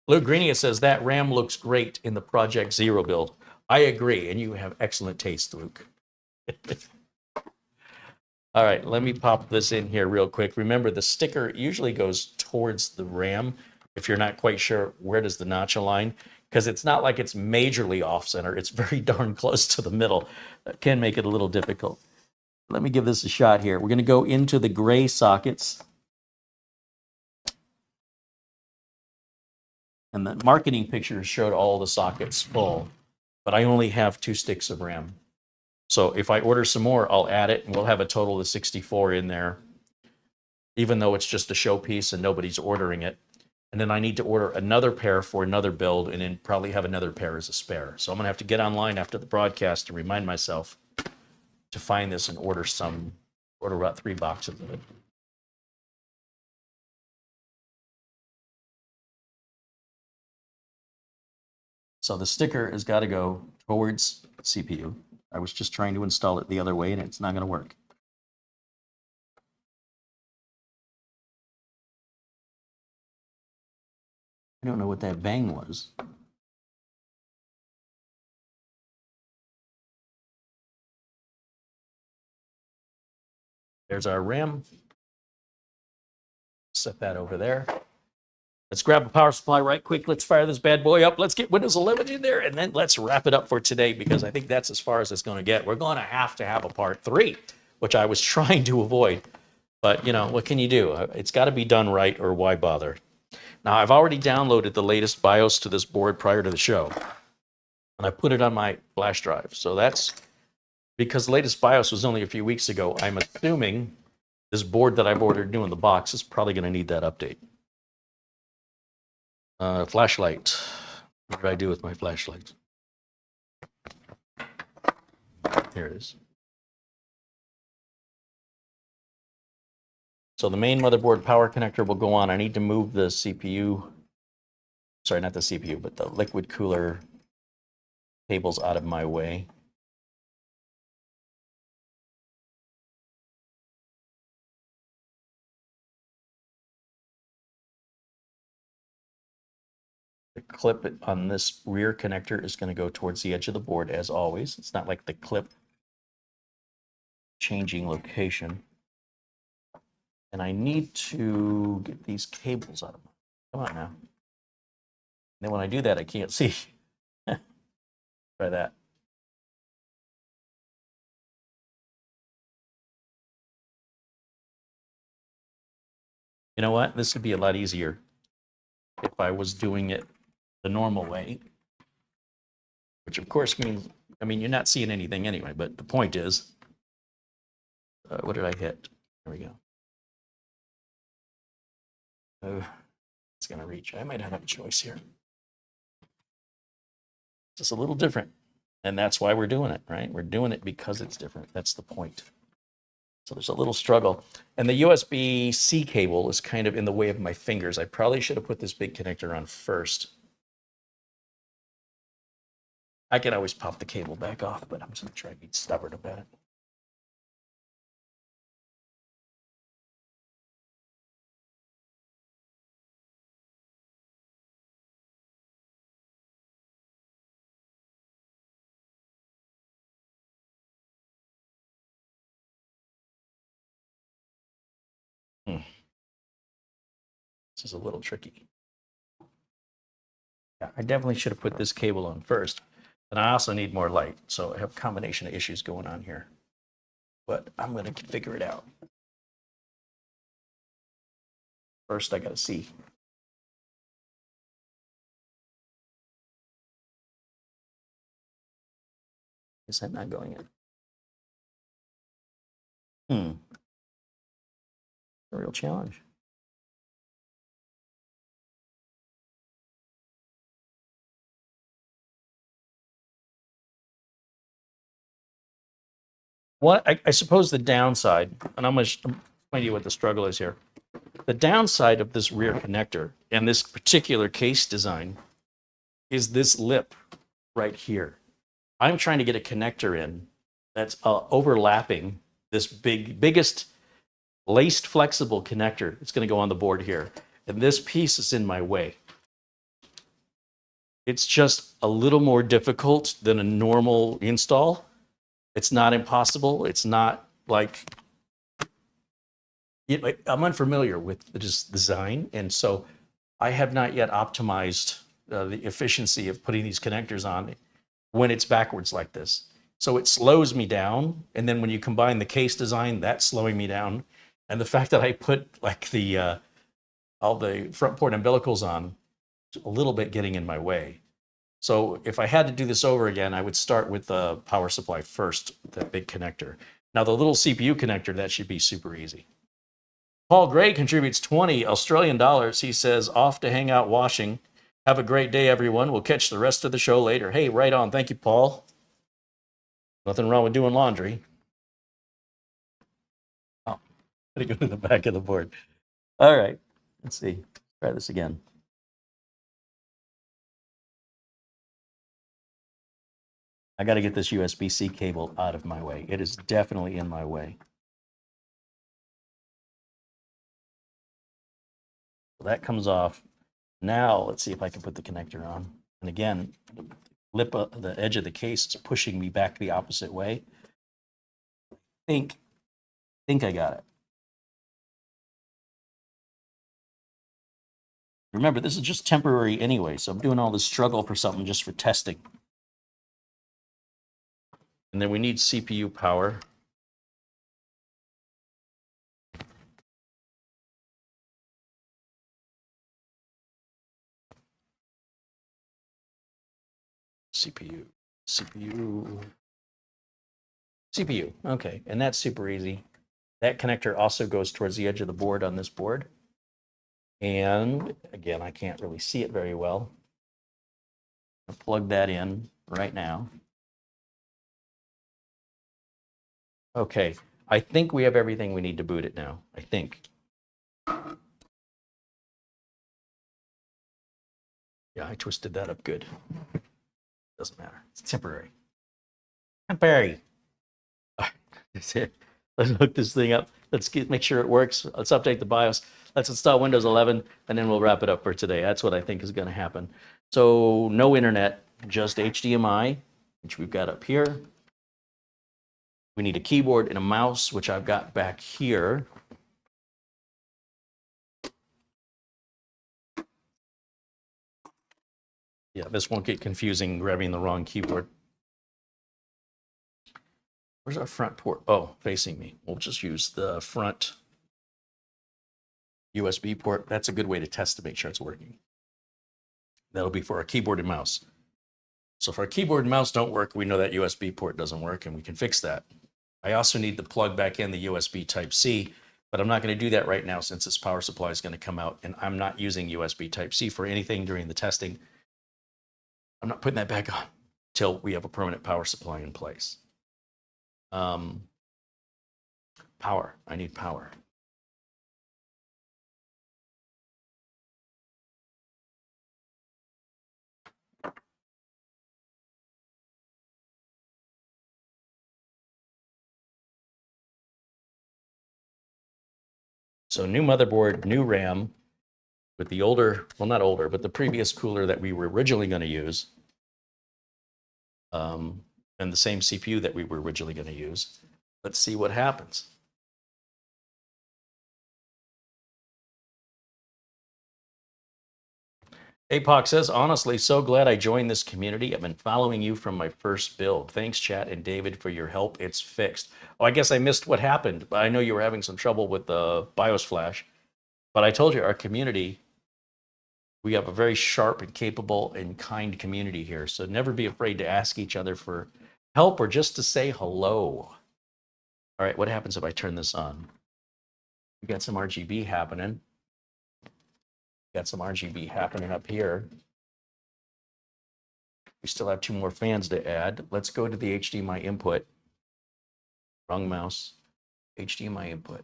[SPEAKER 1] Luke Greenia says that RAM looks great in the Project Zero build. I agree, and you have excellent taste, Luke. All right, let me pop this in here real quick. Remember, the sticker usually goes towards the RAM if you're not quite sure where does the notch align, because it's not like it's majorly off-center. It's very darn close to the middle. That can make it a little difficult. Let me give this a shot here. We're going to go into the gray sockets. And the marketing pictures showed all the sockets full, but I only have 2 sticks of RAM. So if I order some more, I'll add it, and we'll have a total of 64 in there, even though it's just a showpiece and nobody's ordering it. And then I need to order another pair for another build and then probably have another pair as a spare. So I'm gonna have to get online after the broadcast to remind myself to find this and order about 3 boxes of it. So the sticker has got to go towards CPU. I was just trying to install it the other way and it's not going to work. I don't know what that bang was. There's our RAM. Set that over there. Let's grab a power supply right quick. Let's fire this bad boy up. Let's get Windows 11 in there, and then let's wrap it up for today because I think that's as far as it's going to get. We're going to have a part 3, which I was trying to avoid. But, you know, what can you do? It's got to be done right, or why bother? Now, I've already downloaded the latest BIOS to this board prior to the show, and I put it on my flash drive. So that's because the latest BIOS was only a few weeks ago. I'm assuming this board that I've ordered new in the box is probably going to need that update. Flashlight. What did I do with my flashlight? Here it is. So the main motherboard power connector will go on. I need to move the CPU, sorry, not the CPU, but the liquid cooler cables out of my way. The clip on this rear connector is going to go towards the edge of the board as always. It's not like the clip changing location. And I need to get these cables out of my, come on now. And then when I do that, I can't see. Try that. You know what? This would be a lot easier if I was doing it the normal way, which of course means, I mean, you're not seeing anything anyway, but the point is, what did I hit? There we go. It's going to reach. I might have a choice here. Just a little different. And that's why we're doing it, right? We're doing it because it's different. That's the point. So there's a little struggle. And the USB-C cable is kind of in the way of my fingers. I probably should have put this big connector on first. I can always pop the cable back off, but I'm just going to try to be stubborn about it. This is a little tricky. Yeah, I definitely should have put this cable on first. And I also need more light, so I have a combination of issues going on here. But I'm going to figure it out. First, I got to see. Is that not going in? A real challenge. Well, I suppose the downside, and I'm going to explain to you what the struggle is here. The downside of this rear connector and this particular case design is this lip right here. I'm trying to get a connector in that's overlapping this biggest laced flexible connector. It's going to go on the board here. And this piece is in my way. It's just a little more difficult than a normal install. It's not impossible. It's not like, I'm unfamiliar with this design. And so I have not yet optimized the efficiency of putting these connectors on when it's backwards like this. So it slows me down. And then when you combine the case design, that's slowing me down. And the fact that I put like the all the front port umbilicals on, a little bit getting in my way. So if I had to do this over again, I would start with the power supply first, that big connector. Now the little CPU connector, that should be super easy. Paul Gray contributes 20 Australian dollars. He says, off to hang out washing. Have a great day, everyone. We'll catch the rest of the show later. Hey, right on. Thank you, Paul. Nothing wrong with doing laundry. Oh, gotta go to the back of the board. All right, let's see. Try this again. I got to get this USB-C cable out of my way. It is definitely in my way. So that comes off. Now let's see if I can put the connector on. And again, the edge of the case is pushing me back the opposite way. I think I got it. Remember, this is just temporary anyway, so I'm doing all this struggle for something just for testing. And then we need CPU power. CPU. Okay, and that's super easy. That connector also goes towards the edge of the board on this board. And again, I can't really see it very well. I'll plug that in right now. Okay, I think we have everything we need to boot it now. I think. Yeah, I twisted that up good. Doesn't matter. It's temporary. Temporary. That's it. Let's hook this thing up. Let's make sure it works. Let's update the BIOS. Let's install Windows 11, and then we'll wrap it up for today. That's what I think is going to happen. So no internet, just HDMI, which we've got up here. We need a keyboard and a mouse, which I've got back here. Yeah, this won't get confusing grabbing the wrong keyboard. Where's our front port? Oh, facing me. We'll just use the front USB port. That's a good way to test to make sure it's working. That'll be for our keyboard and mouse. So if our keyboard and mouse don't work, we know that USB port doesn't work, and we can fix that. I also need to plug back in the USB Type-C, but I'm not going to do that right now since this power supply is going to come out, and I'm not using USB Type-C for anything during the testing. I'm not putting that back on until we have a permanent power supply in place. Power. I need power. So new motherboard, new RAM with the older, well, not older, but the previous cooler that we were originally going to use. And the same CPU that we were originally going to use. Let's see what happens. APOC says, honestly, so glad I joined this community. I've been following you from my first build. Thanks, chat and David, for your help. It's fixed. Oh, I guess I missed what happened. I know you were having some trouble with the BIOS flash. But I told you, our community, we have a very sharp and capable and kind community here. So never be afraid to ask each other for help or just to say hello. All right, what happens if I turn this on? We got some RGB happening. Got some RGB happening up here. We still have 2 more fans to add. Let's go to the HDMI input. Wrong mouse. HDMI input.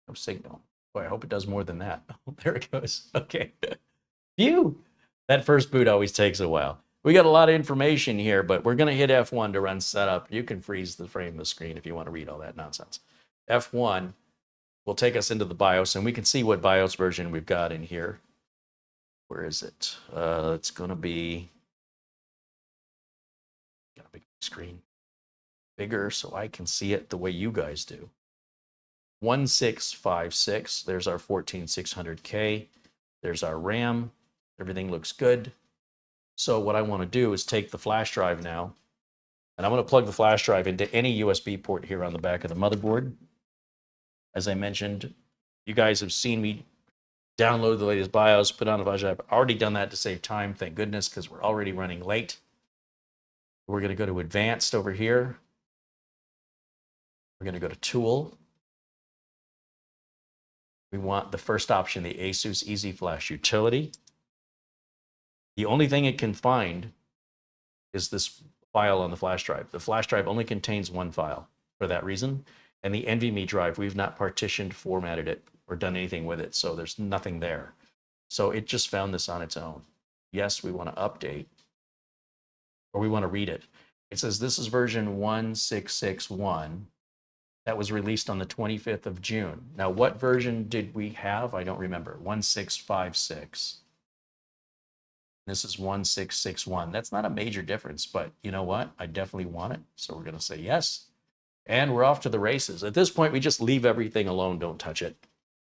[SPEAKER 1] No signal. Boy, I hope it does more than that. There it goes. Okay. Phew. That first boot always takes a while. We got a lot of information here, but we're going to hit F1 to run setup. You can freeze the frame of the screen if you want to read all that nonsense. F1 will take us into the BIOS, and we can see what BIOS version we've got in here. Where is it? It's going to be, got a big screen, bigger so I can see it the way you guys do. 1656. There's our 14600K. There's our RAM. Everything looks good. So what I want to do is take the flash drive now, and I'm going to plug the flash drive into any USB port here on the back of the motherboard. As I mentioned, you guys have seen me download the latest BIOS, put on a BIOS. I've already done that to save time, thank goodness, because we're already running late. We're going to go to Advanced over here. We're going to go to Tool. We want the first option, the ASUS Easy Flash Utility. The only thing it can find is this file on the flash drive. The flash drive only contains one file for that reason. And the NVMe drive, we've not partitioned, formatted it, or done anything with it. So there's nothing there. So it just found this on its own. Yes, we want to update, or we want to read it. It says this is version 1661. That was released on the 25th of June. Now, what version did we have? I don't remember. 1656. This is 1661. That's not a major difference, but you know what? I definitely want it. So we're going to say yes. And we're off to the races. At this point, we just leave everything alone. Don't touch it.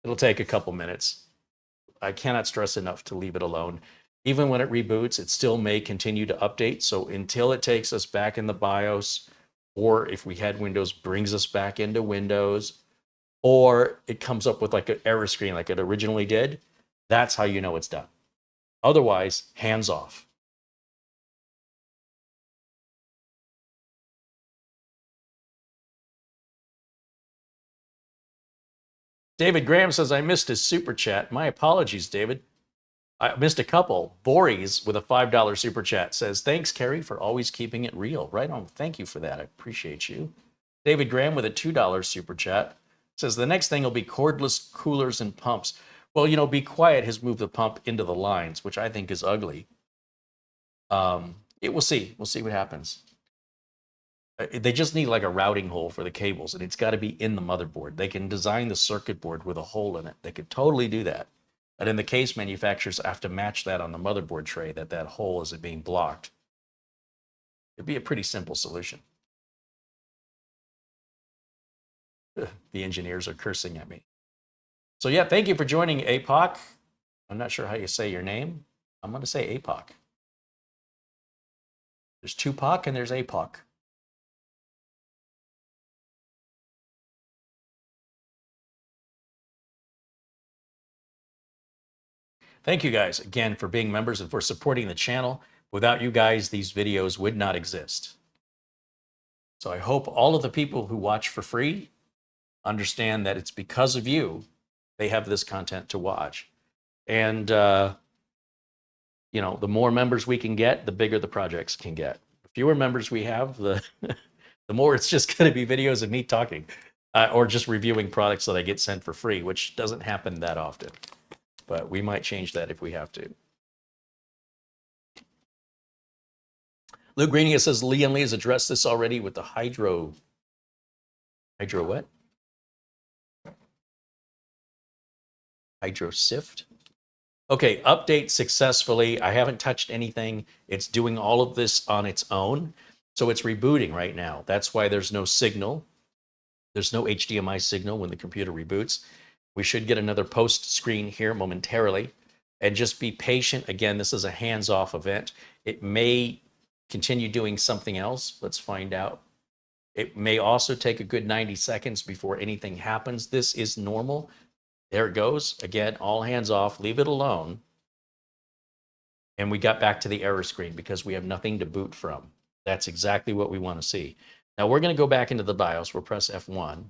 [SPEAKER 1] It'll take a couple minutes. I cannot stress enough to leave it alone. Even when it reboots, it still may continue to update. So until it takes us back in the BIOS, or if we had Windows, brings us back into Windows, or it comes up with like an error screen like it originally did, that's how you know it's done. Otherwise, hands off. David Graham says, I missed his super chat. My apologies, David. I missed a couple. Boris with a $5 super chat says, thanks, Carey, for always keeping it real. Right on. Thank you for that. I appreciate you. David Graham with a $2 super chat says, the next thing will be cordless coolers and pumps. Well, you know, Be Quiet has moved the pump into the lines, which I think is ugly. We'll see. We'll see what happens. They just need like a routing hole for the cables, and it's got to be in the motherboard. They can design the circuit board with a hole in it. They could totally do that. And then the case manufacturers have to match that on the motherboard tray, that hole isn't being blocked. It'd be a pretty simple solution. The engineers are cursing at me. So yeah, thank you for joining APOC. I'm not sure how you say your name. I'm going to say APOC. There's Tupac and there's APOC. Thank you guys again for being members and for supporting the channel. Without you guys, these videos would not exist. So I hope all of the people who watch for free understand that it's because of you they have this content to watch. And, you know, the more members we can get, the bigger the projects can get. The fewer members we have, the more it's just going to be videos of me talking or just reviewing products that I get sent for free, which doesn't happen that often. But we might change that if we have to. Lou Greenia says, Leon Lee has addressed this already with the hydro what? Hydro sift. Okay, update successfully. I haven't touched anything. It's doing all of this on its own. So it's rebooting right now. That's why there's no signal. There's no HDMI signal when the computer reboots. We should get another post screen here momentarily, and just be patient. Again, this is a hands-off event. It may continue doing something else. Let's find out. It may also take a good 90 seconds before anything happens. This is normal. There it goes. Again, all hands off, leave it alone. And we got back to the error screen because we have nothing to boot from. That's exactly what we want to see. Now we're going to go back into the BIOS. We'll press F1.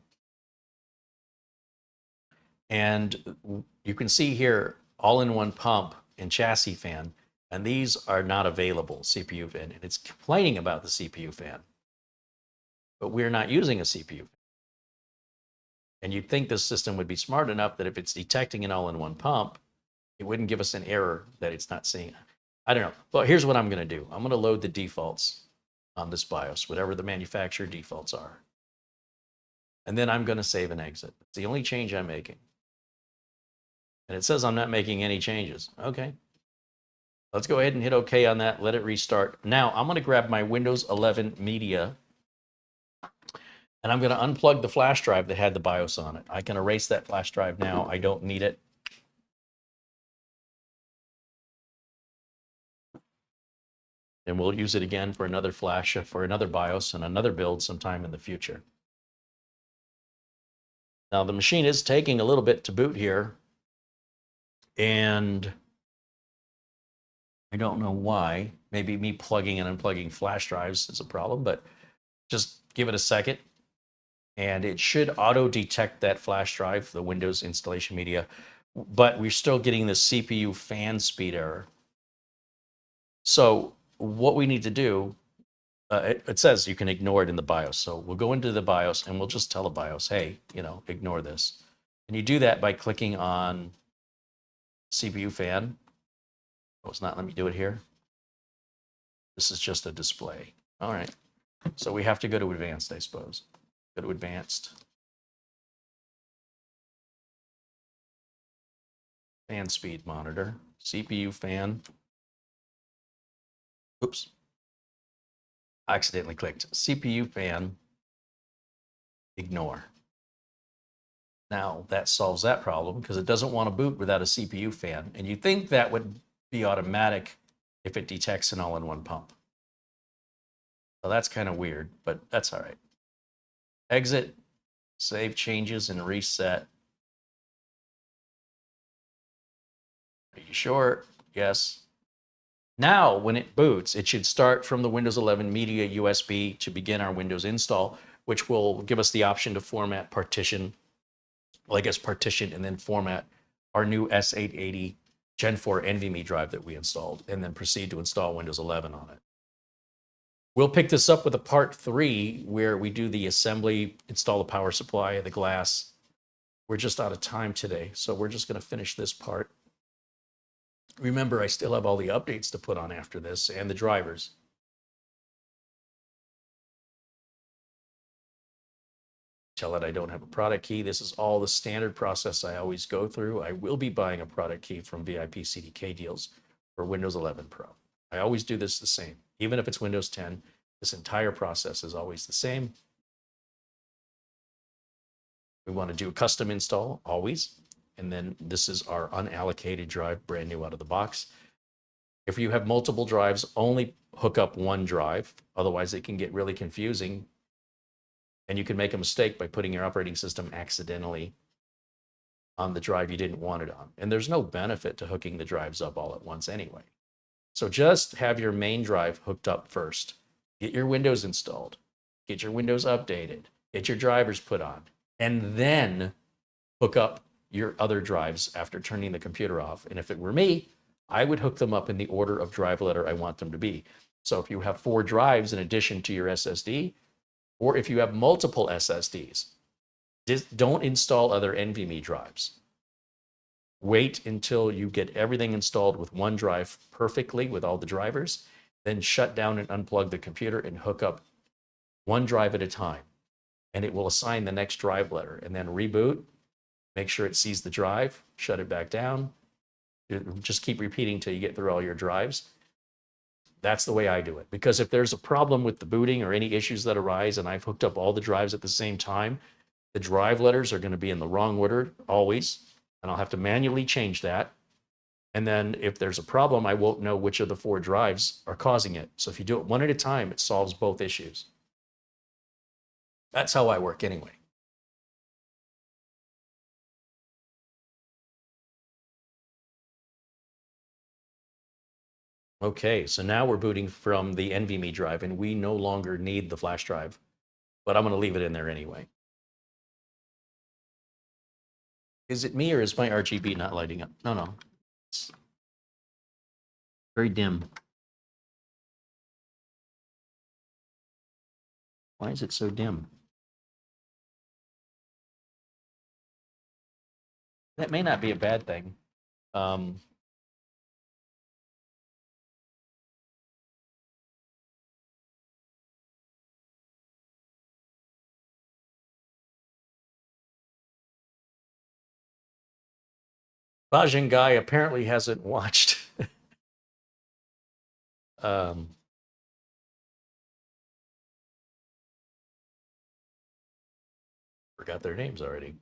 [SPEAKER 1] And you can see here, all-in-one pump and chassis fan, and these are not available, CPU fan, and it's complaining about the CPU fan. But we're not using a CPU fan. And you'd think this system would be smart enough that if it's detecting an all-in-one pump, it wouldn't give us an error that it's not seeing. I don't know. Well, here's what I'm going to do. I'm going to load the defaults on this BIOS, whatever the manufacturer defaults are. And then I'm going to save and exit. It's the only change I'm making. And it says I'm not making any changes. Okay. Let's go ahead and hit OK on that. Let it restart. Now I'm going to grab my Windows 11 media, and I'm going to unplug the flash drive that had the BIOS on it. I can erase that flash drive now. I don't need it. And we'll use it again for another flash, for another BIOS and another build sometime in the future. Now the machine is taking a little bit to boot here. And I don't know why. Maybe me plugging and unplugging flash drives is a problem, but just give it a second. And it should auto detect that flash drive, the Windows installation media, but we're still getting the CPU fan speed error. So what we need to do, it says you can ignore it in the BIOS. So we'll go into the BIOS and we'll just tell the BIOS, hey, ignore this. And you do that by clicking on CPU fan. Oh, it's not letting me do it here. This is just a display. All right. So we have to go to advanced, I suppose. Go to advanced. Fan speed monitor, CPU fan. Oops. I accidentally clicked CPU fan, ignore. Now that solves that problem because it doesn't want to boot without a CPU fan. And you think that would be automatic if it detects an all-in-one pump. So that's kind of weird, but that's all right. Exit, save changes, and reset. Are you sure? Yes. Now, when it boots, it should start from the Windows 11 Media USB to begin our Windows install, which will give us the option to format, partition, well, I guess partition, and then format our new S880 Gen 4 NVMe drive that we installed, and then proceed to install Windows 11 on it. We'll pick this up with a part 3 where we do the assembly, install the power supply, the glass. We're just out of time today, so we're just going to finish this part. Remember, I still have all the updates to put on after this and the drivers. Tell it I don't have a product key. This is all the standard process I always go through. I will be buying a product key from VIP CDK deals for Windows 11 Pro. I always do this the same. Even if it's Windows 10, this entire process is always the same. We want to do a custom install, always. And then this is our unallocated drive, brand new out of the box. If you have multiple drives, only hook up one drive. Otherwise, it can get really confusing. And you can make a mistake by putting your operating system accidentally on the drive you didn't want it on. And there's no benefit to hooking the drives up all at once anyway. So just have your main drive hooked up first. Get your Windows installed. Get your Windows updated. Get your drivers put on. And then hook up your other drives after turning the computer off. And if it were me, I would hook them up in the order of drive letter I want them to be. So if you have 4 drives in addition to your SSD, or if you have multiple SSDs, don't install other NVMe drives. Wait until you get everything installed with one drive perfectly with all the drivers, then shut down and unplug the computer and hook up one drive at a time. And it will assign the next drive letter and then reboot. Make sure it sees the drive, shut it back down. Just keep repeating till you get through all your drives. That's the way I do it. Because if there's a problem with the booting or any issues that arise and I've hooked up all the drives at the same time, the drive letters are going to be in the wrong order always. And I'll have to manually change that. And then if there's a problem, I won't know which of the 4 drives are causing it. So if you do it one at a time, it solves both issues. That's how I work anyway. Okay, so now we're booting from the NVMe drive and we no longer need the flash drive, but I'm going to leave it in there anyway. Is it me or is my RGB not lighting up? No. It's very dim. Why is it so dim? That may not be a bad thing. Bajan Guy apparently hasn't watched. Forgot their names already.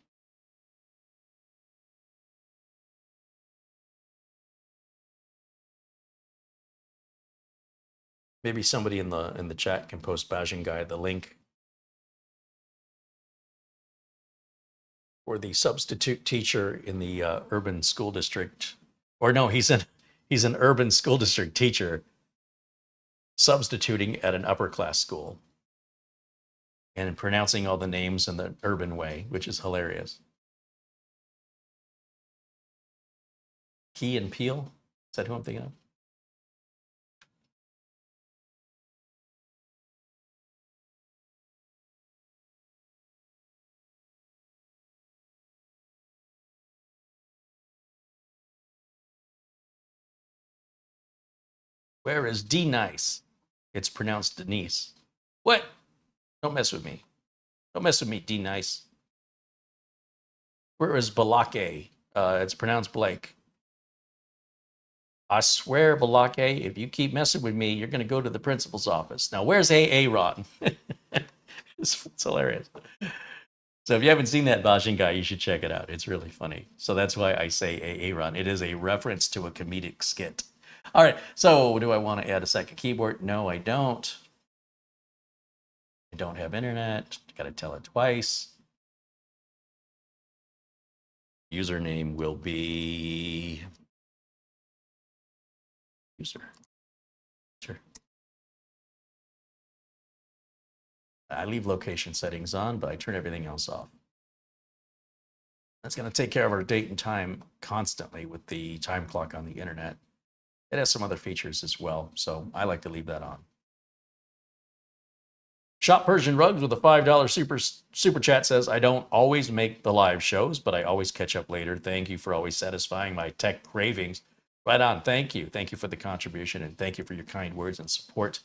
[SPEAKER 1] Maybe somebody in the chat can post Bajan Guy the link for the substitute teacher in the urban school district Or no, he's an urban school district teacher substituting at an upper class school and pronouncing all the names in the urban way, which is hilarious. Key and Peele? Is that who I'm thinking of? Where is D Nice? It's pronounced Denise. What? Don't mess with me. Don't mess with me, D Nice. Where is Balake? It's pronounced Blake. I swear, Balake, if you keep messing with me, you're going to go to the principal's office. Now, where's Ron? It's hilarious. So if you haven't seen that Bashingai, you should check it out. It's really funny. So that's why I say Ron. It is a reference to a comedic skit. All right, so do I want to add a second keyboard? No, I don't. I don't have internet. Got to tell it twice. Username will be user. Sure. I leave location settings on, but I turn everything else off. That's going to take care of our date and time constantly with the time clock on the internet. It has some other features as well, so I like to leave that on. Shop Persian Rugs with a $5 super chat says, I don't always make the live shows, but I always catch up later. Thank you for always satisfying my tech cravings. Right on. Thank you. Thank you for the contribution, and thank you for your kind words and support.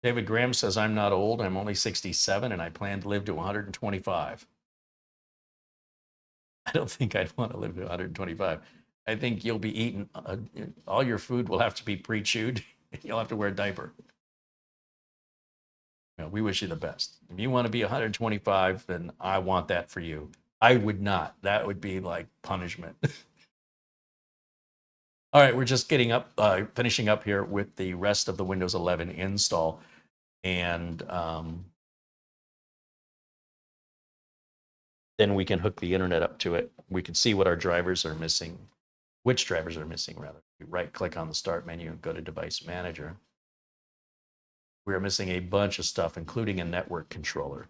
[SPEAKER 1] David Graham says, I'm not old. I'm only 67, and I plan to live to 125. I don't think I'd want to live to 125. I think you'll be eating, all your food will have to be pre-chewed. You'll have to wear a diaper. You know, we wish you the best. If you want to be 125, then I want that for you. I would not. That would be like punishment. All right, we're just getting up, finishing up here with the rest of the Windows 11 install. And then we can hook the internet up to it. We can see what our drivers are missing, which drivers are missing, rather. You right-click on the Start menu and go to Device Manager. We are missing a bunch of stuff, including a network controller.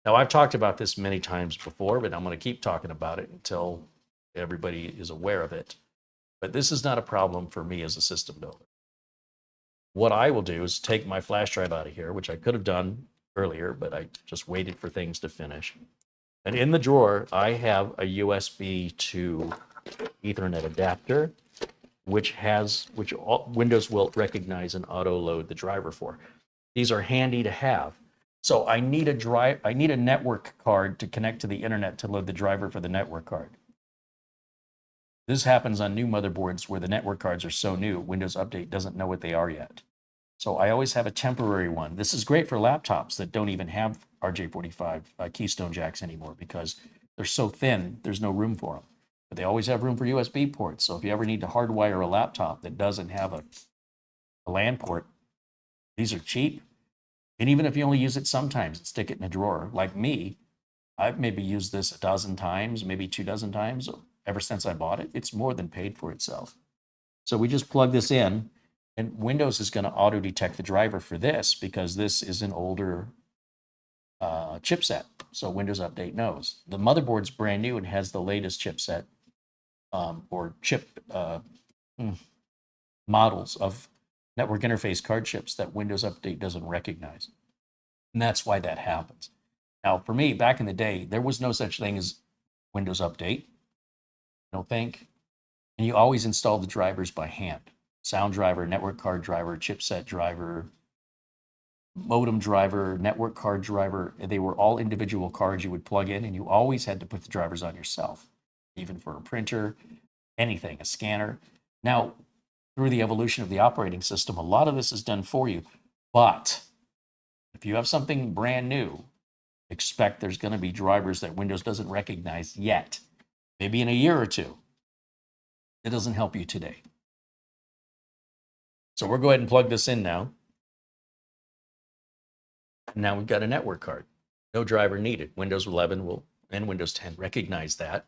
[SPEAKER 1] Now, I've talked about this many times before, but I'm going to keep talking about it until everybody is aware of it. But this is not a problem for me as a system builder. What I will do is take my flash drive out of here, which I could have done earlier, but I just waited for things to finish. And in the drawer, I have a USB to Ethernet adapter, which Windows will recognize and auto load the driver for. These are handy to have. So I need a network card to connect to the internet to load the driver for the network card. This happens on new motherboards where the network cards are so new, Windows Update doesn't know what they are yet. So I always have a temporary one. This is great for laptops that don't even have RJ45 Keystone jacks anymore because they're so thin, there's no room for them. But they always have room for USB ports. So if you ever need to hardwire a laptop that doesn't have a LAN port, these are cheap. And even if you only use it sometimes and stick it in a drawer, like me, I've maybe used this a dozen times, maybe 24 times ever since I bought it. It's more than paid for itself. So we just plug this in, and Windows is going to auto detect the driver for this because this is an older chipset. So Windows Update knows. The motherboard's brand new and has the latest chipset or chip models of network interface card chips that Windows Update doesn't recognize. And that's why that happens. Now, for me, back in the day, there was no such thing as Windows Update. I don't think. And you always install the drivers by hand. Sound driver, network card driver, chipset driver, modem driver, network card driver. They were all individual cards you would plug in, and you always had to put the drivers on yourself, even for a printer, anything, a scanner. Now, through the evolution of the operating system, a lot of this is done for you. But if you have something brand new, expect there's going to be drivers that Windows doesn't recognize yet. maybe in a year or two. It doesn't help you today. So we'll go ahead and plug this in now. Now we've got a network card. No driver needed. Windows 11 will and Windows 10 recognize that.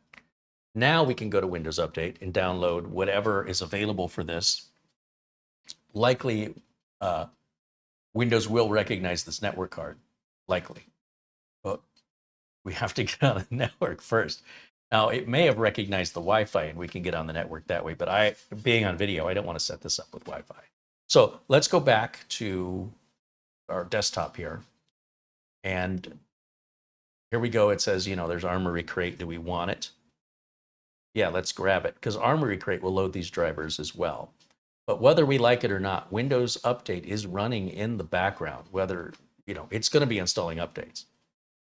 [SPEAKER 1] Now we can go to Windows Update and download whatever is available for this. Likely, Windows will recognize this network card, likely. But we have to get on the network first. Now, it may have recognized the Wi-Fi and we can get on the network that way, but being on video, I don't want to set this up with Wi-Fi. So let's go back to our desktop here. And here we go. It says, you know, there's Armory Crate. Do we want it? Yeah, let's grab it, because Armory Crate will load these drivers as well. But whether we like it or not, Windows Update is running in the background. Whether, you know, it's going to be installing updates.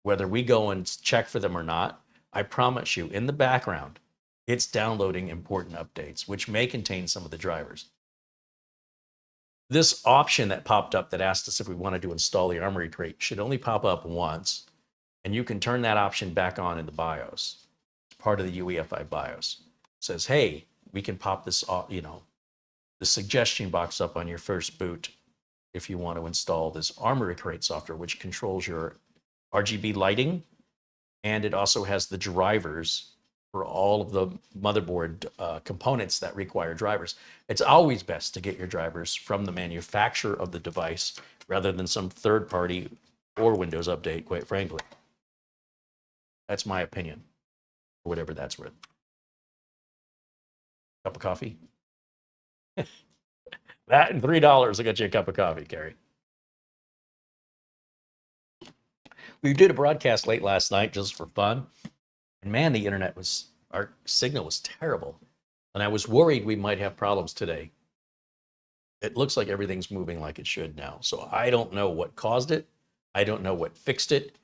[SPEAKER 1] Whether we go and check for them or not, I promise you, in the background, it's downloading important updates, which may contain some of the drivers. This option that popped up that asked us if we wanted to install the Armory Crate should only pop up once, and you can turn that option back on in the BIOS. It's part of the UEFI BIOS. It says, hey, we can pop this, you know, the suggestion box up on your first boot if you want to install this Armory Crate software, which controls your RGB lighting, and it also has the drivers for all of the motherboard components that require drivers. It's always best to get your drivers from the manufacturer of the device rather than some third party or Windows Update, quite frankly. That's my opinion, or whatever that's worth. Cup of coffee? That and $3 will get you a cup of coffee, Carey. We did a broadcast late last night just for fun. And man, the internet our signal was terrible. And I was worried we might have problems today. It looks like everything's moving like it should now. So I don't know what caused it. I don't know what fixed it.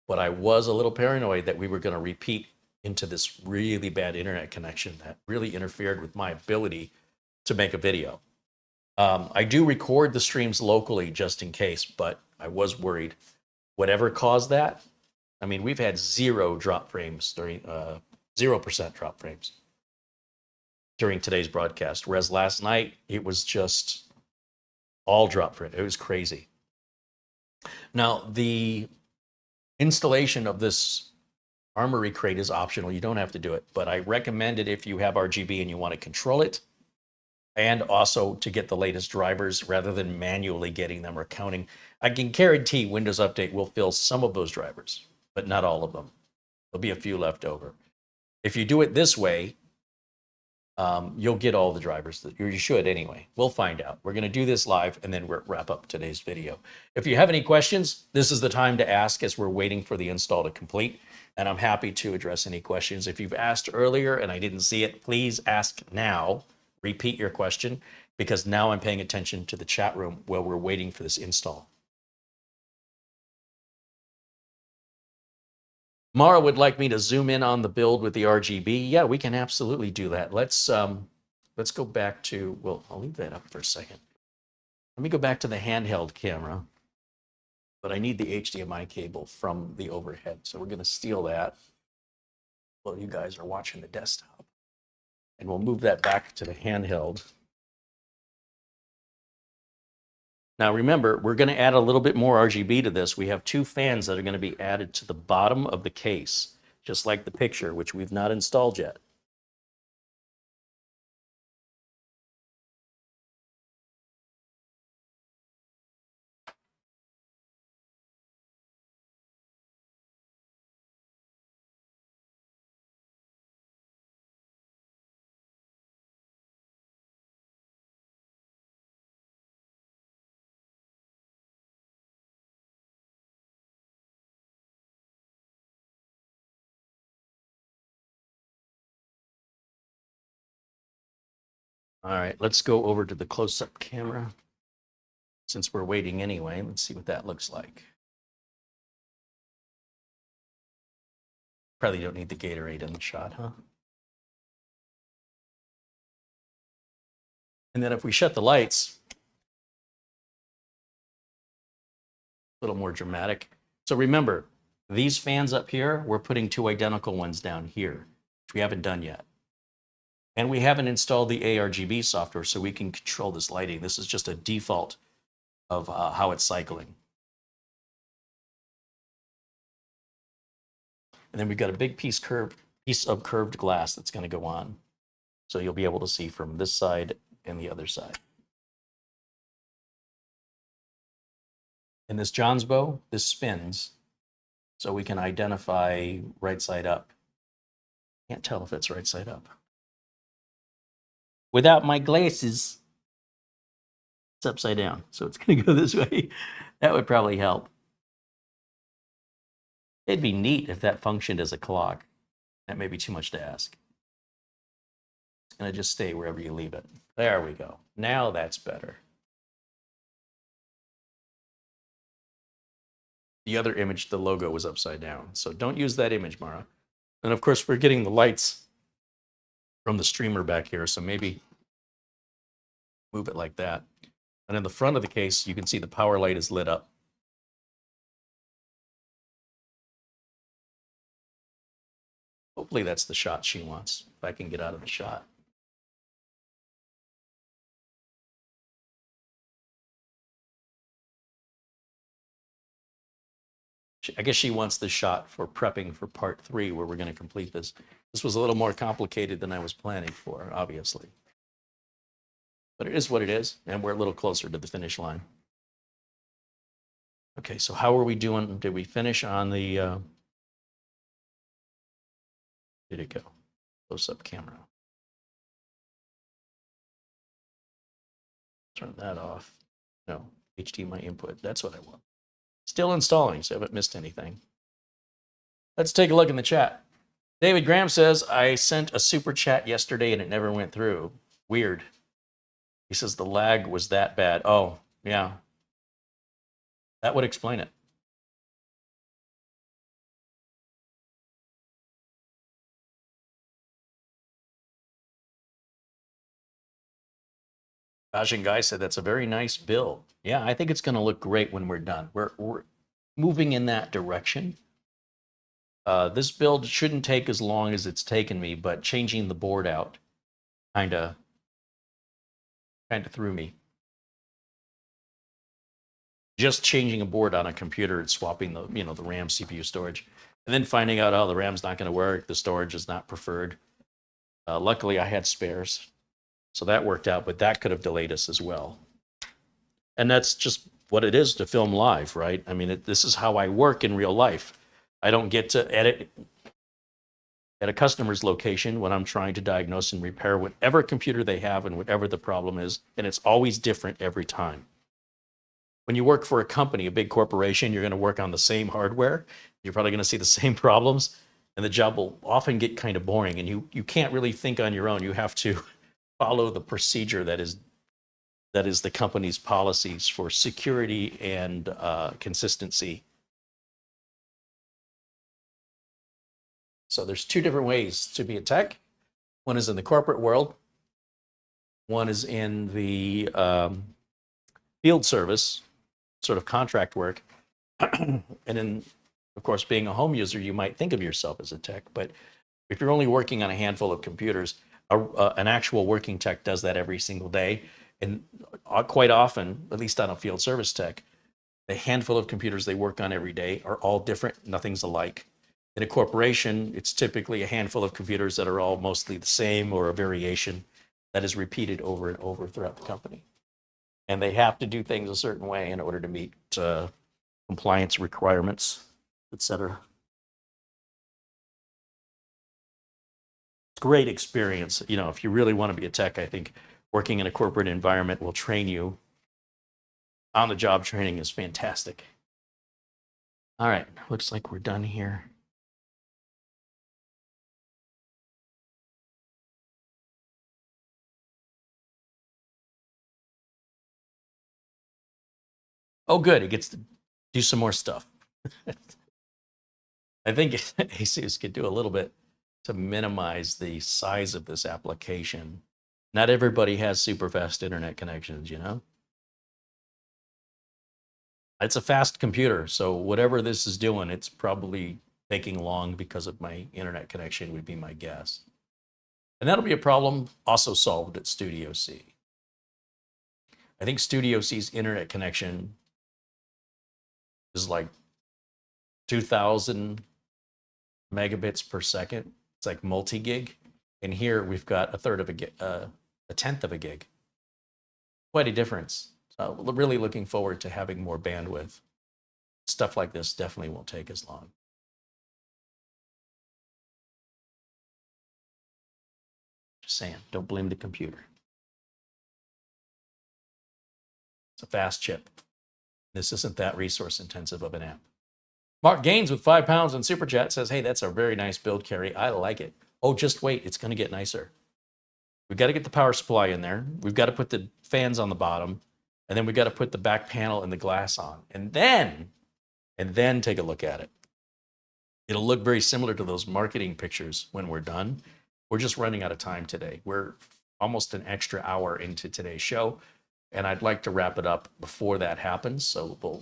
[SPEAKER 1] But I was a little paranoid that we were going to repeat into this really bad internet connection that really interfered with my ability to make a video. I do record the streams locally just in case, but I was worried. Whatever caused that, I mean, we've had 0 drop frames during 0% drop frames during today's broadcast, whereas last night it was just all drop frames. It was crazy. Now, the installation of this Armory Crate is optional. You don't have to do it, but I recommend it if you have RGB and you want to control it, and also to get the latest drivers rather than manually getting them or counting. I can guarantee Windows Update will fill some of those drivers, but not all of them. There'll be a few left over. If you do it this way, you'll get all the drivers that you should anyway. We'll find out. We're going to do this live and then we'll wrap up today's video. If you have any questions, this is the time to ask as we're waiting for the install to complete. And I'm happy to address any questions. If you've asked earlier and I didn't see it, please ask now. Repeat your question, because now I'm paying attention to the chat room while we're waiting for this install. Mara would like me to zoom in on the build with the RGB. Yeah, we can absolutely do that. Let's go back to, well, I'll leave that up for a second. Let me go back to the handheld camera, but I need the HDMI cable from the overhead. So we're going to steal that while you guys are watching the desktop. And we'll move that back to the handheld. Now remember, we're going to add a little bit more RGB to this. We have 2 fans that are going to be added to the bottom of the case, just like the picture, which we've not installed yet. All right, let's go over to the close-up camera. Since we're waiting anyway, let's see what that looks like. Probably don't need the Gatorade in the shot, huh? And then if we shut the lights, a little more dramatic. So remember, these fans up here, we're putting 2 identical ones down here. which we haven't done yet. And we haven't installed the ARGB software so we can control this lighting. This is just a default of how it's cycling. And then we've got a big piece of curved glass that's going to go on. So you'll be able to see from this side and the other side. And this Jonsbo, this spins, so we can identify right side up. Can't tell if it's right side up. Without my glasses, it's upside down. So it's going to go this way. That would probably help. It'd be neat if that functioned as a clock. That may be too much to ask. It's going to just stay wherever you leave it. There we go. Now that's better. The other image, the logo was upside down. So don't use that image, Mara. And of course, we're getting the lights from the streamer back here. So maybe move it like that. And in the front of the case, you can see the power light is lit up. Hopefully that's the shot she wants, if I can get out of the shot. I guess she wants the shot for prepping for part 3, where we're going to complete this. This was a little more complicated than I was planning for, obviously. But it is what it is, and we're a little closer to the finish line. Okay, so how are we doing? Did we finish on the... Did it go? Close-up camera. Turn that off. No, HDMI input. That's what I want. Still installing, so I haven't missed anything. Let's take a look in the chat. David Graham says, I sent a super chat yesterday and it never went through. Weird. He says the lag was that bad. Oh, yeah. That would explain it. Bajin Guy said that's a very nice build. Yeah, I think it's going to look great when we're done. We're moving in that direction. This build shouldn't take as long as it's taken me, but changing the board out kind of threw me. Just changing a board on a computer and swapping the the RAM CPU storage, and then finding out, oh, the RAM's not going to work, the storage is not preferred. Luckily, I had spares. So that worked out, but that could have delayed us as well. And that's just what it is to film live, right? I mean, this is how I work in real life. I don't get to edit at a customer's location when I'm trying to diagnose and repair whatever computer they have and whatever the problem is, and it's always different every time. When you work for a company, a big corporation, you're going to work on the same hardware. You're probably going to see the same problems, and the job will often get kind of boring, and you can't really think on your own. You have to follow the procedure that is the company's policies for security and consistency. So there's 2 different ways to be a tech. One is in the corporate world. One is in the field service, sort of contract work. And then, of course, being a home user, you might think of yourself as a tech. But if you're only working on a handful of computers, an actual working tech does that every single day. And quite often, at least on a field service tech, the handful of computers they work on every day are all different. Nothing's alike. In a corporation, it's typically a handful of computers that are all mostly the same, or a variation that is repeated over and over throughout the company. And they have to do things a certain way in order to meet compliance requirements, etc. Great experience. If you really want to be a tech, I think working in a corporate environment will train you. On-the-job training is fantastic. All right, looks like we're done here. Oh, good, he gets to do some more stuff. I think ASUS could do a little bit to minimize the size of this application. Not everybody has super fast internet connections, It's a fast computer, so whatever this is doing, it's probably taking long because of my internet connection would be my guess. And that'll be a problem also solved at Studio C. I think Studio C's internet connection is like 2,000 megabits per second. It's like multi-gig. And here we've got a tenth of a gig. Quite a difference. So really looking forward to having more bandwidth. Stuff like this definitely won't take as long. Just saying, don't blame the computer. It's a fast chip. This isn't that resource intensive of an app. Mark Gaines with £5 in Super Chat says, hey, that's a very nice build, Carey. I like it. Oh, just wait. It's going to get nicer. We've got to get the power supply in there. We've got to put the fans on the bottom. And then we've got to put the back panel and the glass on. And then take a look at it. It'll look very similar to those marketing pictures when we're done. We're just running out of time today. We're almost an extra hour into today's show. And I'd like to wrap it up before that happens. So we'll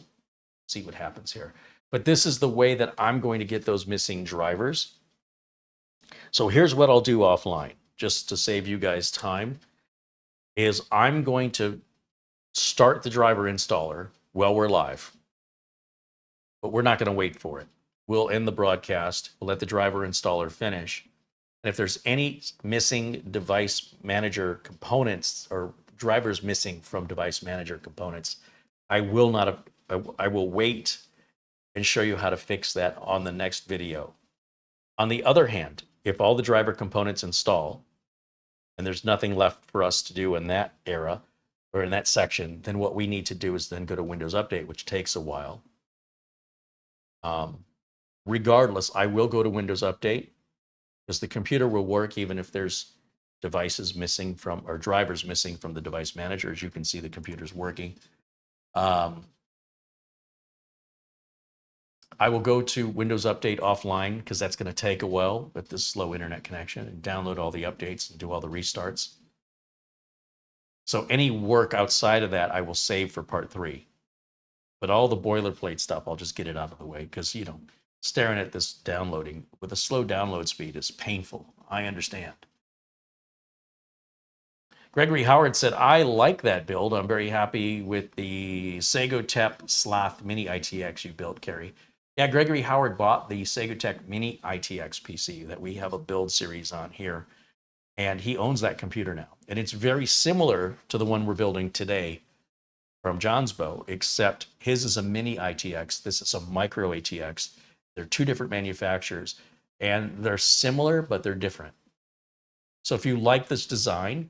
[SPEAKER 1] see what happens here. But this is the way that I'm going to get those missing drivers. So here's what I'll do offline, just to save you guys time, is I'm going to start the driver installer while we're live. But we're not going to wait for it. We'll end the broadcast. We'll let the driver installer finish. And if there's any missing device manager components or drivers missing from device manager components, I will wait and show you how to fix that on the next video. On the other hand, if all the driver components install and there's nothing left for us to do in that era or in that section, then what we need to do is then go to Windows Update, which takes a while. Regardless, I will go to Windows Update because the computer will work even if there's devices missing from, or drivers missing from the device manager. As you can see, the computer's working. I will go to Windows Update offline because that's going to take a while with this slow internet connection, and download all the updates and do all the restarts. So any work outside of that, I will save for part 3. But all the boilerplate stuff, I'll just get it out of the way because, you know, staring at this downloading with a slow download speed is painful. I understand. Gregory Howard said, I like that build. I'm very happy with the Segotep Slath Mini ITX you built, Carey. Yeah, Gregory Howard bought the Segotep Mini ITX PC that we have a build series on here, and he owns that computer now. And it's very similar to the one we're building today from Jonsbo, except his is a Mini ITX. This is a MicroATX. They're two different manufacturers, and they're similar, but they're different. So if you like this design,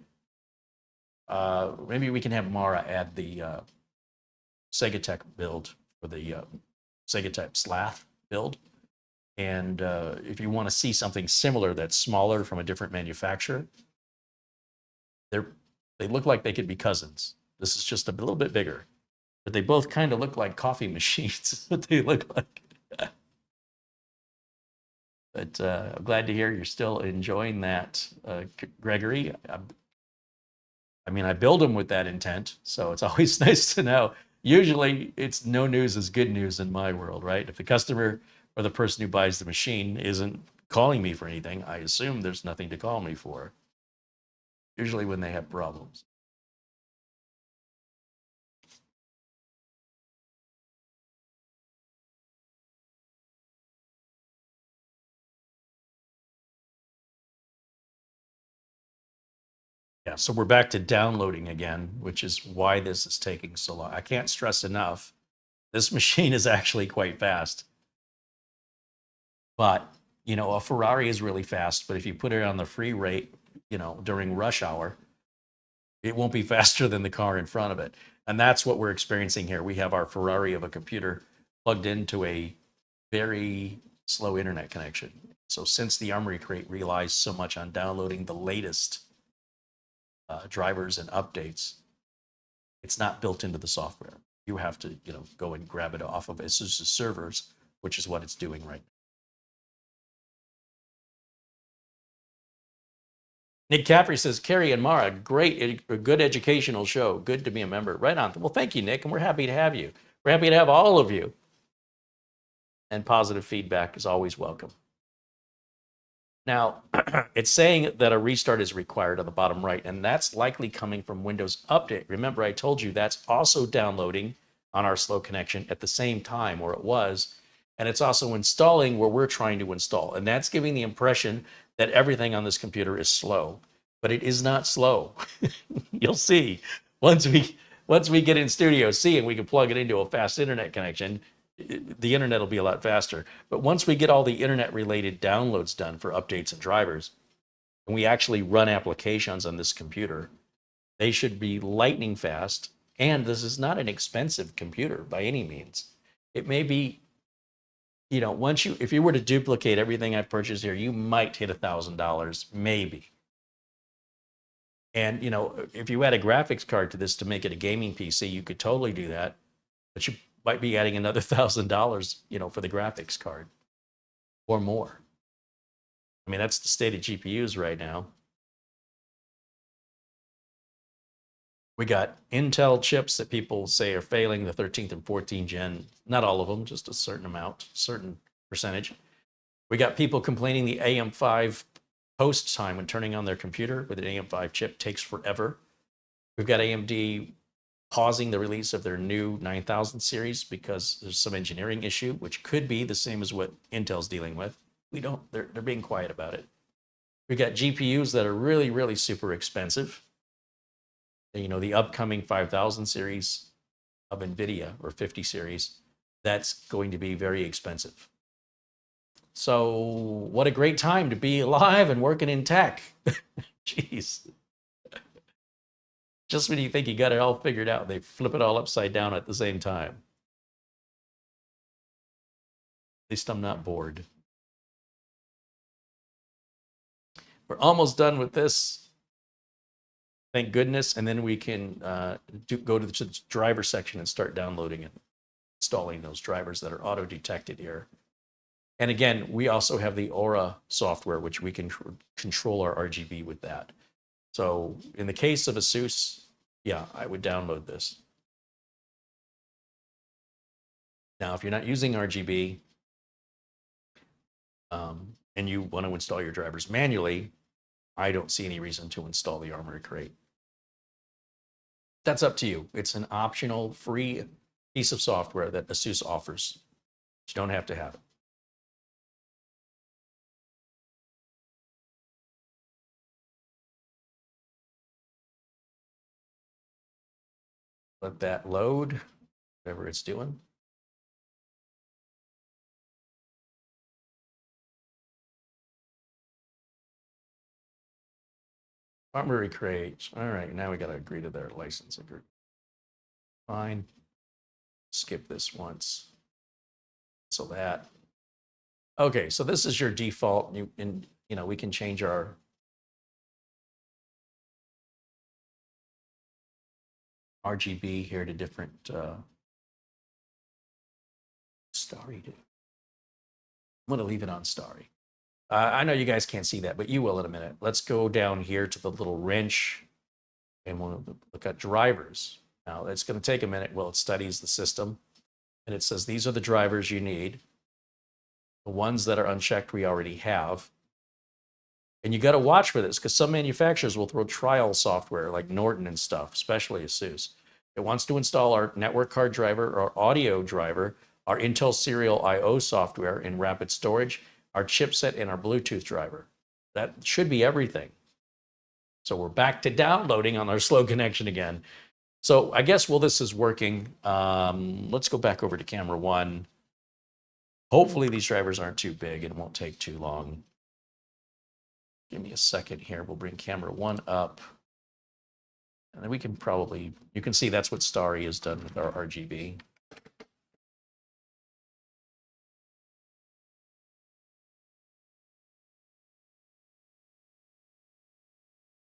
[SPEAKER 1] maybe we can have Mara add the Segotep build for the Segotep Slath build. And if you want to see something similar that's smaller from a different manufacturer, they look like they could be cousins. This is just a little bit bigger, but they both kind of look like coffee machines. What they look like. But I'm glad to hear you're still enjoying that, Gregory. I mean, I build them with that intent, so it's always nice to know. Usually, it's no news is good news in my world, right? If the customer or the person who buys the machine isn't calling me for anything, I assume there's nothing to call me for. Usually when they have problems. Yeah, so we're back to downloading again, which is why this is taking so long. I can't stress enough, this machine is actually quite fast. But, you know, a Ferrari is really fast, but if you put it on the free rate, you know, during rush hour, it won't be faster than the car in front of it. And that's what we're experiencing here. We have our Ferrari of a computer plugged into a very slow internet connection. So since the Armory Crate relies so much on downloading the latest drivers and updates, it's not built into the software. You have to, you know, go and grab it off of ASUS servers, which is what it's doing right now. Nick Caffrey says, Carey and Mara, good educational show. Good to be a member. Right on. Well, thank you, Nick, and we're happy to have you. We're happy to have all of you. and positive feedback is always welcome. Now, it's saying that a restart is required on the bottom right, and that's likely coming from Windows Update. Remember, I told you that's also downloading on our slow connection at the same time, or it was, and it's also installing where we're trying to install. And that's giving the impression that everything on this computer is slow, but it is not slow. You'll see once we get in Studio C and we can plug it into a fast internet connection, the internet will be a lot faster. But once we get all the internet related downloads done for updates and drivers, and we actually run applications on this computer, they should be lightning fast. And this is not an expensive computer by any means. It may be, you know, if you were to duplicate everything I've purchased here, you might hit $1,000, maybe. And, you know, if you add a graphics card to this to make it a gaming PC, you could totally do that. But you might be adding another $1,000, you know, for the graphics card or more. I mean, that's the state of GPUs right now. We got Intel chips that people say are failing, the 13th and 14th gen. Not all of them, just a certain amount, certain percentage. We got people complaining the AM5 post time when turning on their computer with an AM5 chip takes forever. We've got AMD pausing the release of their new 9000 series because there's some engineering issue, which could be the same as what Intel's dealing with. They're being quiet about it. We got GPUs that are really, really super expensive. You know, the upcoming 5000 series of NVIDIA, or 50 series, that's going to be very expensive. So what a great time to be alive and working in tech. Jeez. Just when you think you got it all figured out, they flip it all upside down at the same time. At least I'm not bored. We're almost done with this. Thank goodness. And then we can go to the driver section and start downloading and installing those drivers that are auto-detected here. And again, we also have the Aura software, which we can control our RGB with that. So in the case of ASUS, yeah, I would download this. Now, if you're not using RGB and you want to install your drivers manually, I don't see any reason to install the Armory Crate. That's up to you. It's an optional free piece of software that ASUS offers. You don't have to have it. Let that load, whatever it's doing. Armory Crate. All right, now we got to agree to their license agreement. Fine. Skip this once. So that. Okay, so this is your default. You know, we can change our RGB here to different starry. I'm going to leave it on starry. I know you guys can't see that, but you will in a minute. Let's go down here to the little wrench and we'll look at drivers. Now, it's going to take a minute while it studies the system. And it says, these are the drivers you need. The ones that are unchecked, we already have. And you got to watch for this because some manufacturers will throw trial software like Norton and stuff, especially ASUS. It wants to install our network card driver, our audio driver, our Intel Serial I/O software in rapid storage, our chipset, and our Bluetooth driver. That should be everything. So we're back to downloading on our slow connection again. So I guess while this is working, let's go back over to camera one. Hopefully these drivers aren't too big and it won't take too long. Give me a second here. We'll bring camera one up. And then we can probably, you can see that's what Starry has done with our RGB.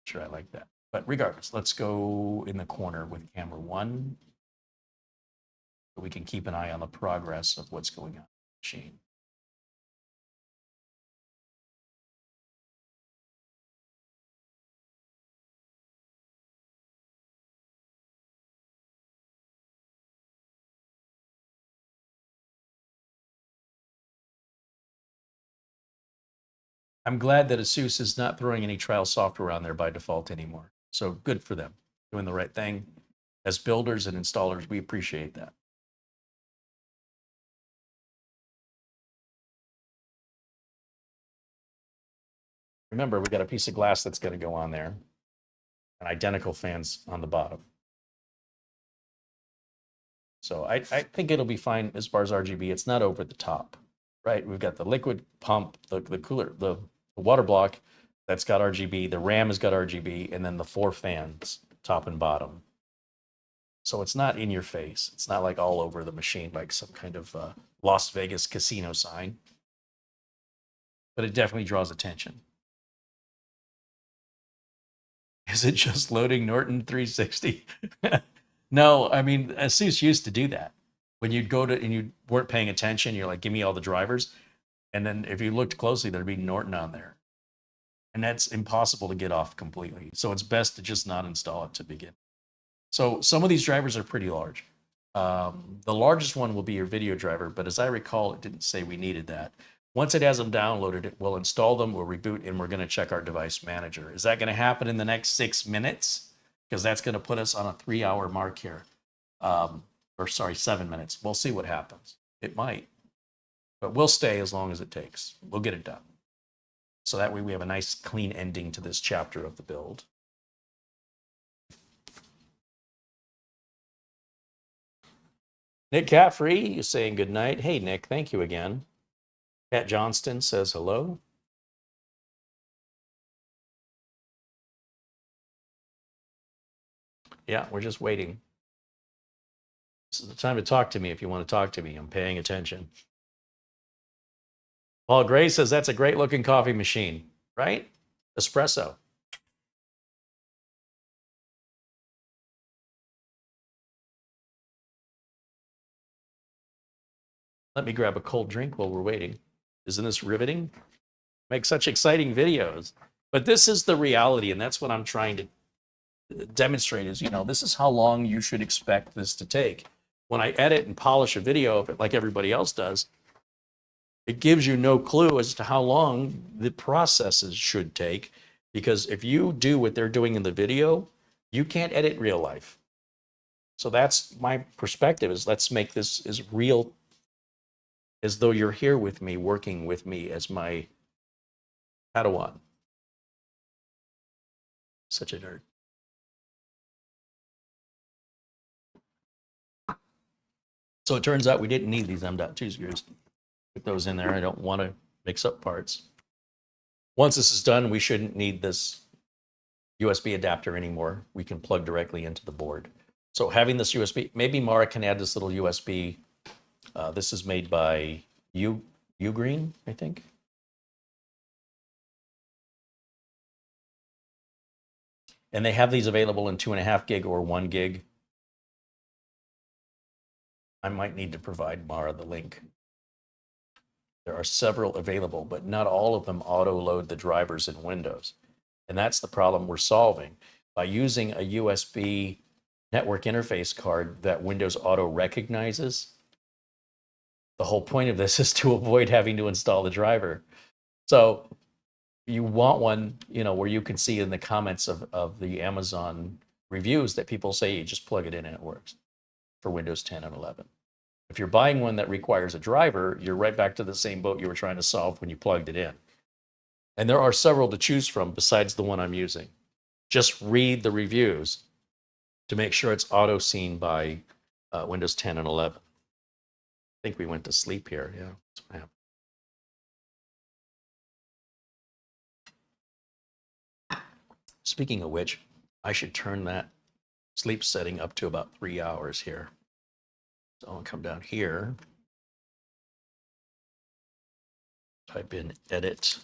[SPEAKER 1] Sure, I like that. But regardless, let's go in the corner with camera one. So we can keep an eye on the progress of what's going on in the machine. I'm glad that ASUS is not throwing any trial software on there by default anymore. So good for them, doing the right thing. As builders and installers, we appreciate that. Remember, we got a piece of glass that's going to go on there, and identical fans on the bottom. So I think it'll be fine as far as RGB. It's not over the top, right? We've got the liquid pump, the cooler, the water block that's got RGB. The RAM has got RGB, and then the 4 fans, top and bottom. So it's not in your face. It's not like all over the machine like some kind of Las Vegas casino sign. But it definitely draws attention. Is it just loading Norton 360? No, I mean, ASUS used to do that. When you'd go to, and you weren't paying attention, you're like, give me all the drivers. And then if you looked closely, there'd be Norton on there. And that's impossible to get off completely. So it's best to just not install it to begin. So some of these drivers are pretty large. The largest one will be your video driver, but as I recall, it didn't say we needed that. Once it has them downloaded, we'll install them, we'll reboot, and we're going to check our device manager. Is that going to happen in the next 6 minutes? Because that's going to put us on a 3-hour mark here. Or sorry, 7 minutes. We'll see what happens. It might. But we'll stay as long as it takes. We'll get it done. So that way we have a nice clean ending to this chapter of the build. Nick Catfree is saying good night. Hey, Nick, thank you again. Pat Johnston says hello. Yeah, we're just waiting. This is the time to talk to me if you want to talk to me. I'm paying attention. Paul Gray says that's a great looking coffee machine, right? Espresso. Let me grab a cold drink while we're waiting. Isn't this riveting? Make such exciting videos. But this is the reality, and that's what I'm trying to demonstrate is, you know, this is how long you should expect this to take. When I edit and polish a video of it like everybody else does, it gives you no clue as to how long the processes should take, because if you do what they're doing in the video, you can't edit real life. So that's my perspective, is let's make this as real as though you're here with me, working with me as my Padawan. Such a nerd. So it turns out we didn't need these M.2 screws. Put those in there. I don't want to mix up parts. Once this is done, we shouldn't need this USB adapter anymore. We can plug directly into the board. So having this USB, maybe Mara can add this little USB. This is made by UGREEN, I think. And they have these available in 2.5 gig or 1 gig. I might need to provide Mara the link. There are several available, but not all of them auto-load the drivers in Windows. And that's the problem we're solving. By using a USB network interface card that Windows auto recognizes, the whole point of this is to avoid having to install the driver. So you want one, you know, where you can see in the comments of the Amazon reviews that people say you just plug it in and it works for Windows 10 and 11. If you're buying one that requires a driver, you're right back to the same boat you were trying to solve when you plugged it in. And there are several to choose from besides the one I'm using. Just read the reviews to make sure it's auto-seen by Windows 10 and 11. I think we went to sleep here. Yeah, that's what happened. Speaking of which, I should turn that sleep setting up to about 3 hours here. So I'll come down here, type in edit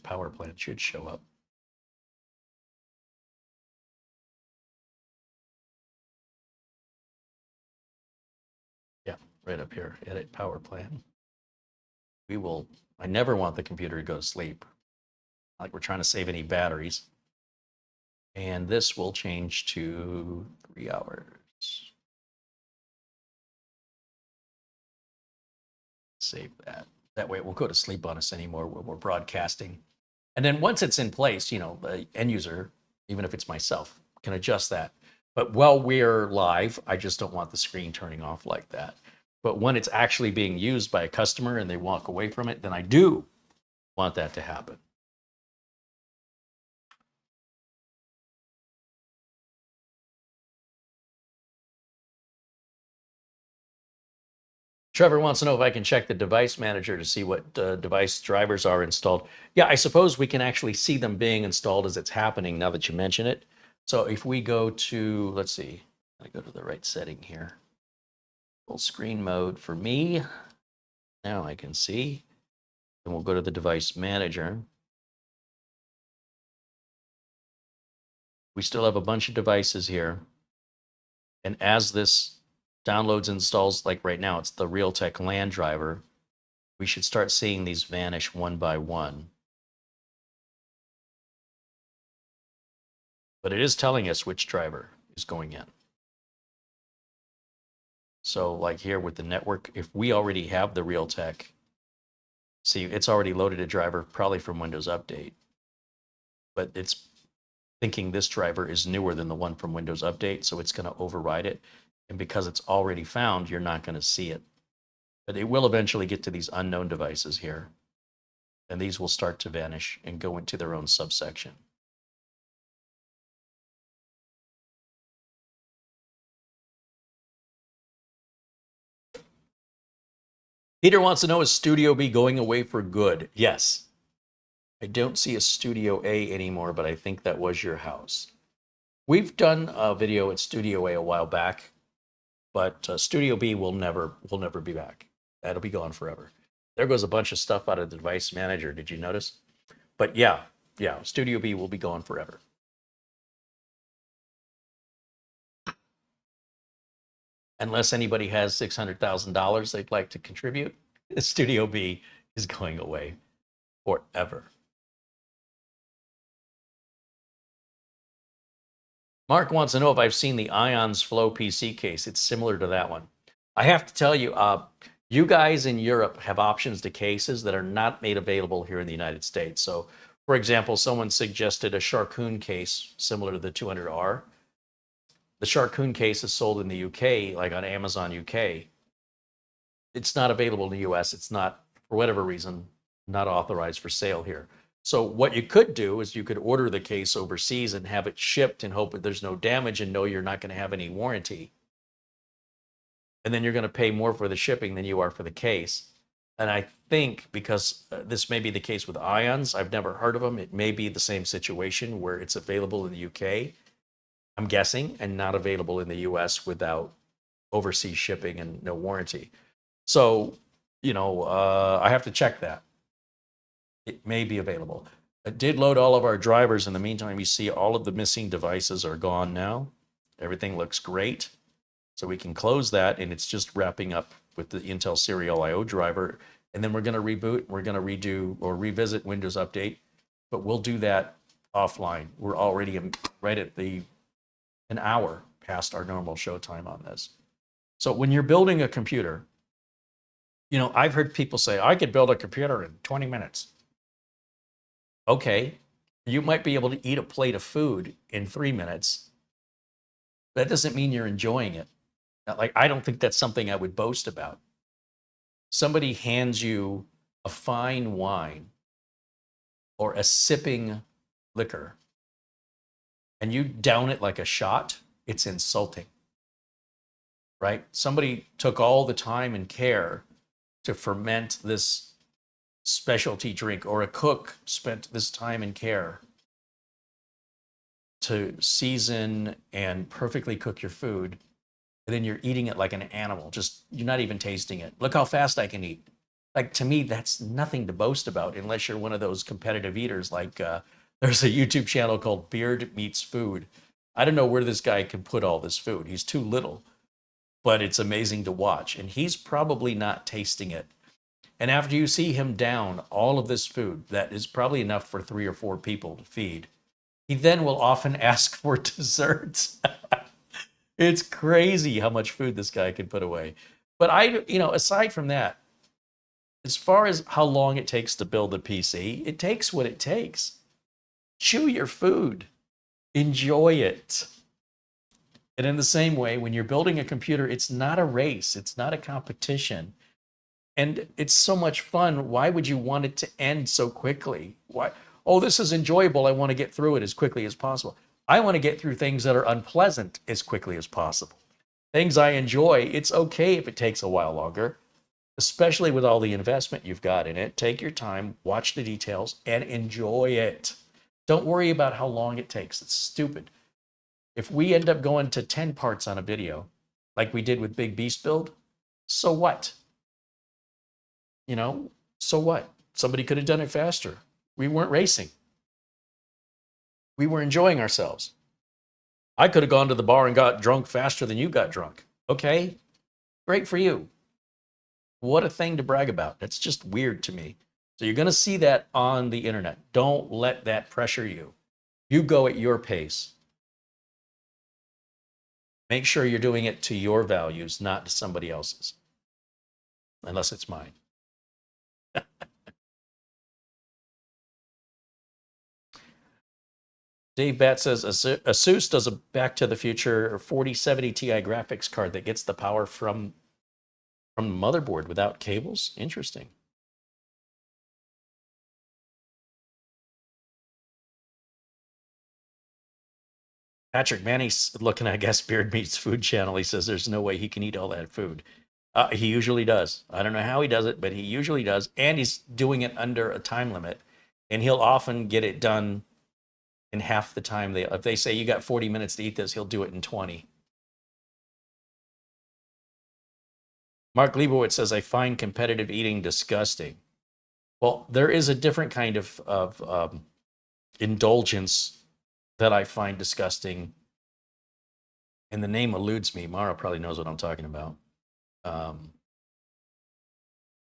[SPEAKER 1] power plan, should show up. Yeah, right up here, edit power plan. I never want the computer to go to sleep. Not like we're trying to save any batteries. And this will change to 3 hours. Save that. That way it won't go to sleep on us anymore when we're broadcasting. And then once it's in place, you know, the end user, even if it's myself, can adjust that. But while we're live, I just don't want the screen turning off like that. But when it's actually being used by a customer and they walk away from it, then I do want that to happen. Trevor wants to know if I can check the device manager to see what device drivers are installed. Yeah, I suppose we can actually see them being installed as it's happening now that you mention it. So if we go to, let's see, I go to the right setting here. Full screen mode for me. Now I can see. And we'll go to the device manager. We still have a bunch of devices here. And as this downloads, installs, like right now, it's the Realtek LAN driver, we should start seeing these vanish one by one. But it is telling us which driver is going in. So like here with the network, if we already have the Realtek, see, it's already loaded a driver probably from Windows Update. But it's thinking this driver is newer than the one from Windows Update, so it's going to override it. And because it's already found, you're not going to see it. But it will eventually get to these unknown devices here. And these will start to vanish and go into their own subsection. Peter wants to know, is Studio B going away for good? Yes. I don't see a Studio A anymore, but I think that was your house. We've done a video at Studio A a while back, but Studio B will never be back. That'll be gone forever. There goes a bunch of stuff out of the device manager. Did you notice? But yeah, Studio B will be gone forever. Unless anybody has $600,000 they'd like to contribute, Studio B is going away forever. Mark wants to know if I've seen the Ions Flow PC case. It's similar to that one. I have to tell you, you guys in Europe have options to cases that are not made available here in the United States. So, for example, someone suggested a Sharkoon case similar to the 200R. The Sharkoon case is sold in the UK, like on Amazon UK. It's not available in the US. It's not, for whatever reason, not authorized for sale here. So what you could do is you could order the case overseas and have it shipped and hope that there's no damage and know you're not going to have any warranty. And then you're going to pay more for the shipping than you are for the case. And I think because this may be the case with Ions, I've never heard of them. It may be the same situation where it's available in the UK, I'm guessing, and not available in the US without overseas shipping and no warranty. So, you know, I have to check that. It may be available. I did load all of our drivers. In the meantime, you see all of the missing devices are gone now. Everything looks great. So we can close that, and it's just wrapping up with the Intel Serial I/O driver. And then we're going to reboot. We're going to redo or revisit Windows Update, but we'll do that offline. We're already right at an hour past our normal show time on this. So when you're building a computer, you know, I've heard people say, I could build a computer in 20 minutes. Okay, you might be able to eat a plate of food in 3 minutes. That doesn't mean you're enjoying it. Like, I don't think that's something I would boast about. Somebody hands you a fine wine or a sipping liquor and you down it like a shot, it's insulting, right? Somebody took all the time and care to ferment this specialty drink, or a cook spent this time and care to season and perfectly cook your food, and then you're eating it like an animal. Just, you're not even tasting it. Look how fast I can eat. Like, to me, that's nothing to boast about unless you're one of those competitive eaters. Like, there's a YouTube channel called Beard Meets Food. I don't know where this guy can put all this food. He's too little, but it's amazing to watch. And he's probably not tasting it. And after you see him down all of this food, that is probably enough for 3 or 4 people to feed, he then will often ask for desserts. It's crazy how much food this guy can put away. But you know, aside from that, as far as how long it takes to build a PC, it takes what it takes. Chew your food. Enjoy it. And in the same way, when you're building a computer, it's not a race. It's not a competition. And it's so much fun. Why would you want it to end so quickly? Why? Oh, this is enjoyable. I want to get through it as quickly as possible. I want to get through things that are unpleasant as quickly as possible. Things I enjoy, it's okay if it takes a while longer, especially with all the investment you've got in it. Take your time, watch the details, and enjoy it. Don't worry about how long it takes. It's stupid. If we end up going to 10 parts on a video, like we did with Big Beast Build, so what? You know, so what? Somebody could have done it faster. We weren't racing. We were enjoying ourselves. I could have gone to the bar and got drunk faster than you got drunk. Okay, great for you. What a thing to brag about. That's just weird to me. So you're going to see that on the internet. Don't let that pressure you. You go at your pace. Make sure you're doing it to your values, not to somebody else's. Unless it's mine. Dave Bat says, ASUS does a Back to the Future 4070 Ti graphics card that gets the power from the motherboard without cables. Interesting. Patrick Manny's looking at Guess Beard Meats Food Channel. He says there's no way he can eat all that food. He usually does. I don't know how he does it, but he usually does. And he's doing it under a time limit. And he'll often get it done in half the time. If they say you got 40 minutes to eat this, he'll do it in 20. Mark Leibowitz says, I find competitive eating disgusting. Well, there is a different kind of indulgence that I find disgusting. And the name eludes me. Mara probably knows what I'm talking about.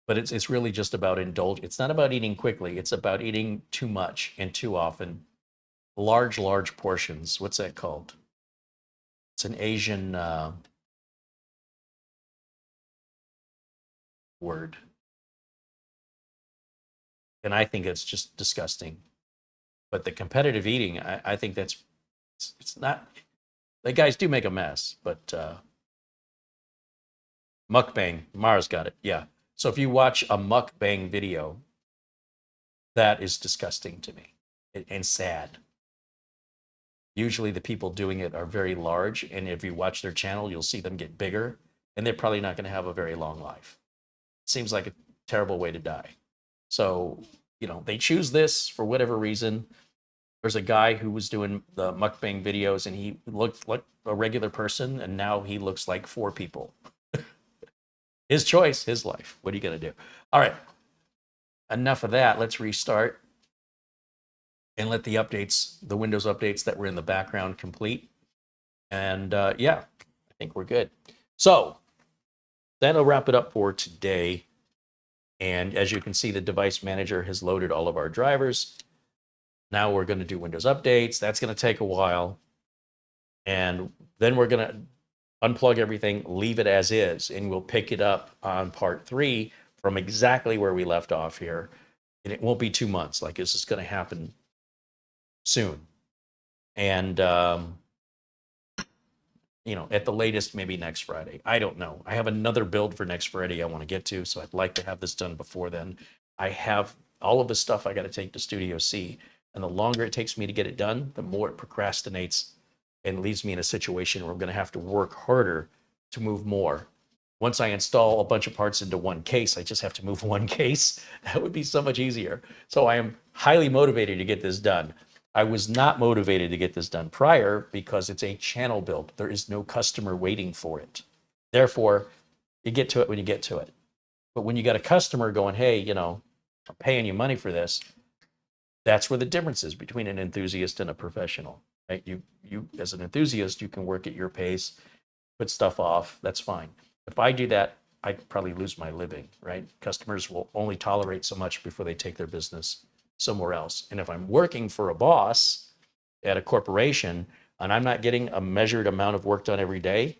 [SPEAKER 1] But it's really just about indulge. It's not about eating quickly. It's about eating too much and too often. Large portions. What's that called? It's an Asian word. And I think it's just disgusting. But the competitive eating, I think it's not, the guys do make a mess, but mukbang, Mara's got it, yeah. So if you watch a mukbang video, that is disgusting to me and sad. Usually the people doing it are very large, and if you watch their channel, you'll see them get bigger, and they're probably not going to have a very long life. Seems like a terrible way to die. So, you know, they choose this for whatever reason. There's a guy who was doing the mukbang videos, and he looked like a regular person, and now he looks like 4 people. His choice, his life. What are you going to do? All right. Enough of that. Let's restart and let the updates, the Windows updates that were in the background complete. And yeah, I think we're good. So that'll wrap it up for today. And as you can see, the device manager has loaded all of our drivers. Now we're going to do Windows updates. That's going to take a while. And then we're going to unplug everything, leave it as is, and we'll pick it up on part 3 from exactly where we left off here. And it won't be 2 months. Like, this is going to happen soon. And, you know, at the latest, maybe next Friday. I don't know. I have another build for next Friday I want to get to, so I'd like to have this done before then. I have all of the stuff I got to take to Studio C, and the longer it takes me to get it done, the more it procrastinates and leaves me in a situation where I'm going to have to work harder to move more. Once I install a bunch of parts into one case, I just have to move one case. That would be so much easier. So I am highly motivated to get this done. I was not motivated to get this done prior because it's a channel build. There is no customer waiting for it. Therefore, you get to it when you get to it. But when you got a customer going, hey, you know, I'm paying you money for this, that's where the difference is between an enthusiast and a professional. Right? You as an enthusiast, you can work at your pace, put stuff off, that's fine. If I do that, I'd probably lose my living, right? Customers will only tolerate so much before they take their business somewhere else. And if I'm working for a boss at a corporation and I'm not getting a measured amount of work done every day,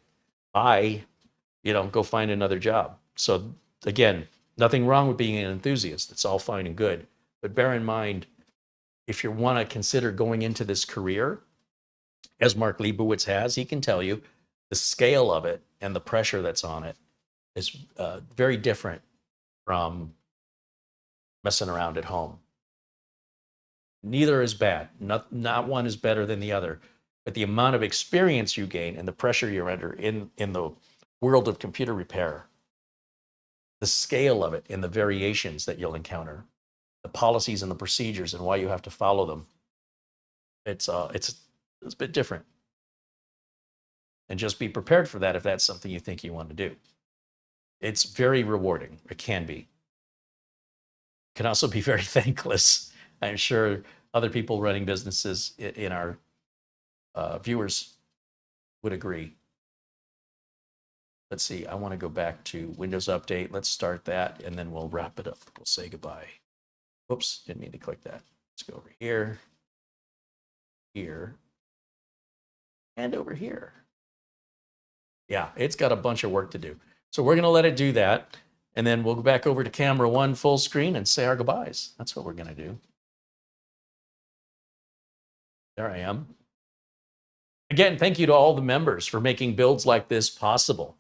[SPEAKER 1] I, you know, go find another job. So again,
[SPEAKER 2] Nothing wrong with being an enthusiast. It's all fine and good. But bear in mind, if you want to consider going into this career, as Mark Leibowitz has, he can tell you the scale of it and the pressure that's on it is very different from messing around at home. Neither is bad. Not one is better than the other. But the amount of experience you gain and the pressure you're under in the world of computer repair, the scale of it and the variations that you'll encounter, the policies and the procedures and why you have to follow them, it's a bit different. And just be prepared for that if that's something you think you want to do. It's very rewarding. It can be. It can also be very thankless. I'm sure other people running businesses in our viewers would agree. Let's see, I want to go back to Windows Update. Let's start that, and then we'll wrap it up. We'll say goodbye. Whoops, didn't mean to click that. Let's go over here, here, and over here. Yeah, it's got a bunch of work to do. So we're going to let it do that, and then we'll go back over to camera 1 full screen and say our goodbyes. That's what we're going to do. There I am. Again, thank you to all the members for making builds like this possible.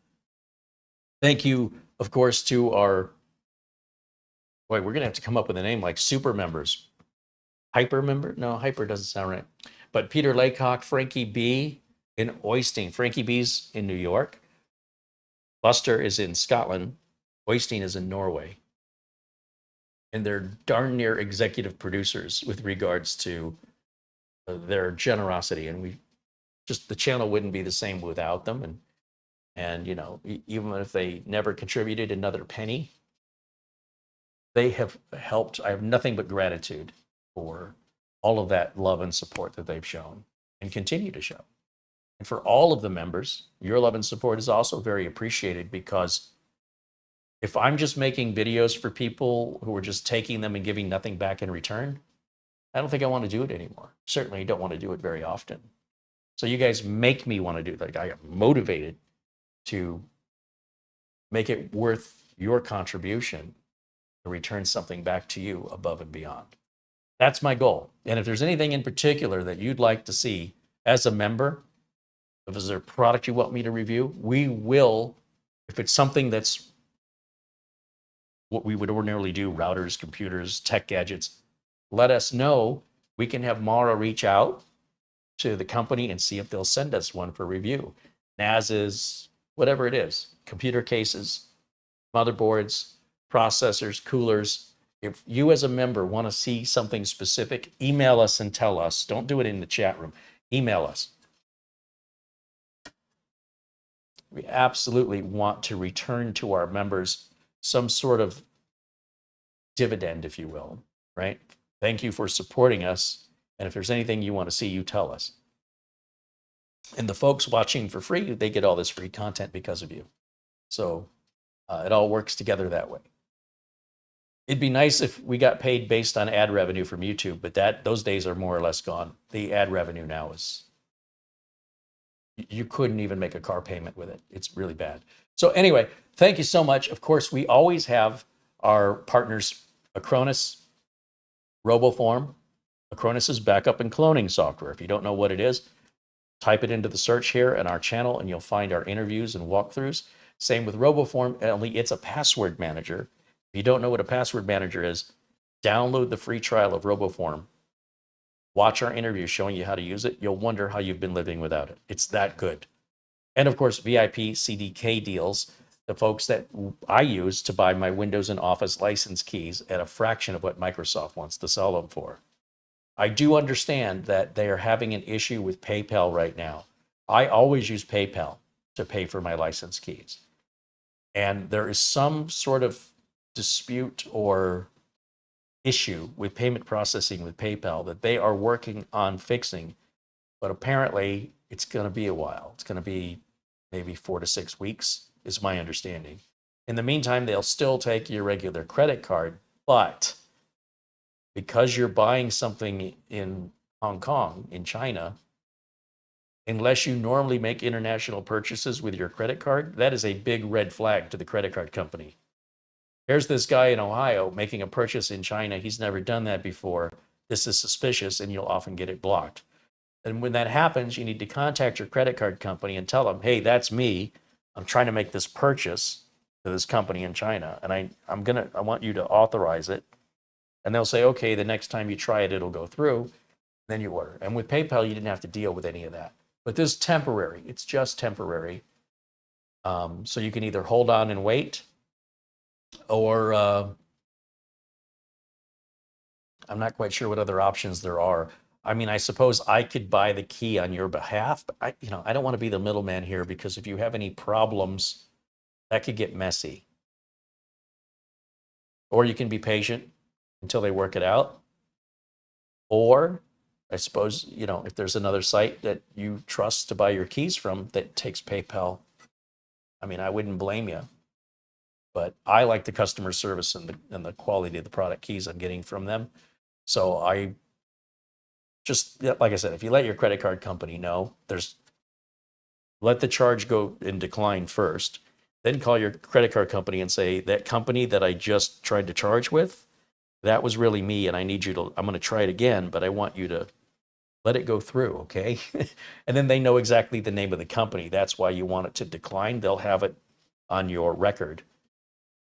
[SPEAKER 2] Thank you, of course, to our, boy, we're going to have to come up with a name like super members. Hyper member? No, Hyper doesn't sound right. But Peter Laycock, Frankie B in Oystein. Frankie B's in New York. Buster is in Scotland. Oystein is in Norway. And they're darn near executive producers with regards to their generosity. And we just, the channel wouldn't be the same without them. And you know, even if they never contributed another penny, they have helped. I have nothing but gratitude for all of that love and support that they've shown and continue to show. And for all of the members, your love and support is also very appreciated, because if I'm just making videos for people who are just taking them and giving nothing back in return, I don't think I want to do it anymore. Certainly don't want to do it very often. So you guys make me want to do that. I am motivated to make it worth your contribution to return something back to you above and beyond. That's my goal. And if there's anything in particular that you'd like to see as a member, if there's a product you want me to review, we will, if it's something that's what we would ordinarily do, routers, computers, tech gadgets, let us know. We can have Mara reach out to the company and see if they'll send us one for review. NASs, whatever it is, computer cases, motherboards, processors, coolers. If you as a member want to see something specific, email us and tell us. Don't do it in the chat room. Email us. We absolutely want to return to our members some sort of dividend, if you will, right? Thank you for supporting us. And if there's anything you want to see, you tell us. And the folks watching for free, they get all this free content because of you. So it all works together that way. It'd be nice if we got paid based on ad revenue from YouTube, but those days are more or less gone. The ad revenue now is, you couldn't even make a car payment with it. It's really bad. So anyway, thank you so much. Of course, we always have our partners, Acronis, RoboForm. Acronis is backup and cloning software. If you don't know what it is, type it into the search here in our channel and you'll find our interviews and walkthroughs. Same with RoboForm, only it's a password manager. If you don't know what a password manager is, download the free trial of RoboForm. Watch our interview showing you how to use it. You'll wonder how you've been living without it. It's that good. And of course, VIP CDK deals, the folks that I use to buy my Windows and Office license keys at a fraction of what Microsoft wants to sell them for. I do understand that they are having an issue with PayPal right now. I always use PayPal to pay for my license keys. And there is some sort of dispute or issue with payment processing with PayPal that they are working on fixing. But apparently it's going to be a while. It's going to be maybe 4 to 6 weeks is my understanding. In the meantime, they'll still take your regular credit card, but because you're buying something in Hong Kong, in China, unless you normally make international purchases with your credit card, that is a big red flag to the credit card company. here's this guy in Ohio making a purchase in China. He's never done that before. This is suspicious, and you'll often get it blocked. And when that happens, you need to contact your credit card company and tell them, hey, that's me. I'm trying to make this purchase to this company in China, and I want you to authorize it. And they'll say, okay, the next time you try it, it'll go through. Then you order. And with PayPal, you didn't have to deal with any of that. But this is temporary. It's just temporary. So you can either hold on and wait, or I'm not quite sure what other options there are. I mean, I suppose I could buy the key on your behalf, but I don't want to be the middleman here, because if you have any problems, that could get messy. Or you can be patient until they work it out. Or I suppose, if there's another site that you trust to buy your keys from that takes PayPal, I mean, I wouldn't blame you. But I like the customer service and the quality of the product keys I'm getting from them. So I just, like I said, if you let your credit card company know, let the charge go in decline first, then call your credit card company and say, that company that I just tried to charge with, that was really me, and I'm going to try it again, but I want you to let it go through, okay? And then they know exactly the name of the company. That's why you want it to decline. They'll have it on your record.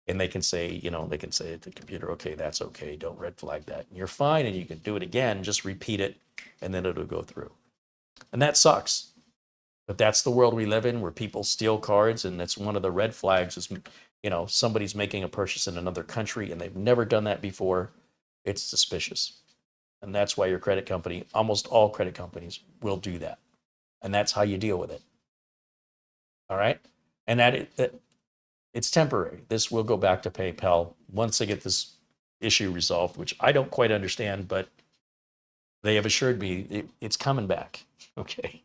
[SPEAKER 2] And they can say, they can say to the computer, okay, that's okay, don't red flag that. And you're fine, and you can do it again, just repeat it, and then it'll go through. And that sucks. But that's the world we live in, where people steal cards, and that's one of the red flags is, somebody's making a purchase in another country, and they've never done that before. It's suspicious. And that's why your credit company, almost all credit companies, will do that. And that's how you deal with it. All right? And it's temporary. This will go back to PayPal once they get this issue resolved, which I don't quite understand, but they have assured me it's coming back. Okay.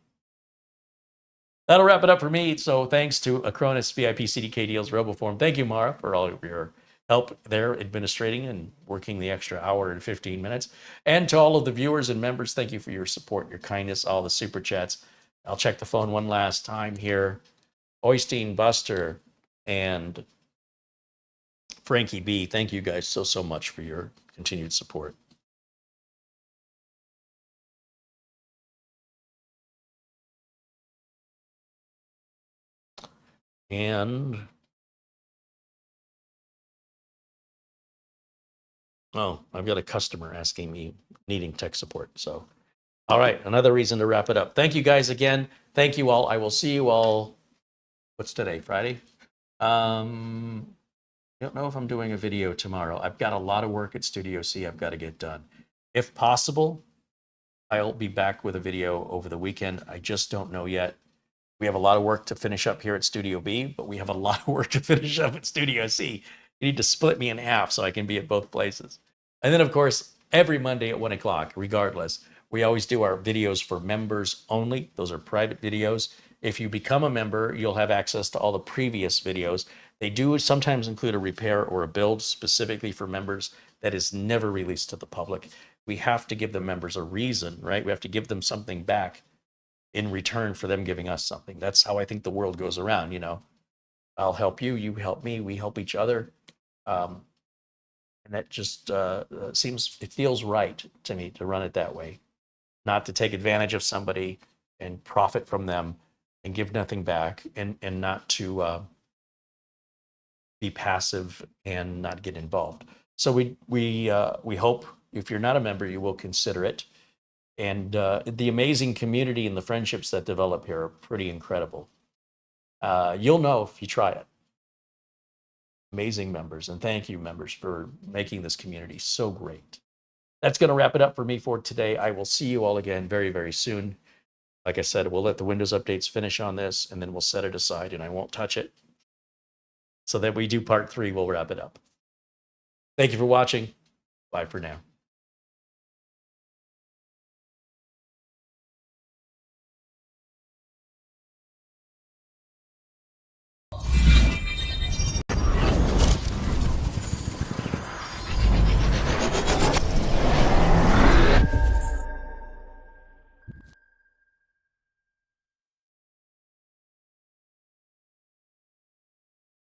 [SPEAKER 2] That'll wrap it up for me. So thanks to Acronis VIP CDK Deals RoboForm. Thank you, Mara, for all of your help there administrating and working the extra hour and 15 minutes. And to all of the viewers and members, thank you for your support, your kindness, all the super chats. I'll check the phone one last time here. Oystein, Buster, and Frankie B, thank you guys so much for your continued support. And I've got a customer asking me, needing tech support. So, all right, another reason to wrap it up. Thank you guys again. Thank you all. I will see you all. What's today? Friday? I don't know if I'm doing a video tomorrow. I've got a lot of work at Studio C I've got to get done. If possible, I'll be back with a video over the weekend. I just don't know yet. We have a lot of work to finish up here at Studio B, but we have a lot of work to finish up at Studio C. You need to split me in half so I can be at both places. And then, of course, every Monday at 1 o'clock, regardless, we always do our videos for members only. Those are private videos. If you become a member, you'll have access to all the previous videos. They do sometimes include a repair or a build specifically for members that is never released to the public. We have to give the members a reason, right? We have to give them something back in return for them giving us something. That's how I think the world goes around, I'll help you, you help me, we help each other. And that just it feels right to me to run it that way. Not to take advantage of somebody and profit from them and give nothing back, and not to be passive and not get involved. So we hope if you're not a member, you will consider it. And the amazing community and the friendships that develop here are pretty incredible. You'll know if you try it. Amazing members, and thank you, members, for making this community so great. That's going to wrap it up for me for today. I will see you all again very, very soon. Like I said, we'll let the Windows updates finish on this, and then we'll set it aside, and I won't touch it. So that we do part 3, we'll wrap it up. Thank you for watching. Bye for now.